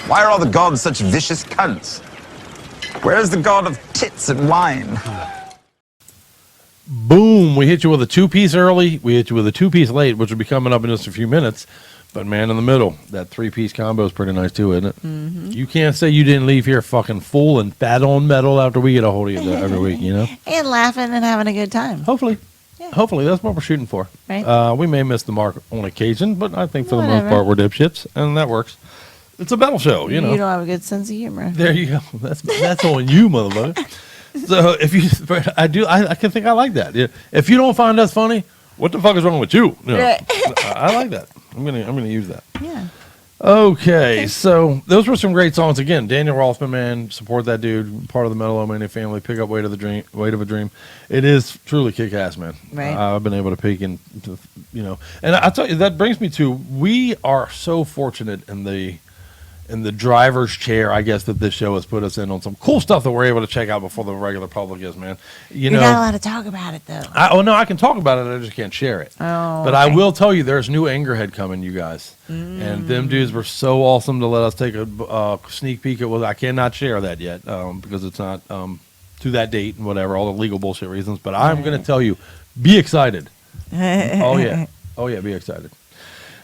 Why are all the gods such vicious cunts? Where's the god of tits and wine? Boom. We hit you with a 2-piece early. We hit you with a 2-piece late, which will be coming up in just a few minutes. But man in the middle, that 3-piece combo is pretty nice too, isn't it? Mm-hmm. You can't say you didn't leave here fucking full and fat on metal after we get a hold of you every week, you know? And laughing and having a good time. Hopefully. Hopefully, that's what we're shooting for. Right. We may miss the mark on occasion, but I think for the most Whatever. part we're dipshits, and that works. It's a metal show, you know. You don't have a good sense of humor. There you go. That's on you, motherfucker. So if you, I can think I like that. Yeah. If you don't find us funny, what the fuck is wrong with you? You know, Right. I like that. I'm gonna use that. Yeah. Okay, so those were some great songs. Again, Daniel Rothman, man, support that dude. Part of the Metal-O-Mania family. Pick up Weight of a Dream. It is truly kick-ass, man. Right. I've been able to peek into, you know, and I tell you that brings me to we are so fortunate in the driver's chair, I guess, that this show has put us in on some cool stuff that we're able to check out before the regular public is, man. You're not allowed to talk about it though. No, I can talk about it. I just can't share it. Oh, but I will tell you, there's new Angerhead coming, you guys. And them dudes were so awesome to let us take a sneak peek at. Well, I cannot share that yet because it's not to that date and whatever, all the legal bullshit reasons. But I'm going to tell you, be excited. Oh yeah, be excited.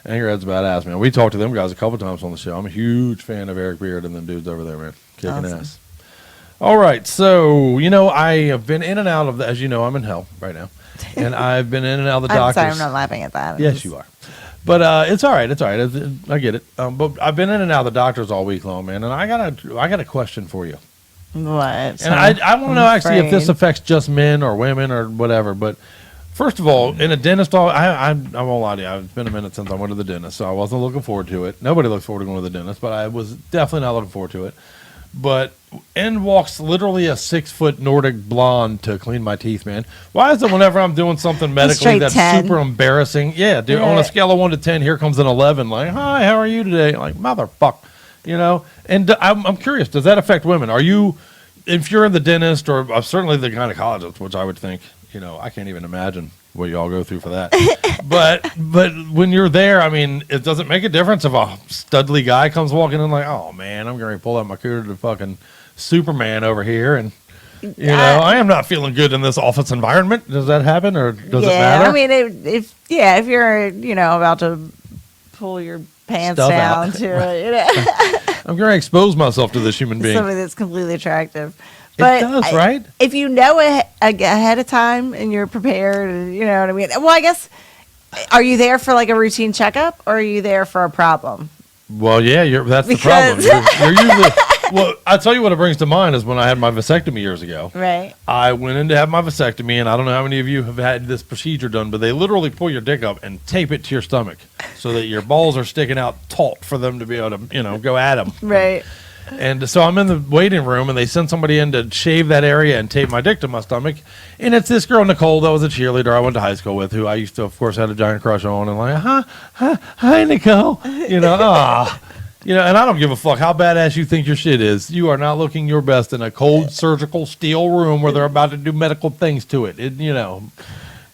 Angerhead's badass, man. We talked to them guys a couple times on the show. I'm a huge fan of Eric Beard and them dudes over there, man. Kicking ass. All right, so, you know, I have been in and out of as you know, I'm in hell right now. And I've been in and out of the doctors. I'm sorry, I'm not laughing at that. Yes, you are. But it's all right. It's all right. I get it. But I've been in and out of the doctors all week long, man. And I got a question for you. What? And I want to know actually if this affects just men or women or whatever. But first of all, in a dentist, I won't lie to you. It's been a minute since I went to the dentist, so I wasn't looking forward to it. Nobody looks forward to going to the dentist, but I was definitely not looking forward to it. But in walks literally a 6-foot Nordic blonde to clean my teeth, man. Why is it whenever I'm doing something medically that's 10. super embarrassing? Yeah, dude, on a scale of 1 to 10, here comes an 11. Like, hi, how are you today? Like, motherfuck, you know? And I'm curious, does that affect women? Are you, if you're in the dentist or certainly the gynecologist, which I would think, you know, I can't even imagine what y'all go through for that. but when you're there, I mean, it doesn't make a difference if a studly guy comes walking in like, oh man, I'm going to pull out my cooter to fucking Superman over here, and you know, I am not feeling good in this office environment. Does that happen, or does it matter? I mean, if you're about to pull your pants Stuff down out. to it, you know. I'm going to expose myself to this human being. Somebody that's completely attractive. But does, right? If you know ahead of time and you're prepared, you know what I mean? Well, I guess, are you there for like a routine checkup or are you there for a problem? Well, yeah, that's the problem. You're usually, well, I'll tell you what it brings to mind is when I had my vasectomy years ago. Right. I went in to have my vasectomy, and I don't know how many of you have had this procedure done, but they literally pull your dick up and tape it to your stomach so that your balls are sticking out taut for them to be able to, you know, go at them. Right. And so I'm in the waiting room, and they send somebody in to shave that area and tape my dick to my stomach. And it's this girl, Nicole, that was a cheerleader I went to high school with, who I used to, of course, had a giant crush on. And like, hi, Nicole. You know, you know, and I don't give a fuck how badass you think your shit is. You are not looking your best in a cold surgical steel room where they're about to do medical things to it. You know,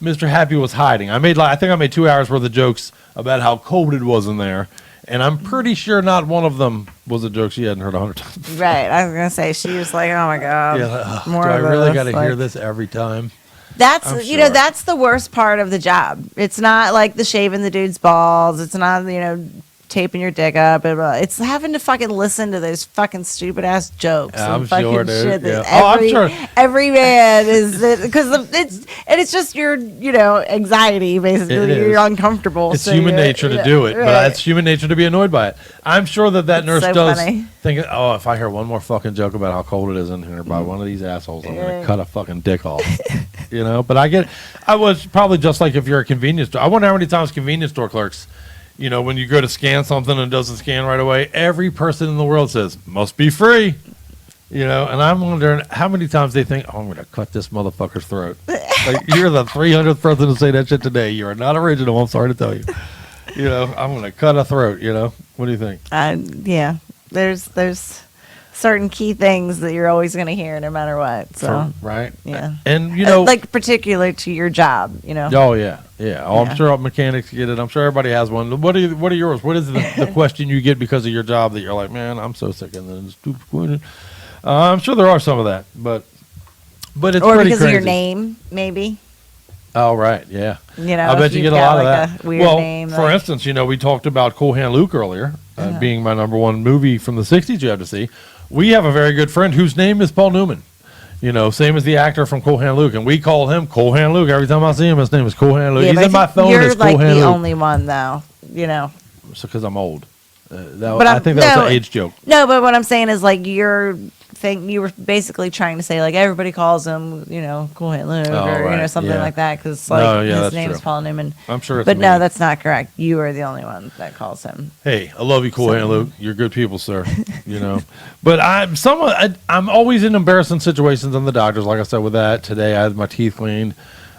Mr. Happy was hiding. I think I made 2 hours worth of jokes about how cold it was in there. And I'm pretty sure not one of them was a joke she hadn't heard 100 times. Right. I was going to say, she was like, oh my God. Yeah, more do I of really this, got to hear like- this every time? That's, you know, that's the worst part of the job. It's not like the shaving the dude's balls. It's not, you know, taping your dick up. It's having to fucking listen to those fucking stupid ass jokes. I'm and fucking sure, dude. shit Yeah. that I'm sure. every man is, because it's just your, you know, anxiety, basically. It is. You're uncomfortable. It's so human you're- nature to do it, right. but it's human nature to be annoyed by it. I'm sure that nurse so does funny. think, oh, if I hear one more fucking joke about how cold it is in here by one of these assholes, I'm going to cut a fucking dick off. You know, but I was probably just like if you're a convenience store. I wonder how many times convenience store clerks, you know, when you go to scan something and it doesn't scan right away, every person in the world says, must be free. You know, and I'm wondering how many times they think, oh, I'm going to cut this motherfucker's throat. Like, you're the 300th person to say that shit today. You are not original. I'm sorry to tell you. You know, I'm going to cut a throat, you know. What do you think? Yeah. There's certain key things that you're always going to hear no matter what. So right. yeah, And you know, like particular to your job, you know. Oh yeah. Oh, I'm sure all mechanics get it. I'm sure everybody has one. What are yours? What is the question you get because of your job that you're like, man, I'm so sick of this stupid question. I'm sure there are some of that, but it's or pretty because crazy. of your name, maybe. Oh right, yeah. You know, I bet you get a lot of like that. A weird Well, name, for instance, you know, we talked about Cool Hand Luke earlier, Uh-huh. being my number one movie from the '60s. You have to see. We have a very good friend whose name is Paul Newman. You know, same as the actor from Cool Hand Luke, and we call him Cool Hand Luke every time I see him. His name is Cool Hand Luke. Yeah, He's but in my phone you're as Cool like Hand the Luke. only one, though. You know. So because I'm old. I think that was an age joke. No, but what I'm saying is like you were basically trying to say like everybody calls him, you know, Cool Hand Luke or you know something like that because like his name is Paul Newman. I'm sure it's but me. no, that's not correct. You are the only one that calls him. Hey, I love you, Cool Hand Luke. You're good people, sir. You know, but I'm always in embarrassing situations in the doctors. Like I said, with that today, I had my teeth cleaned.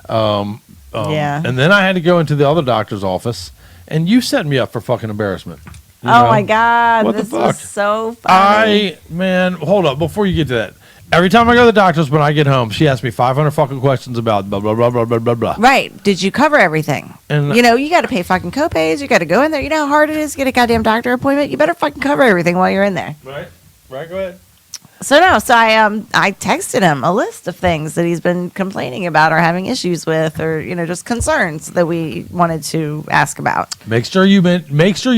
Yeah. And then I had to go into the other doctor's office, and you set me up for fucking embarrassment. You Oh know? my God, What the this fuck? is so funny. Man, hold up before you get to that. Every time I go to the doctor's, when I get home, she asks me 500 fucking questions about blah blah blah blah blah blah blah. Right? Did you cover everything? And you know, you got to pay fucking copays. You got to go in there. You know how hard it is to get a goddamn doctor appointment. You better fucking cover everything while you're in there. Right. Go ahead. So I texted him a list of things that he's been complaining about or having issues with, or you know, just concerns that we wanted to ask about. Make sure you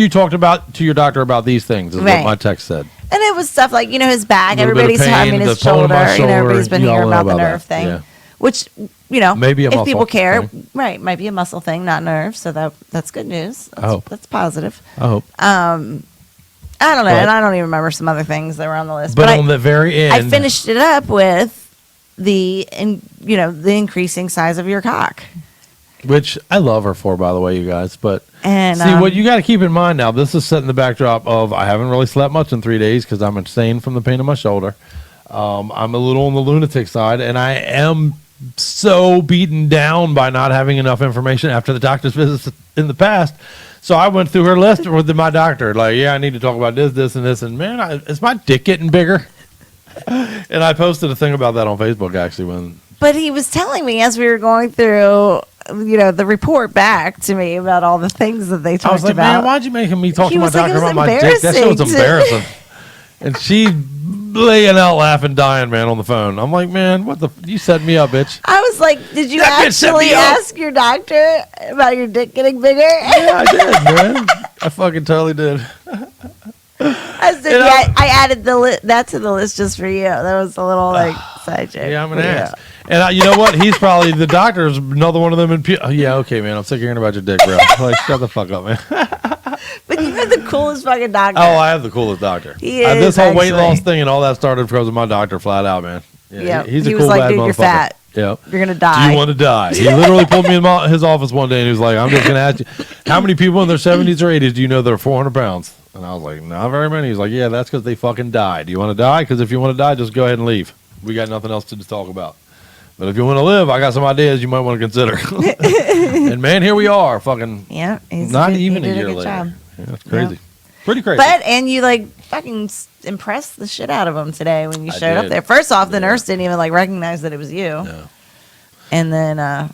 talked to your doctor about these things. Is Right. what my text said. And it was stuff like, you know, his back, Little bit of everybody's pain, his the bone in shoulder, my you know, everybody's been shoulder, hearing you all about the know about nerve that, thing, yeah. which, you know, Maybe a if muscle people care, thing. right, might be a muscle thing, not nerve, so that's good news. I hope. That's positive. I hope. I don't know, But- and I don't even remember some other things that were on the list. But on the very end, I finished it up with the increasing size of your cock. which I love her for, by the way, you guys. But And, see, what you got to keep in mind now, this is setting the backdrop of I haven't really slept much in 3 days because I'm insane from the pain in my shoulder. I'm a little on the lunatic side, and I am so beaten down by not having enough information after the doctor's visits in the past. So I went through her list with my doctor, like, yeah, I need to talk about this, and this, and man, is my dick getting bigger? And I posted a thing about that on Facebook, actually, But he was telling me as we were going through, you know, the report back to me about all the things that they talked I was like, about. man, why'd you make me talk He to my was like, doctor it was about my dick? That shit was embarrassing. embarrassing. And she laying out laughing, dying, man, on the phone. I'm like, man, what the? You set me up, bitch. I was like, did you That bitch set me actually up. ask your doctor about your dick getting bigger? Yeah, I did, man. I fucking totally did. I said, yeah, I added that to the list just for you. That was a little like side joke. Yeah, I'm an Yeah. ass. And you know what? He's probably the doctor's another one of them. Yeah, okay, man. I'm sick of hearing about your dick, bro. Like, shut the fuck up, man. But you have the coolest fucking doctor. Oh, I have the coolest doctor. He This is, whole weight actually. loss thing and all that started because of my doctor, flat out, man. Yeah, he's he a was cool like, bad dude, motherfucker. you're fat. Yep. You're gonna die. Do you want to die? He literally pulled me in his office one day and he was like, I'm just going to ask you, how many people in their 70s or 80s do you know that are 400 pounds? And I was like, not very many. He's like, yeah, that's because they fucking died. Do you want to die? Because if you want to die, just go ahead and leave. We got nothing else to talk about. But if you want to live, I got some ideas you might want to consider. And man, here we are, fucking Yeah, not even a he did year good later. job. Yeah, that's crazy. Yeah. Pretty crazy. But and you like fucking impressed the shit out of him today when you I showed up did. there. First off, the nurse didn't even like recognize that it was you. No. And then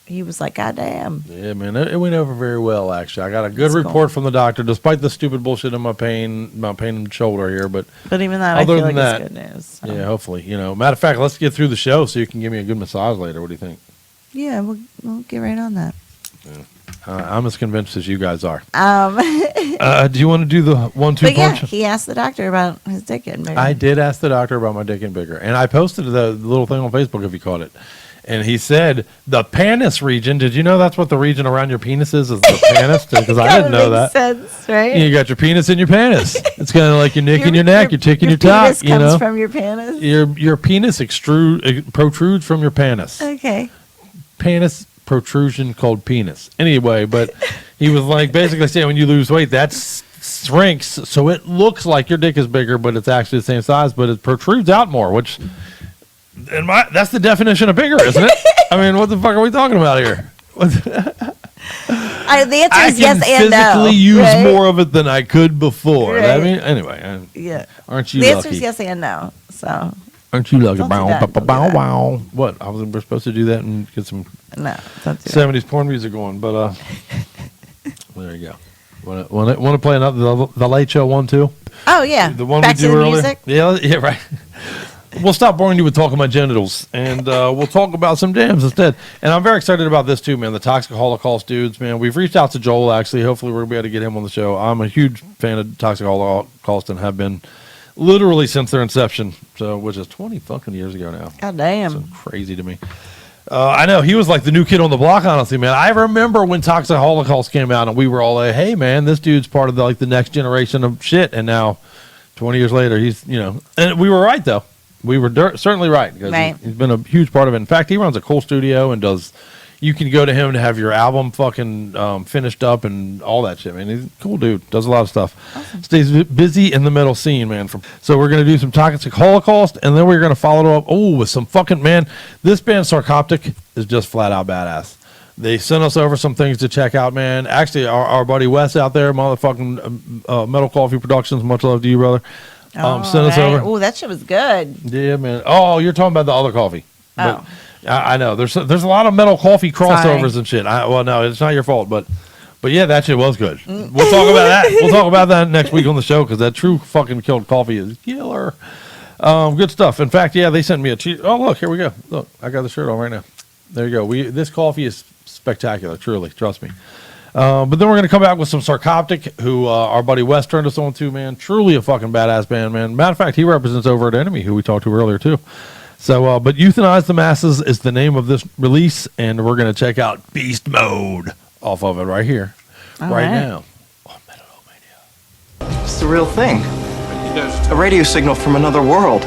he was like, God damn. Yeah, man, it went over very well. Actually, I got a good That's report from the doctor, despite the stupid bullshit in my pain in the shoulder here. But even that, other I feel than like that, it's good news. So. yeah, hopefully, matter of fact, let's get through the show so you can give me a good massage later. What do you think? Yeah, we'll get right on that. I'm as convinced as you guys are. But Do you want to do the 1-2 yeah, punch? he asked the doctor about his dick getting bigger. I did ask the doctor about my dick getting bigger, and I posted the little thing on Facebook if you caught it. And he said the panis region. Did you know that's what the region around your penis is the panis? Because I didn't know that. Sense, right? You got your penis in your panis. It's kind of like your neck in your neck, your tick in your penis top. You know, comes from your penis. your penis protrudes from your panis. Okay. Panis protrusion called penis. Anyway, but he was like basically saying when you lose weight, that shrinks, so it looks like your dick is bigger, but it's actually the same size, but it protrudes out more, which. And that's the definition of bigger, isn't it? I mean, what the fuck are we talking about here? The answer I is can yes and no. physically use right? more of it than I could before. Right. I mean, anyway. Yeah. Aren't you The answer lucky? is yes and no. So Aren't you lucky? Don't do Bow, that, bow, don't do bow, that. wow. What? We're supposed to do that and get some no, don't do 70s porn music going, but well, there you go. Want to play another the Late Show one too? Oh yeah. The one Back we to do the earlier. music. Yeah, right. We'll stop boring you with talking about genitals, and we'll talk about some jams instead. And I'm very excited about this too, man. The Toxic Holocaust dudes, man. We've reached out to Joel, actually. Hopefully, we're going to be able to get him on the show. I'm a huge fan of Toxic Holocaust and have been literally since their inception, so which is 20 fucking years ago now. God damn. So crazy to me. I know he was like the new kid on the block, honestly, man. I remember when Toxic Holocaust came out, and we were all like, "Hey, man, this dude's part of the next generation of shit." And now, 20 years later, he's and we were right though. We were certainly right because Right. he's been a huge part of it. In fact, he runs a cool studio and does. You can go to him to have your album fucking finished up and all that shit, man. He's a cool dude. Does a lot of stuff. Awesome. Stays busy in the metal scene, man. So we're going to do some Toxic Holocaust, and then we're going to follow it up, with some fucking, man. This band, Sarcoptic, is just flat out badass. They sent us over some things to check out, man. Actually, our buddy Wes out there, motherfucking Metal Coffee Productions, much love to you, brother. Sent us over. Oh, that shit was good. Yeah, man. Oh, you're talking about the other coffee. Oh. I know. There's a lot of metal coffee crossovers Sorry. and shit. Well, no, it's not your fault, but yeah, that shit was good. We'll talk about that. We'll talk about that next week on the show because that true fucking killed coffee is killer. Good stuff. In fact, yeah, they sent me a cheat. Oh, look, here we go. Look, I got the shirt on right now. There you go. This coffee is spectacular, truly. Trust me. But then we're going to come back with some Sarcoptic, who our buddy Wes turned us on to, man. Truly a fucking badass band, man. Matter of fact, he represents Over at Enemy, who we talked to earlier, too. So, but Euthanize the Masses is the name of this release, and we're going to check out Beast Mode off of it right here, right now. It's the real thing. A radio signal from another world.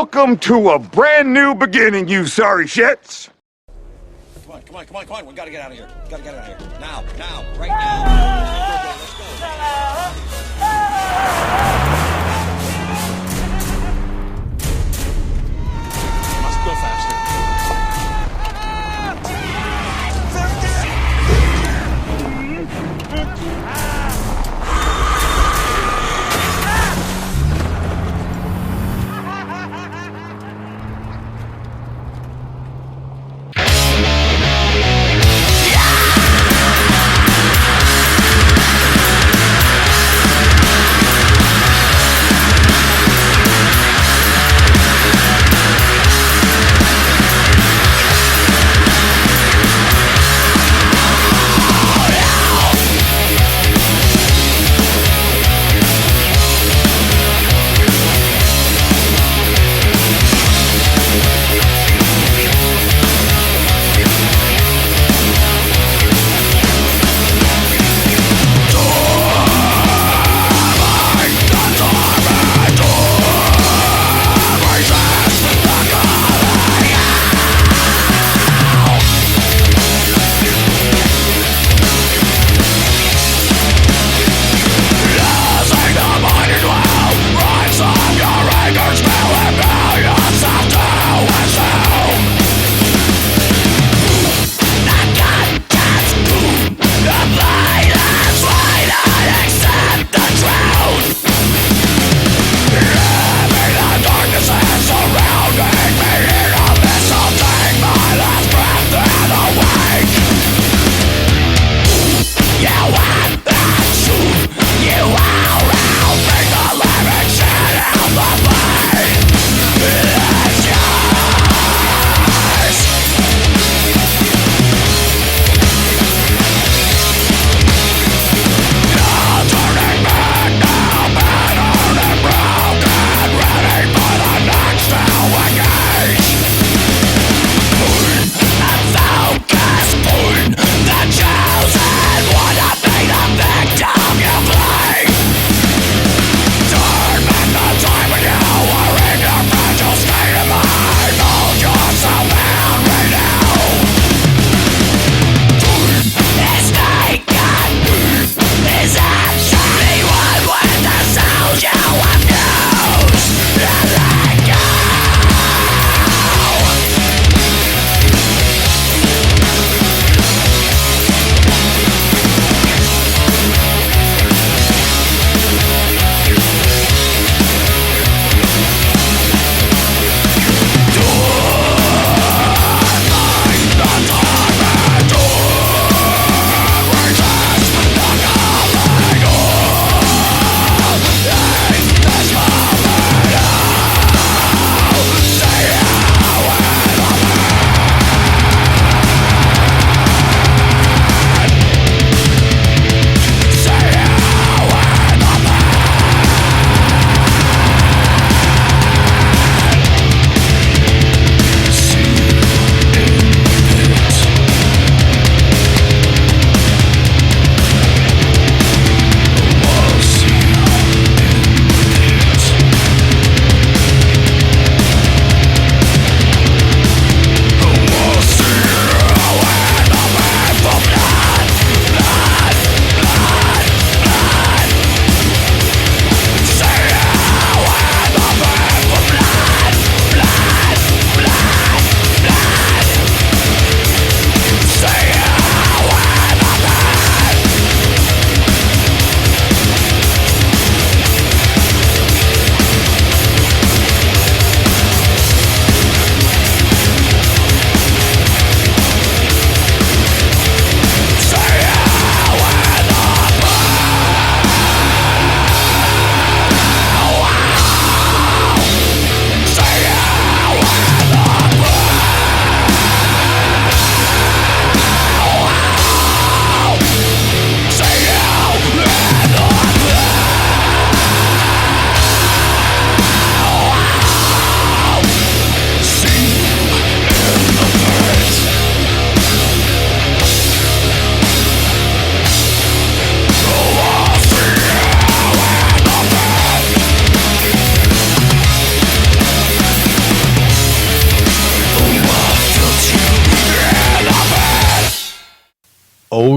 Welcome to a brand new beginning, you sorry shits. Come on. We gotta get out of here. Now, right now. Must go faster.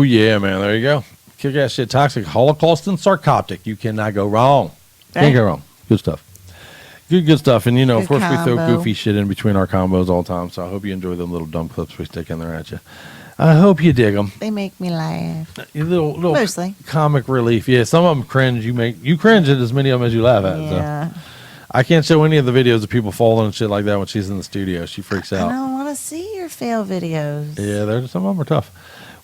yeah, man. There you go. Kick ass shit, toxic, Holocaust, and sarcoptic. You cannot go wrong. Can't go wrong. Good stuff. Good stuff. And, of course, we throw goofy shit in between our combos all the time. So I hope you enjoy them little dumb clips we stick in there at you. I hope you dig them. They make me laugh. Little Mostly. Comic relief. Yeah, some of them cringe. You cringe at as many of them as you laugh at. Yeah. So. I can't show any of the videos of people falling and shit like that when she's in the studio. She freaks out. I don't want to see your fail videos. Yeah, some of them are tough.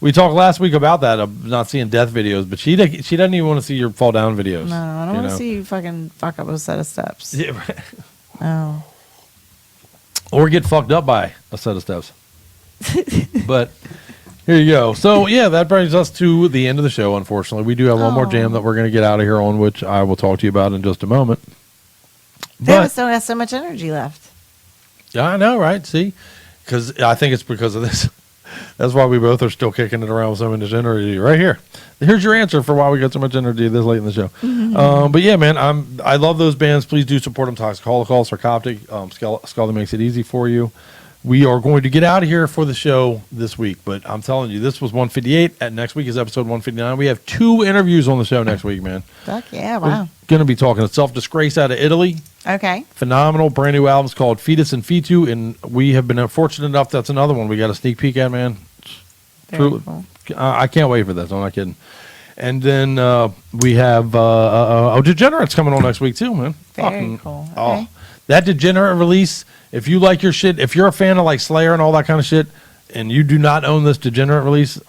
We talked last week about that, of not seeing death videos, but she doesn't even want to see your fall down videos. No, I don't want to see you fucking fuck up a set of steps. Yeah, right. Oh. Or get fucked up by a set of steps. But here you go. So, yeah, that brings us to the end of the show, unfortunately. We do have one more jam that we're going to get out of here on, which I will talk to you about in just a moment. They still got so much energy left. Yeah, I know, right? See? Because I think it's because of this. That's why we both are still kicking it around with so much energy right here. Here's your answer for why we got so much energy this late in the show. Mm-hmm. But yeah, man, I love those bands. Please do support them. Toxic Holocaust, Sarcoptic, Scully makes it easy for you. We are going to get out of here for the show this week, but I'm telling you, this was 158. And next week is episode 159. We have 2 interviews on the show next week, man. Fuck yeah, wow. We're going to be talking to Self-Disgrace out of Italy. Okay. Phenomenal brand new albums called Fetus and Fetu, and we have been fortunate enough. That's another one we got a sneak peek at, man. Very cool. I can't wait for this. I'm not kidding. And then we have Degenerates coming on next week too, man. Very cool. Okay. Oh, that Degenerate release. If you like your shit, if you're a fan of like Slayer and all that kind of shit, and you do not own this Degenerate release,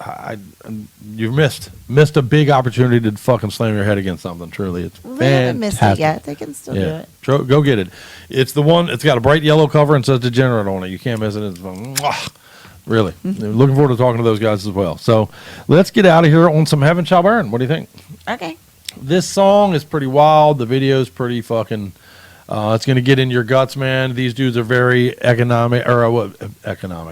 you've missed a big opportunity to fucking slam your head against something. Truly, it's fantastic. They haven't missed it yet. They can still do it. Go get it. It's the one. It's got a bright yellow cover and says Degenerate on it. You can't miss it. It's really. Looking forward to talking to those guys as well. So let's get out of here on some Heaven Shall Burn. What do you think? Okay. This song is pretty wild. The video is pretty fucking. It's going to get in your guts, man. These dudes are very economic.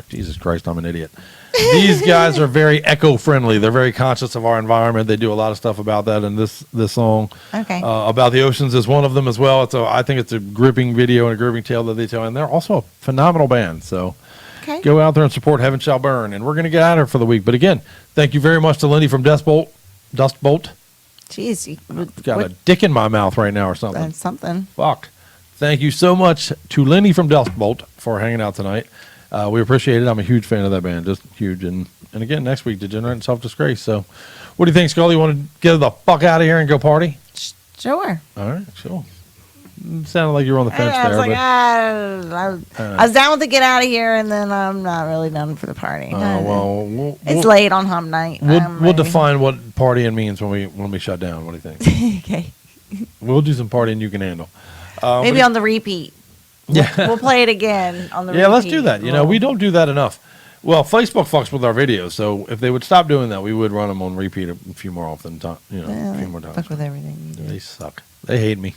Jesus Christ, I'm an idiot. These guys are very eco-friendly. They're very conscious of our environment. They do a lot of stuff about that in this song. Okay. About the oceans is one of them as well. I think it's a gripping video and a gripping tale that they tell. And they're also a phenomenal band. So go out there and support Heaven Shall Burn. And we're going to get out of here for the week. But again, thank you very much to Lindy from Dustbolt. Jeez. Got a dick in my mouth right now or something. That's something. Fuck. Thank you so much to Lenny from Dustbolt for hanging out tonight. We appreciate it. I'm a huge fan of that band, just huge. And again, next week, Degenerate and Self-Disgrace. So what do you think, Scully? You want to get the fuck out of here and go party? Sure. All right, sure. Sounded like you were on the fence I was there. like, I was down with the get out of here, and then I'm not really done for the party. It's late on hump night. We'll define what partying means when we shut down. What do you think? Okay. We'll do some partying you can handle. Maybe on the repeat. We'll play it again on the repeat. Yeah, let's do that. We don't do that enough. Well, Facebook fucks with our videos, so if they would stop doing that, we would run them on repeat a few more often. A few more times. Fuck with everything you do. They suck. They hate me.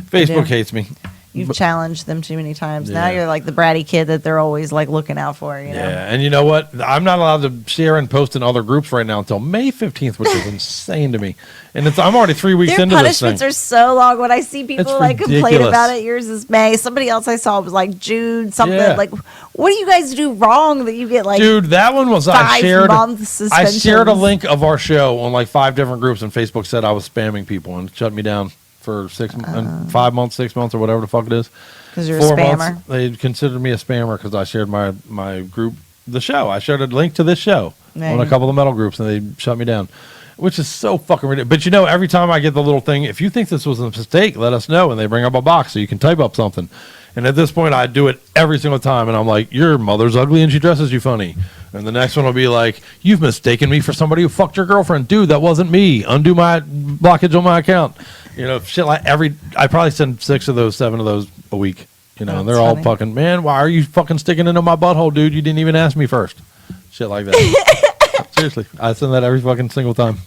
Facebook hates me. You've challenged them too many times. Now you're like the bratty kid that they're always like looking out for. You know? Yeah, and you know what? I'm not allowed to share and post in other groups right now until May 15th, which is insane to me. And I'm already 3 weeks Their into this thing. punishments are so long. When I see people like complain ridiculous. about it, yours is May. Somebody else I saw was like June something. Yeah. Like, what do you guys do wrong that you get like? Dude, that one was I 5 month suspensions. I shared a link of our show on like 5 different groups, and Facebook said I was spamming people and shut me down for 5 months, 6 months, or whatever the fuck it is. Because you're 4 a spammer. months, they considered me a spammer because I shared my group, the show. I shared a link to this show on a couple of metal groups, and they shut me down, which is so fucking ridiculous. But every time I get the little thing, if you think this was a mistake, let us know, and they bring up a box so you can type up something. And at this point, I do it every single time, and I'm like, your mother's ugly and she dresses you funny. And the next one will be like, you've mistaken me for somebody who fucked your girlfriend. Dude, that wasn't me. Undo my blockage on my account. Shit like I probably send 7 of those a week. And they're all fucking, man, why are you fucking sticking into my butthole, dude? You didn't even ask me first. Shit like that. Seriously, I send that every fucking single time.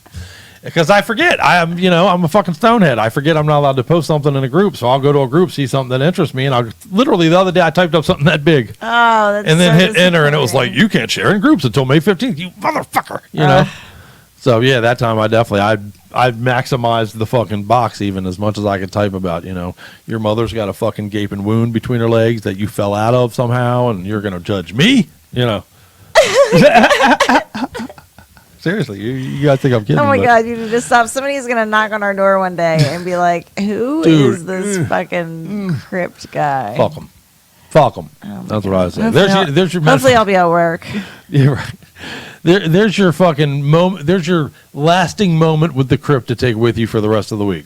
Because I forget. I'm a fucking stonehead. I forget I'm not allowed to post something in a group. So I'll go to a group, see something that interests me, and I'll literally the other day I typed up something that big. Oh, that's and then hit enter, and it was like, you can't share in groups until May 15th, you motherfucker. So yeah, that time I maximized the fucking box even as much as I could type about, your mother's got a fucking gaping wound between her legs that you fell out of somehow, and you're gonna judge me, Seriously, you gotta think I'm kidding. Oh my but- God, you need to stop. Somebody's gonna knock on our door one day and be like, "Who Dude. is this fucking crypt guy?" Fuck them. Fuck them. That's what I say. Hopefully There's your Hopefully, I'll be at work. Yeah, right. There's your fucking moment. There's your lasting moment with the crypt to take with you for the rest of the week.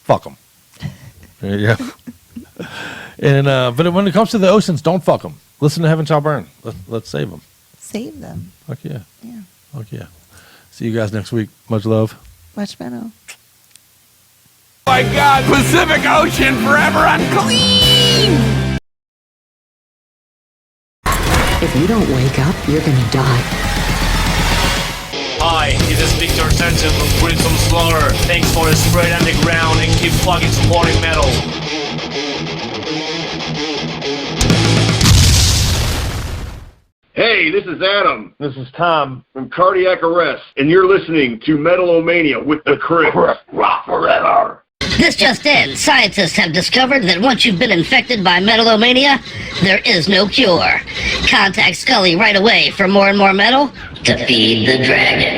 Fuck them. There you go. And but when it comes to the oceans, don't fuck them. Listen to Heaven Shall Burn. Let's save them. Save them. Fuck yeah. Yeah. Fuck yeah. See you guys next week. Much love. Much better. My God, Pacific Ocean forever unclean! If you don't wake up, you're gonna die. Hi, this is Victor Sanchez from Crimson Slaughter. Thanks for the spread underground and keep fucking supporting metal. Hey, this is Adam. This is Tom from Cardiac Arrest, and you're listening to Metal-O-Mania with the Crypt. Rock forever. This just in. Scientists have discovered that once you've been infected by Metal-O-Mania, there is no cure. Contact Scully right away for more and more metal to feed the dragon.